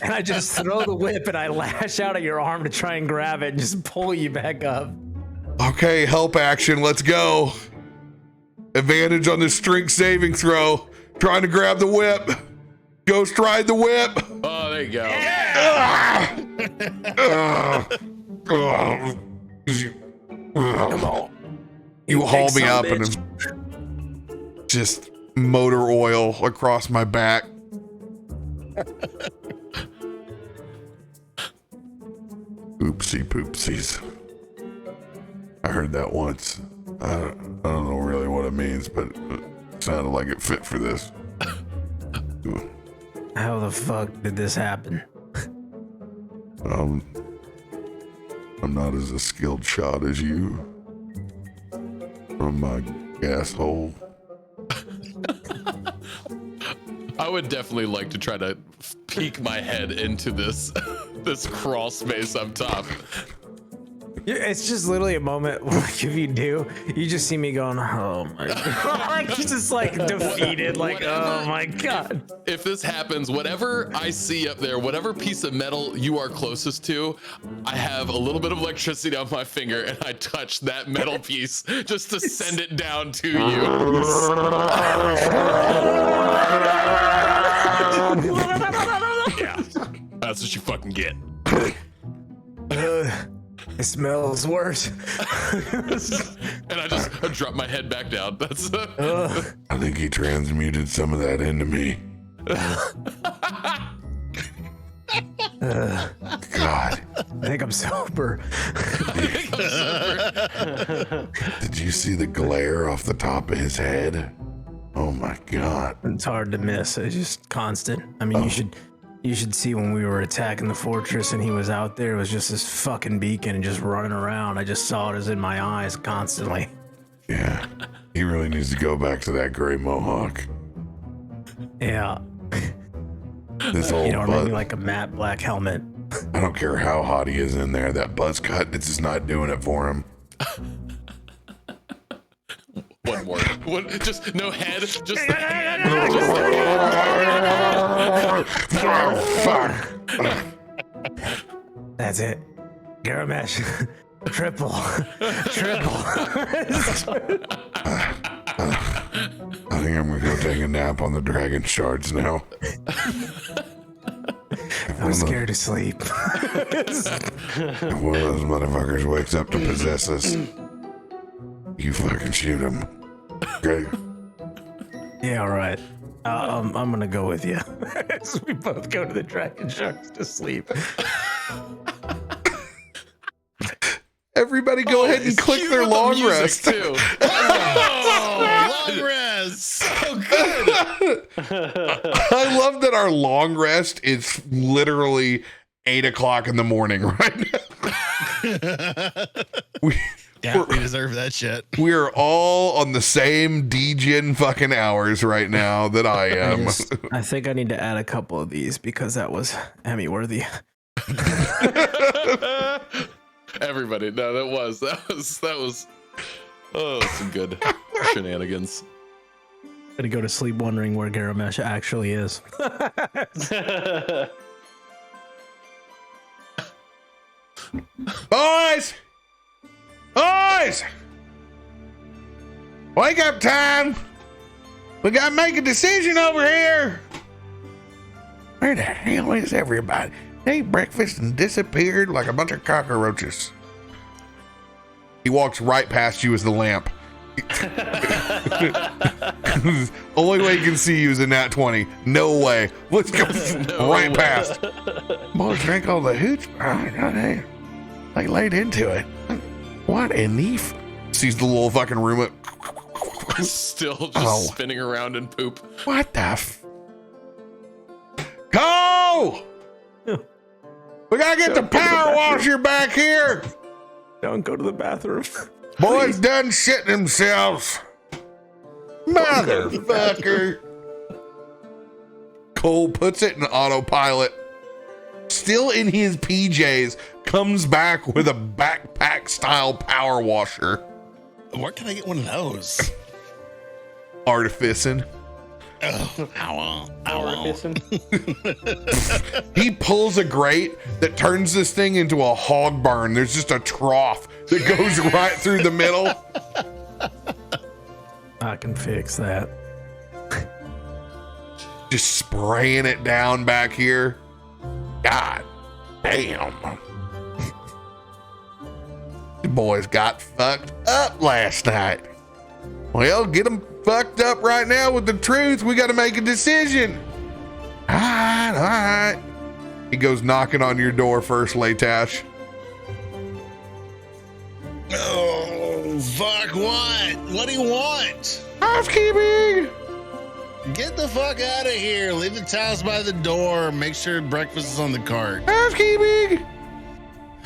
And I just throw the whip and I lash out at your arm to try and grab it and just pull you back up. Okay, help action. Let's go. Advantage on the strength saving throw. Trying to grab the whip. Ghost ride the whip. Oh, there you go. Come on. You haul me up bitch. and just motor oil across my back. Oopsie poopsies. I heard that once. I don't know really what it means, but it sounded like it fit for this. How the fuck did this happen? I'm not as a skilled shot as you. From my gas hole. I would definitely like to try to peek my head into this this crawl space up top. Yeah, it's just literally a moment like if you do, you just see me going, oh my God. Just like defeated, like, oh my God. If this happens, whatever I see up there, whatever piece of metal you are closest to, I have a little bit of electricity on my finger and I touch that metal piece just to send it down to you. Yeah, that's what you fucking get. It smells worse. And I drop my head back down. That's I think he transmuted some of that into me. God. I think I'm sober. Did you see the glare off the top of his head? Oh my God. It's hard to miss. It's just constant. I mean, you should see when we were attacking the fortress and he was out there. It was just this fucking beacon and just running around. I just saw it as in my eyes constantly. Yeah. He really needs to go back to that gray mohawk. Yeah. This old Or maybe like a matte black helmet. I don't care how hot he is in there. That buzz cut, it's just not doing it for him. one more. Just no head. Just the hand. Fuck. That's it. Garomesh. Triple. I think I'm gonna go take a nap on the dragon shards now. I'm scared to sleep. If one of those motherfuckers wakes up to possess us, you fucking shoot him. Okay? Yeah, all right. I'm gonna go with you. So we both go to the dragon sharks to sleep. Everybody go ahead and click their long rest. Too. Long rest. So good. I love that our long rest is literally 8 o'clock in the morning right now. we deserve that shit. are all on the same DGen fucking hours right now that I am. I think I need to add a couple of these because that was Emmy worthy. Everybody, no, that was some good shenanigans. Gonna go to sleep wondering where Garomesh actually is. Boys! Wake up time! We gotta make a decision over here! Where the hell is everybody? They ate breakfast and disappeared like a bunch of cockroaches. He walks right past you as the lamp Only way he can see you is a nat 20. No way. Let's go right past. Boys drank all the hooch. They laid into it. What in the sees the little fucking room. Still just spinning around in poop. What the Go! We gotta get the power washer back here. Don't go to the bathroom. Boys done shitting themselves. Motherfucker. Cole puts it in autopilot. Still in his PJs, comes back with a backpack style power washer. Where can I get one of those? Artificing. Oh, He pulls a grate that turns this thing into a hog barn. There's just a trough that goes right through the middle. I can fix that. Just spraying it down back here. God damn. The boys got fucked up last night. Well, get them fucked up right now with the truth. We got to make a decision. All right. He goes knocking on your door first, Latash. Oh, fuck, what? What do you want? Housekeeping. Get the fuck out of here. Leave the towels by the door. Make sure breakfast is on the cart. Housekeeping.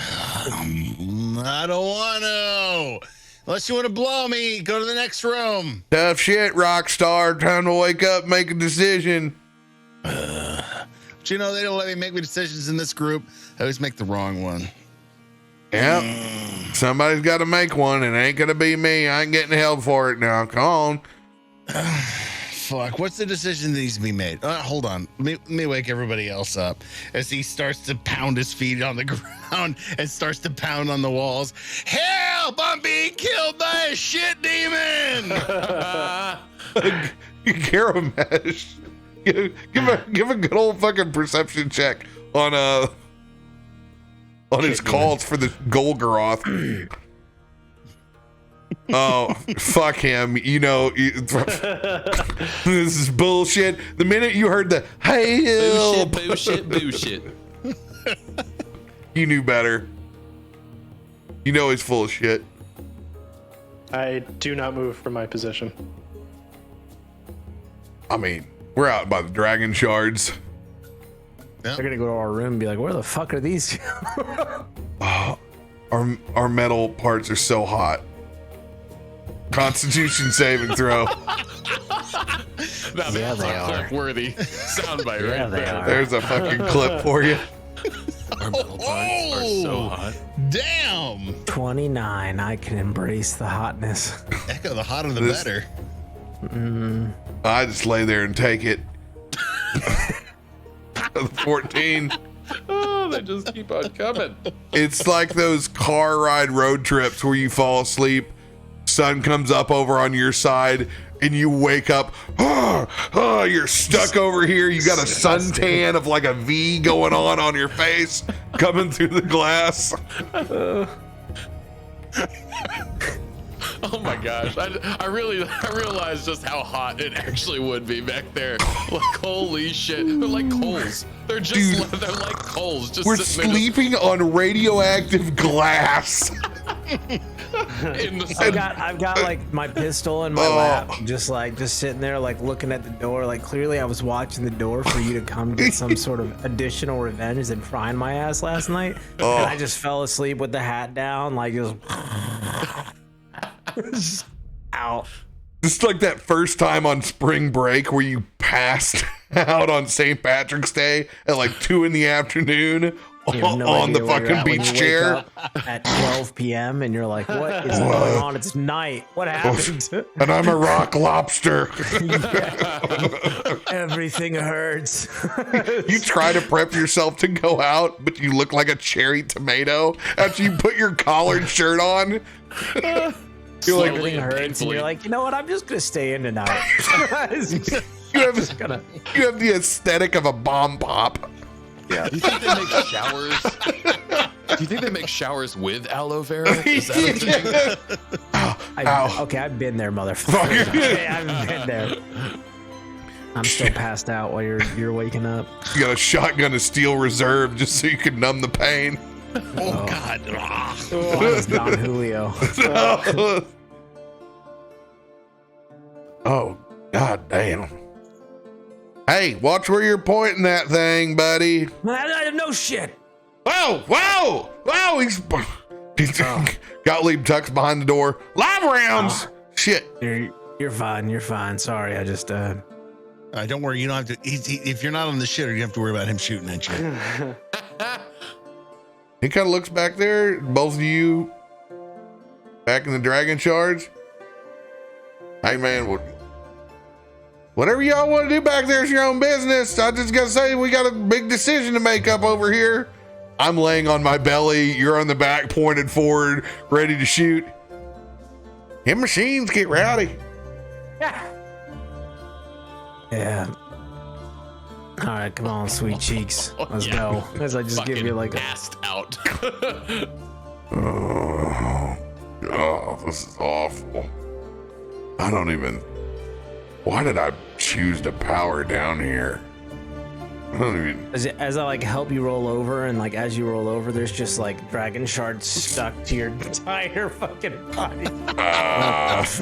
I don't want to. Unless you want to blow me, go to the next room. Tough shit, Rockstar. Time to wake up, make a decision. But you know, they don't let me make decisions in this group. I always make the wrong one. Yep. Somebody's got to make one. It ain't going to be me. I ain't getting held for it now. Come on. Fuck. What's the decision that needs to be made? Hold on. Let me wake everybody else up as he starts to pound his feet on the ground and starts to pound on the walls. Help! I'm being killed by a shit demon! Garomesh. Give a good old fucking perception check on his calls for the Golgoroth. Oh, fuck him. You know, this is bullshit. The minute you heard the hey, Bullshit. you knew better. You know he's full of shit. I do not move from my position. I mean, we're out by the dragon shards. They're gonna go to our room and be like, where the fuck are these? Our metal parts are so hot. Constitution saving throw. Now Yeah, that's they a are. clip-worthy soundbite Yeah, right they there. are. There's a fucking clip for you. Our metal parts are so hot. Damn! 29. I can embrace the hotness. Echo, the hotter the This- better. I just lay there and take it. 14. Oh, they just keep on coming. It's like those car ride road trips where you fall asleep, sun comes up over on your side, and you wake up. Oh, you're stuck over here. You got a suntan of like a V going on your face, coming through the glass. Oh my gosh. I realized just how hot it actually would be back there. Like, holy shit. They're like coals. They're just they're like coals. Just We're sitting there sleeping on radioactive glass. in the I've sun. got like my pistol in my lap, just sitting there, like looking at the door. Like clearly, I was watching the door for you to come get some sort of additional revenge and frying my ass last night, and I just fell asleep with the hat down, like just out. It's like that first time on spring break where you passed out on St. Patrick's Day at like 2 in the afternoon You have no on the idea where you're fucking at when beach you wake chair. up at 12 p.m. and you're like, what is going on? It's night. What happened? And I'm a rock lobster. Everything hurts. You try to prep yourself to go out, but you look like a cherry tomato after you put your collared shirt on. You're like, Slowly Everything and hurts, and painfully. you're like, you know what? I'm just gonna stay in tonight. you have the aesthetic of a bomb pop. Do you think they make showers? Do you think they make showers with aloe vera? Is that a thing? Okay, I've been there, motherfucker. Okay, I've been there. I'm still passed out while you're waking up. You got a shotgun of steel reserve just so you can numb the pain. Oh God. Mine was Don Julio. Oh, god damn. Hey, watch where you're pointing that thing, buddy. No shit. Whoa! He's Gottlieb tucks behind the door. Live rounds. Shit. You're fine. You're fine. Sorry, I just Don't worry, you don't have to. If you're not on the shitter, you have to worry about him shooting at you. He kind of looks back there. Both of you back in the dragon charge. Hey man, whatever y'all want to do back there is your own business. I just gotta say we got a big decision to make up over here. I'm laying on my belly. You're on the back, pointed forward, ready to shoot. Them machines get rowdy. Yeah. All right, come on, sweet cheeks. Let's go. As I just give you like a passed out. Oh, this is awful. I don't even. Why did I choose to power down here? I don't even. as I like help you roll over, and like as you roll over, there's just like dragon shards stuck to your entire fucking body. It's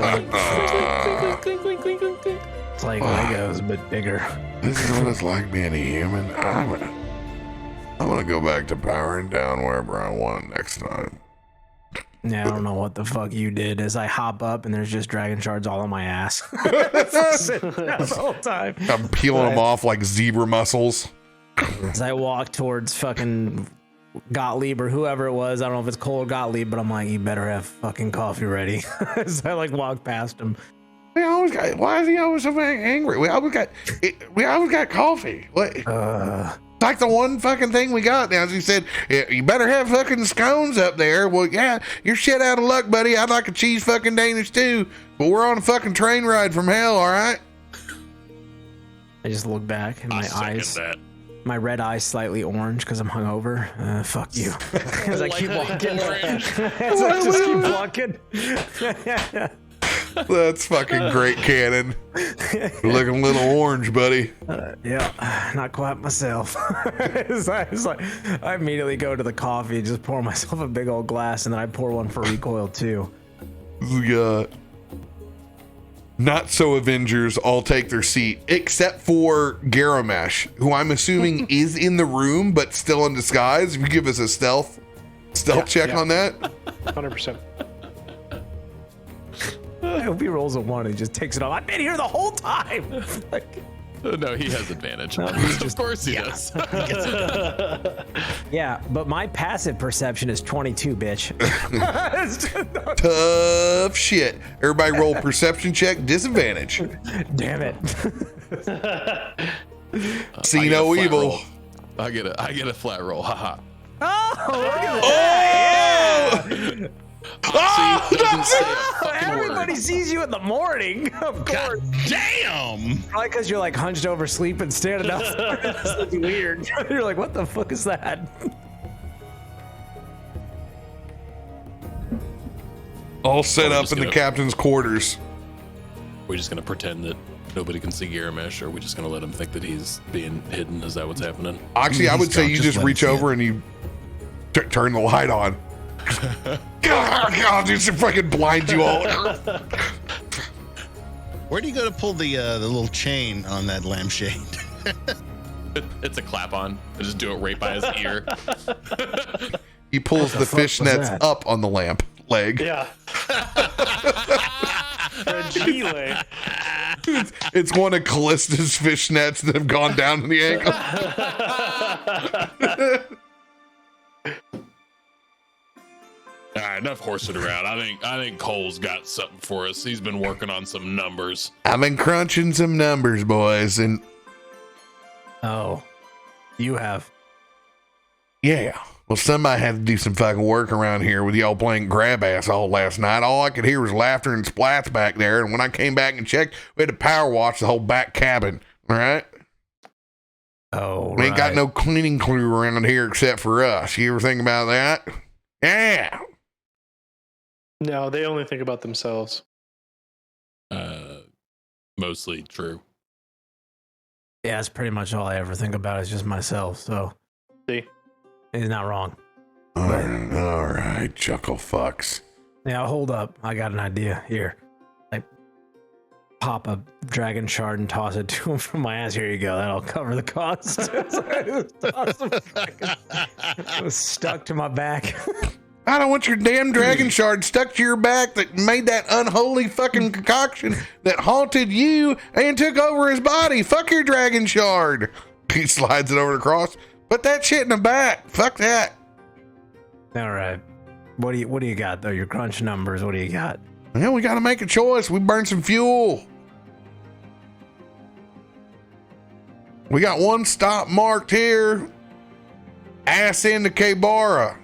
like Legos, but bigger. This is what it's like being a human. I'm gonna go back to powering down wherever I want next time. Yeah, I don't know what the fuck you did. As I hop up and there's just dragon shards all on my ass. The whole time. I'm peeling them off like zebra muscles. As I walk towards fucking Gottlieb or whoever it was, I don't know if it's Cole or Gottlieb, but I'm like, you better have fucking coffee ready. As I like walk past him. Why is he always so angry? We always got coffee. What? It's like the one fucking thing we got now. As he said, you better have fucking scones up there. Well, yeah, you're shit out of luck, buddy. I'd like a cheese fucking Danish too, but we're on a fucking train ride from hell, all right? I just look back and my red eyes slightly orange because I'm hungover. Fuck you. As I keep walking. As I just keep walking. That's fucking great cannon. You're looking a little orange, buddy. Yeah, not quite myself. I immediately go to the coffee and just pour myself a big old glass, and then I pour one for recoil too. Not so Avengers all take their seat, except for Garomesh, who I'm assuming is in the room but still in disguise. If you give us a stealth check on that. 100%. I hope he rolls a 1 and just takes it off. I've been here the whole time. No, he has advantage. Of course he does. Yeah, but my passive perception is 22, bitch. Tough shit. Everybody roll perception check, disadvantage. Damn it. See no evil. Roll. I get a flat roll. Haha. Oh, look at that. Yeah. Everybody sees you in the morning, of course. Damn! Probably because you're like hunched over, sleeping, standing up. It's weird. You're like, what the fuck is that? All set up in the captain's quarters. We're just gonna pretend that nobody can see Garomesh, or are we just gonna let him think that he's being hidden? Is that what's happening? Actually, I would say you just reach over and you turn the light on. God, dude, should fucking blind you all. Where do you go to pull the little chain on that lampshade? It's a clap on. I just do it right by his ear. He pulls the fishnets up on the lamp leg. Yeah. Fragile. It's one of Callista's fishnets that have gone down to the ankle. All right, enough horsing around. I think Cole's got something for us. He's been working on some numbers. I've been crunching some numbers, boys, and Oh, you have. yeah. Well, somebody had to do some fucking work around here with y'all playing grab ass all last night. All I could hear was laughter and splats back there, and when I came back and checked, we had to power wash the whole back cabin. All right. Oh, We ain't got no cleaning crew around here except for us. You ever think about that? Yeah. No, they only think about themselves. Mostly true. Yeah, that's pretty much all I ever think about is just myself. So See? he's not wrong. All right, chuckle fucks. Yeah, hold up. I got an idea here. I pop a dragon shard and toss it to him from my ass. Here you go. That'll cover the cost. It was stuck to my back. I don't want your damn dragon shard stuck to your back that made that unholy fucking concoction that haunted you and took over his body. Fuck your dragon shard. He slides it over the cross. Put that shit in the back. Fuck that. All right. What do you got though? Your crunch numbers. What do you got? Well, we got to make a choice. We burn some fuel. We got one stop marked here. Ass into Kbara.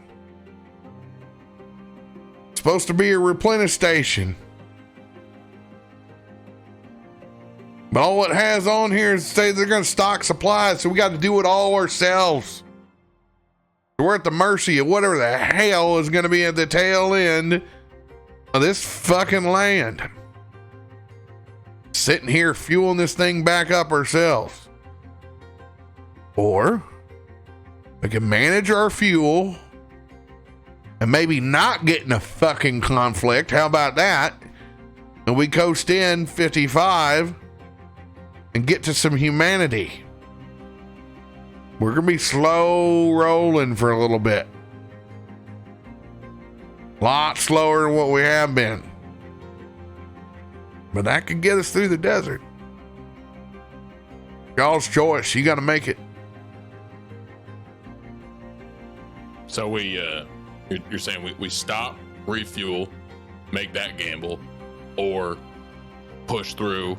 Supposed to be a replenish station. But all it has on here is say they're going to stock supplies, so we got to do it all ourselves. We're at the mercy of whatever the hell is going to be at the tail end of this fucking land. Sitting here fueling this thing back up ourselves. Or we can manage our fuel and maybe not get in a fucking conflict. How about that? And we coast in 55 and get to some humanity. We're going to be slow rolling for a little bit. A lot slower than what we have been. But that could get us through the desert. Y'all's choice. You got to make it. So you're saying we stop, refuel, make that gamble, or push through.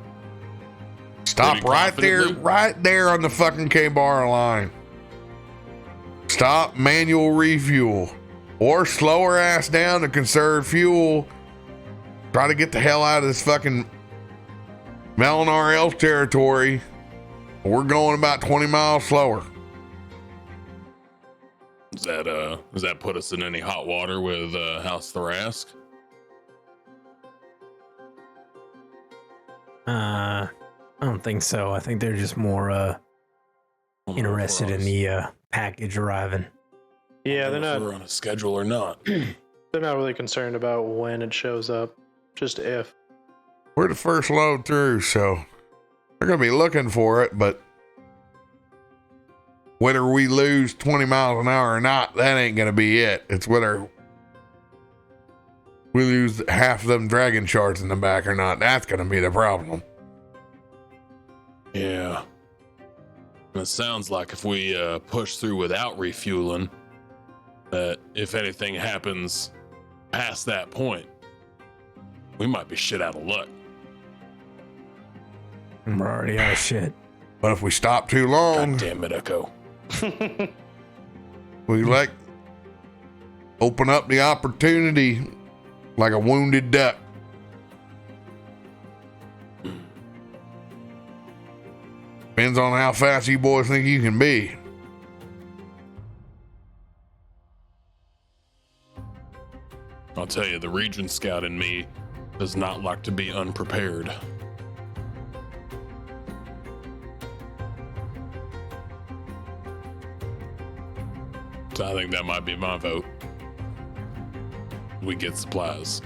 Stop right there on the fucking K-bar line. Stop, manual refuel, or slow her ass down to conserve fuel. Try to get the hell out of this fucking Melinar Elf territory. We're going about 20 miles slower. Does that put us in any hot water with House Thrask? I don't think so. I think they're just more interested in the package arriving. Yeah, they're not. We're on a schedule or not. They're not really concerned about when it shows up, just if. We're the first load through, so they're going to be looking for it, but whether we lose 20 miles an hour or not, that ain't going to be it. It's whether we lose half of them dragon shards in the back or not. That's going to be the problem. Yeah. It sounds like if we push through without refueling, that if anything happens past that point, we might be shit out of luck. We're already out of shit. But if we stop too long, God damn it, Echo. we open up the opportunity like a wounded duck. Depends on how fast you boys think you can be. I'll tell you, the region scout in me does not like to be unprepared. So I think that might be my vote. We get supplies.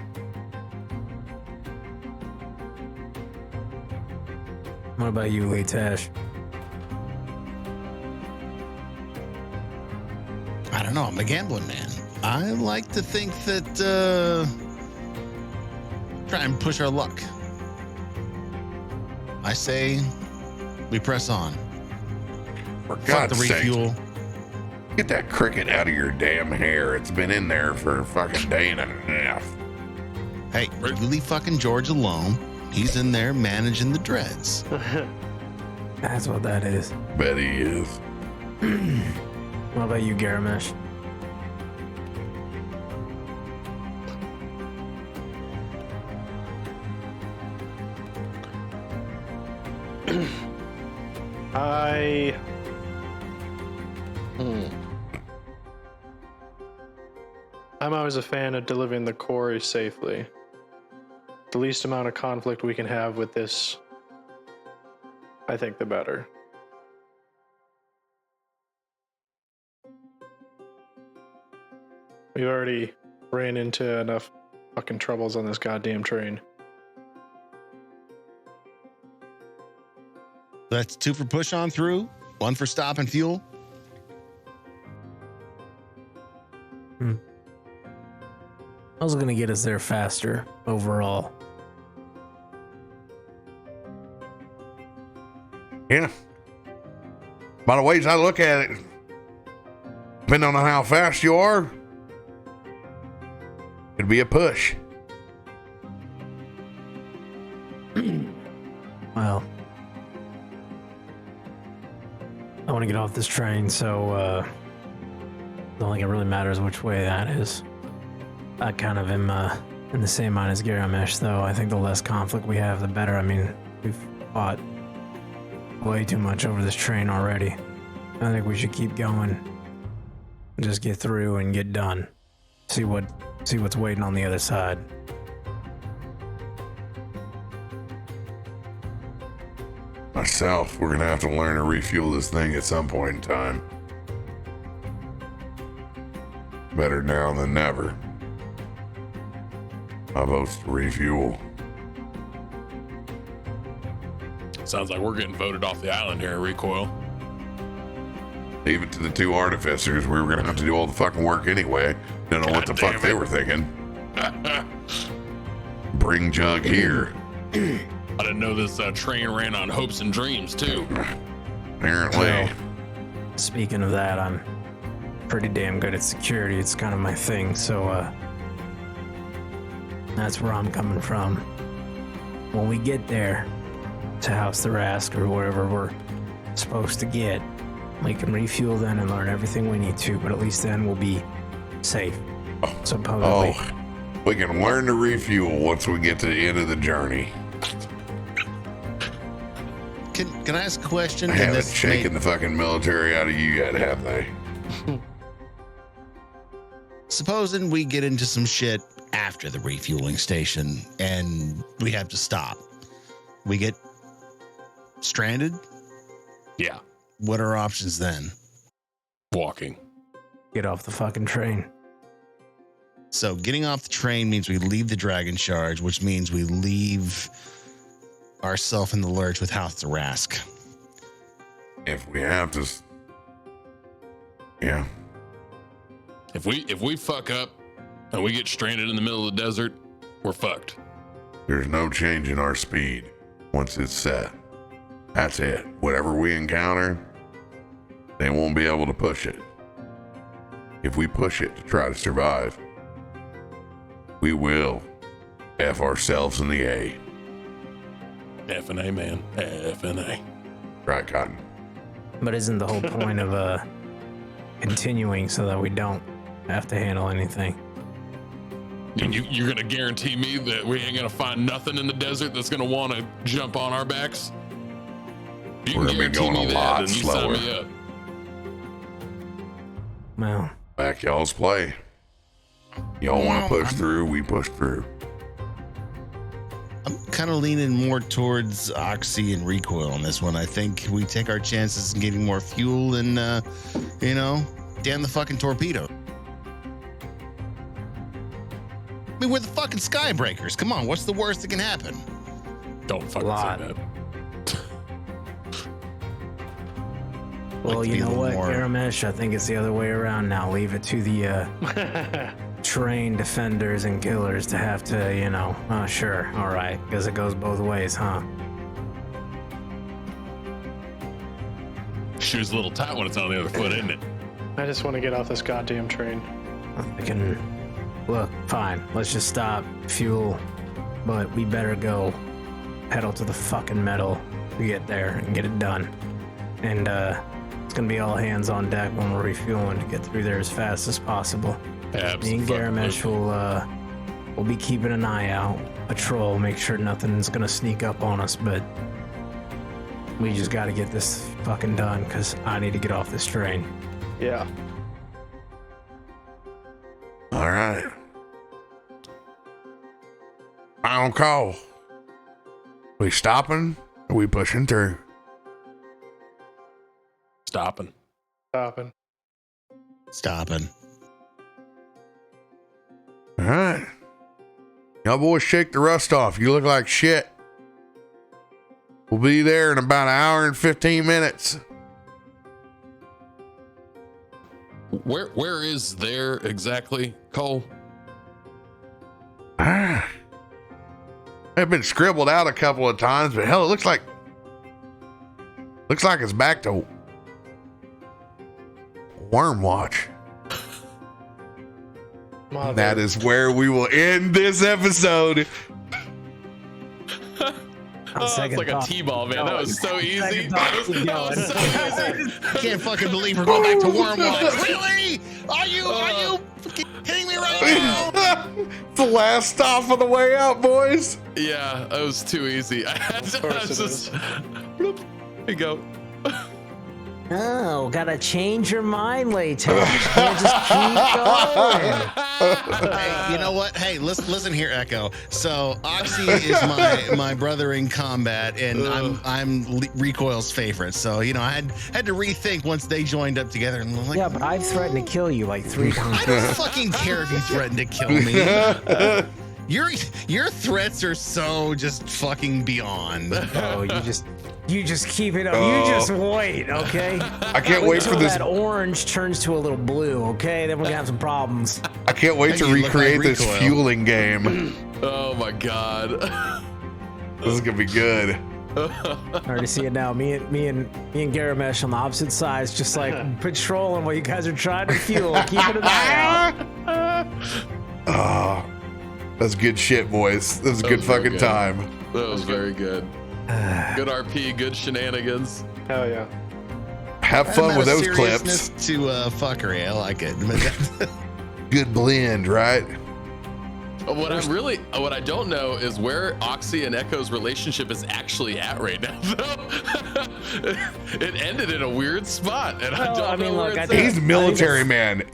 What about you, Latash? I don't know. I'm a gambling man. I like to think that try and push our luck. I say we press on. For Fuck God's the sake, refuel. get that cricket out of your damn hair. It's been in there for a fucking day and a half. Hey, you leave fucking George alone. He's in there managing the dreads. That's what that is. Bet he is. What about you, Garomesh? I'm always a fan of delivering the quarry safely. The least amount of conflict we can have with this, I think the better. We already ran into enough fucking troubles on this goddamn train. That's 2 for push on through, 1 for stop and fuel. I was gonna get us there faster overall. Yeah. By the ways I look at it, depending on how fast you are, it'd be a push. Well, I want to get off this train, so I don't think it really matters which way that is. I kind of am in the same mind as Garomesh, though. I think the less conflict we have, the better. I mean, we've fought way too much over this train already. I think we should keep going. Just get through and get done. See what's waiting on the other side. Myself, we're gonna have to learn to refuel this thing at some point in time. Better now than never. My vote's to refuel. Sounds like we're getting voted off the island here at Recoil. Leave it to the 2 artificers. We were gonna have to do all the fucking work anyway. Don't know what the fuck they were thinking. Bring Jug here. I didn't know this train ran on hopes and dreams too. Apparently. Well, speaking of that, I'm pretty damn good at security. It's kind of my thing, so that's where I'm coming from. When we get there to House the Rask or wherever we're supposed to get, we can refuel then and learn everything we need to, but at least then we'll be safe. Supposedly. Oh, we can learn to refuel once we get to the end of the journey. Can I ask a question? I haven't shaken the fucking military out of you yet, have they? Supposing we get into some shit after the refueling station and we have to stop. We get stranded? Yeah. What are our options then? Walking. Get off the fucking train. So getting off the train means we leave the Dragon Charge, which means we leave ourselves in the lurch with House the Rask. If we have to. Yeah. If we fuck up and we get stranded in the middle of the desert, we're fucked. There's no change in our speed once it's set. That's it. Whatever we encounter, they won't be able to push it. If we push it to try to survive, we will F ourselves in the A. F and A, man. F and A. Right, Cotton? But isn't the whole point of continuing so that we don't have to handle anything? And you're gonna guarantee me that we ain't gonna find nothing in the desert that's gonna want to jump on our backs? You We're can gonna be guarantee going me a that, lot and you slower. sign me up. Well, Back y'all's play. Y'all want to push through, we push through. I'm kind of leaning more towards Oxie and Recoil on this one. I think we take our chances in getting more fuel and, damn the fucking torpedo. I mean, we're the fucking Skybreakers. Come on, what's the worst that can happen? Don't fucking Lot. say that. well, Like to you be a know little what, more- Garomesh? I think it's the other way around now. Leave it to the trained defenders and killers to have to, oh, sure, all right, because it goes both ways, huh? Shoe's a little tight when it's on the other foot, isn't it? I just want to get off this goddamn train. I can look, fine, let's just stop, fuel, but we better go pedal to the fucking metal to get there and get it done. And it's gonna be all hands on deck when we're refueling to get through there as fast as possible. Me and Garomesh will be keeping an eye out, patrol, make sure nothing's gonna sneak up on us, but we just gotta get this fucking done because I need to get off this train. Yeah. All right. Final call. We stopping? Or we pushing through? Stopping. Stopping. All right. Y'all boys shake the rust off. You look like shit. We'll be there in about an hour and 15 minutes. Where is there exactly, Cole? I've been scribbled out a couple of times, but hell, it looks like it's back to Worm Watch. That is where we will end this episode. It's like a T-ball, man. That was so easy. That was so easy. I can't fucking believe we're going back to Wormwatch. Really? Are you fucking kidding me right now? It's the last stop on the way out, boys. Yeah, that was too easy. I was just, bloop, there you go. Oh, gotta change your mind later. You can't just keep going. Hey, you know what? Hey, listen here, Echo. So Oxie is my brother in combat, and I'm Recoil's favorite. So I had to rethink once they joined up together. And I'm like, Yeah, but I've threatened to kill you like 3 times. I don't fucking care if you threaten to kill me. Your threats are so just fucking beyond. Oh, you just keep it up. You just wait, okay? I can't wait for this. That orange turns to a little blue, okay? Then we're gonna have some problems. I can't wait to You look recreate like this Recoil. fueling game. Oh my god. This is gonna be good. I already see it now. Me and Garomesh on the opposite sides, just like patrolling while you guys are trying to fuel, keeping an eye out. Oh, that's good shit, boys. That was a good was very fucking good. time. That was very good. Good RP, good shenanigans. Hell yeah. Have fun with those Seriousness clips. to fuckery. I like it. Good blend, right? What I don't know is where Oxie and Echo's relationship is actually at right now. Though it ended in a weird spot, and I don't know where it's at. He's military, man.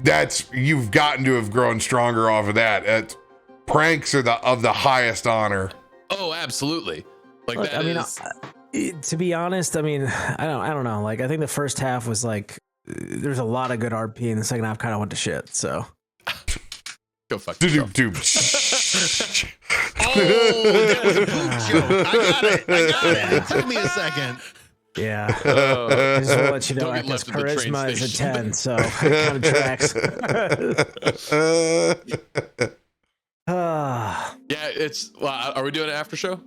You've gotten to have grown stronger off of that. Pranks are of the highest honor. Oh, absolutely. Like Look, that is. to be honest, I don't know. Like, I think the first half was like, there's a lot of good RP, and the second half kind of went to shit. So, Go fuck yourself. Dude. Oh, that was a poop joke. I got it. It took me a second. yeah. I just want to let you know, Don't get Echo's left at the train charisma is a station. 10, so it kind of tracks. Yeah, it's. Are we doing an after show?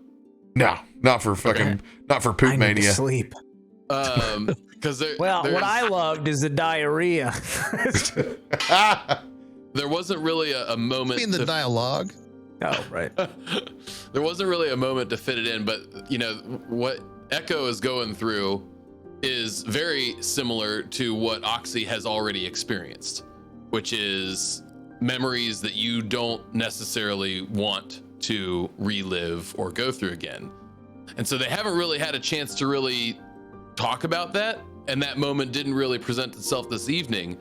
No, not for Poop I need to Mania. sleep. Because Well, what I loved is the diarrhea. there wasn't really a moment. In the dialogue. Oh, right. There wasn't really a moment to fit it in, but what Echo is going through is very similar to what Oxie has already experienced, which is memories that you don't necessarily want to relive or go through again. And so they haven't really had a chance to really talk about that, and that moment didn't really present itself this evening.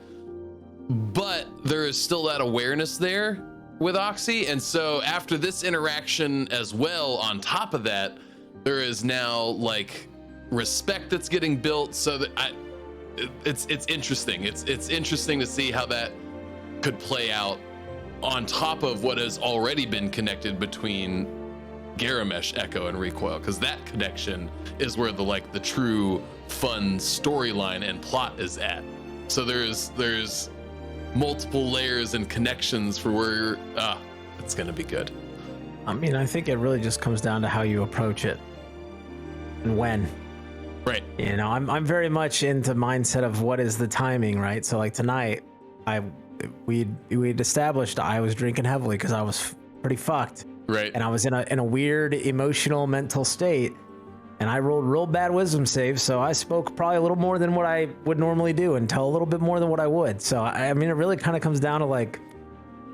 But there is still that awareness there with Oxie, and so after this interaction as well, on top of that, there is now like respect that's getting built. So that it's interesting. It's interesting to see how that could play out on top of what has already been connected between Garomesh, Echo, and Recoil, because that connection is where the true fun storyline and plot is at. So there's multiple layers and connections for where it's gonna be good. I mean, I think it really just comes down to how you approach it and when. Right. I'm very much into mindset of what is the timing, right? So like tonight, we'd established I was drinking heavily because I was pretty fucked, Right. and I was in a weird emotional mental state, and I rolled real bad wisdom saves, so I spoke probably a little more than what I would normally do and tell a little bit more than what I would. So I mean, it really kind of comes down to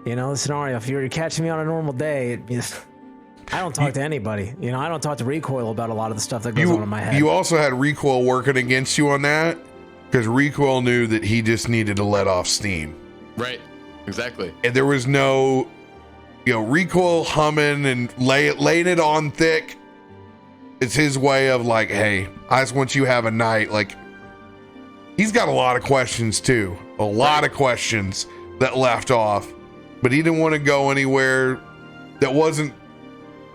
the scenario. If you were catching me on a normal day, I don't talk to anybody. I don't talk to Recoil about a lot of the stuff that goes on in my head. You also had Recoil working against you on that because Recoil knew that he just needed to let off steam. Right. exactly. And there was no, recoil humming and laying it on thick. It's his way of like, hey, I just want you to have a night. Like, he's got a lot of questions too. A lot of questions that left off, but he didn't want to go anywhere that wasn't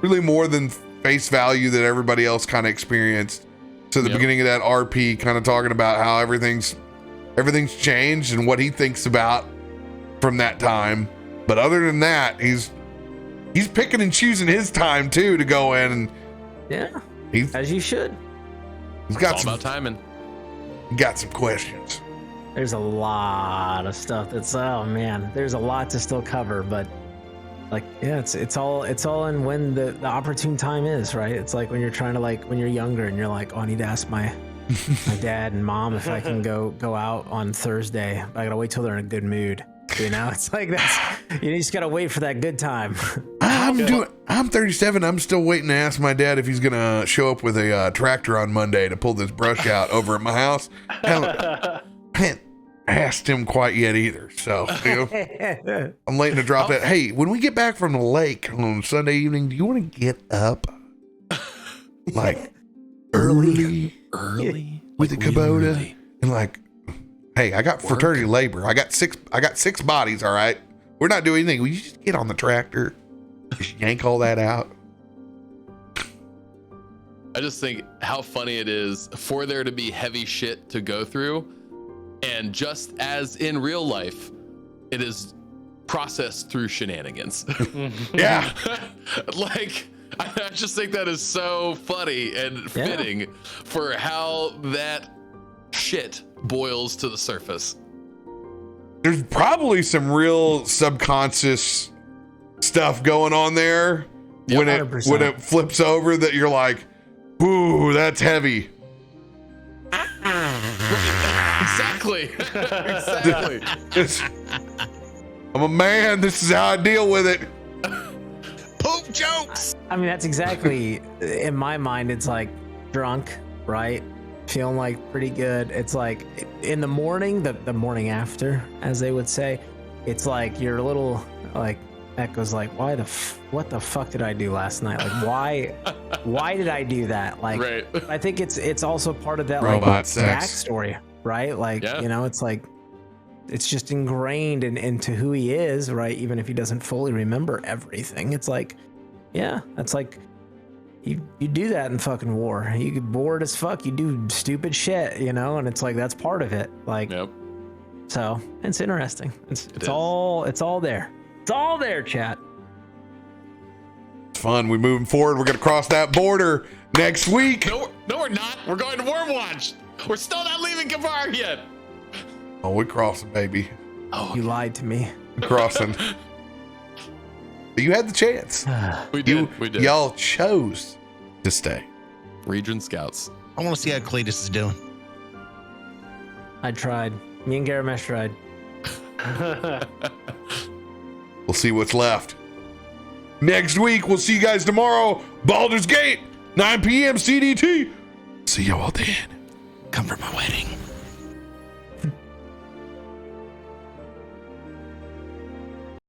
really more than face value that everybody else kind of experienced. So the beginning of that RP kind of talking about how everything's changed and what he thinks about from that time. But other than that, he's picking and choosing his time too to go in and as you should. He's got it's all about timing. Got some questions. There's a lot of stuff there's a lot to still cover, but like, it's all in when the opportune time is, right? It's like when you're trying to, like, when you're younger and you're like, oh, I need to ask my dad and mom if I can go out on Thursday. I gotta wait till they're in a good mood. It's like you just gotta wait for that good time. I'm 37. I'm still waiting to ask my dad if he's gonna show up with a tractor on Monday to pull this brush out over at my house. I haven't asked him quite yet either. So I'm waiting to drop it. Hey, when we get back from the lake on Sunday evening, do you want to get up like early with the Kubota and like, hey, I got fraternity labor. I got six bodies. All right, we're not doing anything. Will you just get on the tractor? Just yank all that out. I just think how funny it is for there to be heavy shit to go through. And just as in real life, it is processed through shenanigans. Yeah. Like, I just think that is so funny and fitting for how that shit boils to the surface. There's probably some real subconscious stuff going on there when it flips over that you're like, ooh, that's heavy. Exactly. I'm a man. This is how I deal with it. Poop jokes. I mean, that's exactly, in my mind, it's like drunk, right? Feeling like pretty good. It's like in the morning, the morning after, as they would say, it's like you're a little like Echo's like, what the fuck did I do last night? Like, why did I do that? Like, right. I think it's also part of that robot like sex backstory, right? Like, it's like, it's just ingrained into who he is, right? Even if he doesn't fully remember everything, it's like, that's like, you do that in fucking war. You get bored as fuck. You do stupid shit, and it's like, that's part of it. Like, so it's interesting. It's all there. It's all there, chat. It's fun. We're moving forward. We're going to cross that border next week. No, we're not. We're going to Wormwatch. We're still not leaving Kavar yet. Oh, we're crossing, baby. Oh, you lied to me. We're crossing. You had the chance. We did. Y'all chose to stay. Riedran Scouts. I want to see how Cletus is doing. I tried. Me and Garomesh tried. We'll see what's left. Next week, we'll see you guys tomorrow. Baldur's Gate, 9 p.m. CDT. See y'all then. Come for my wedding.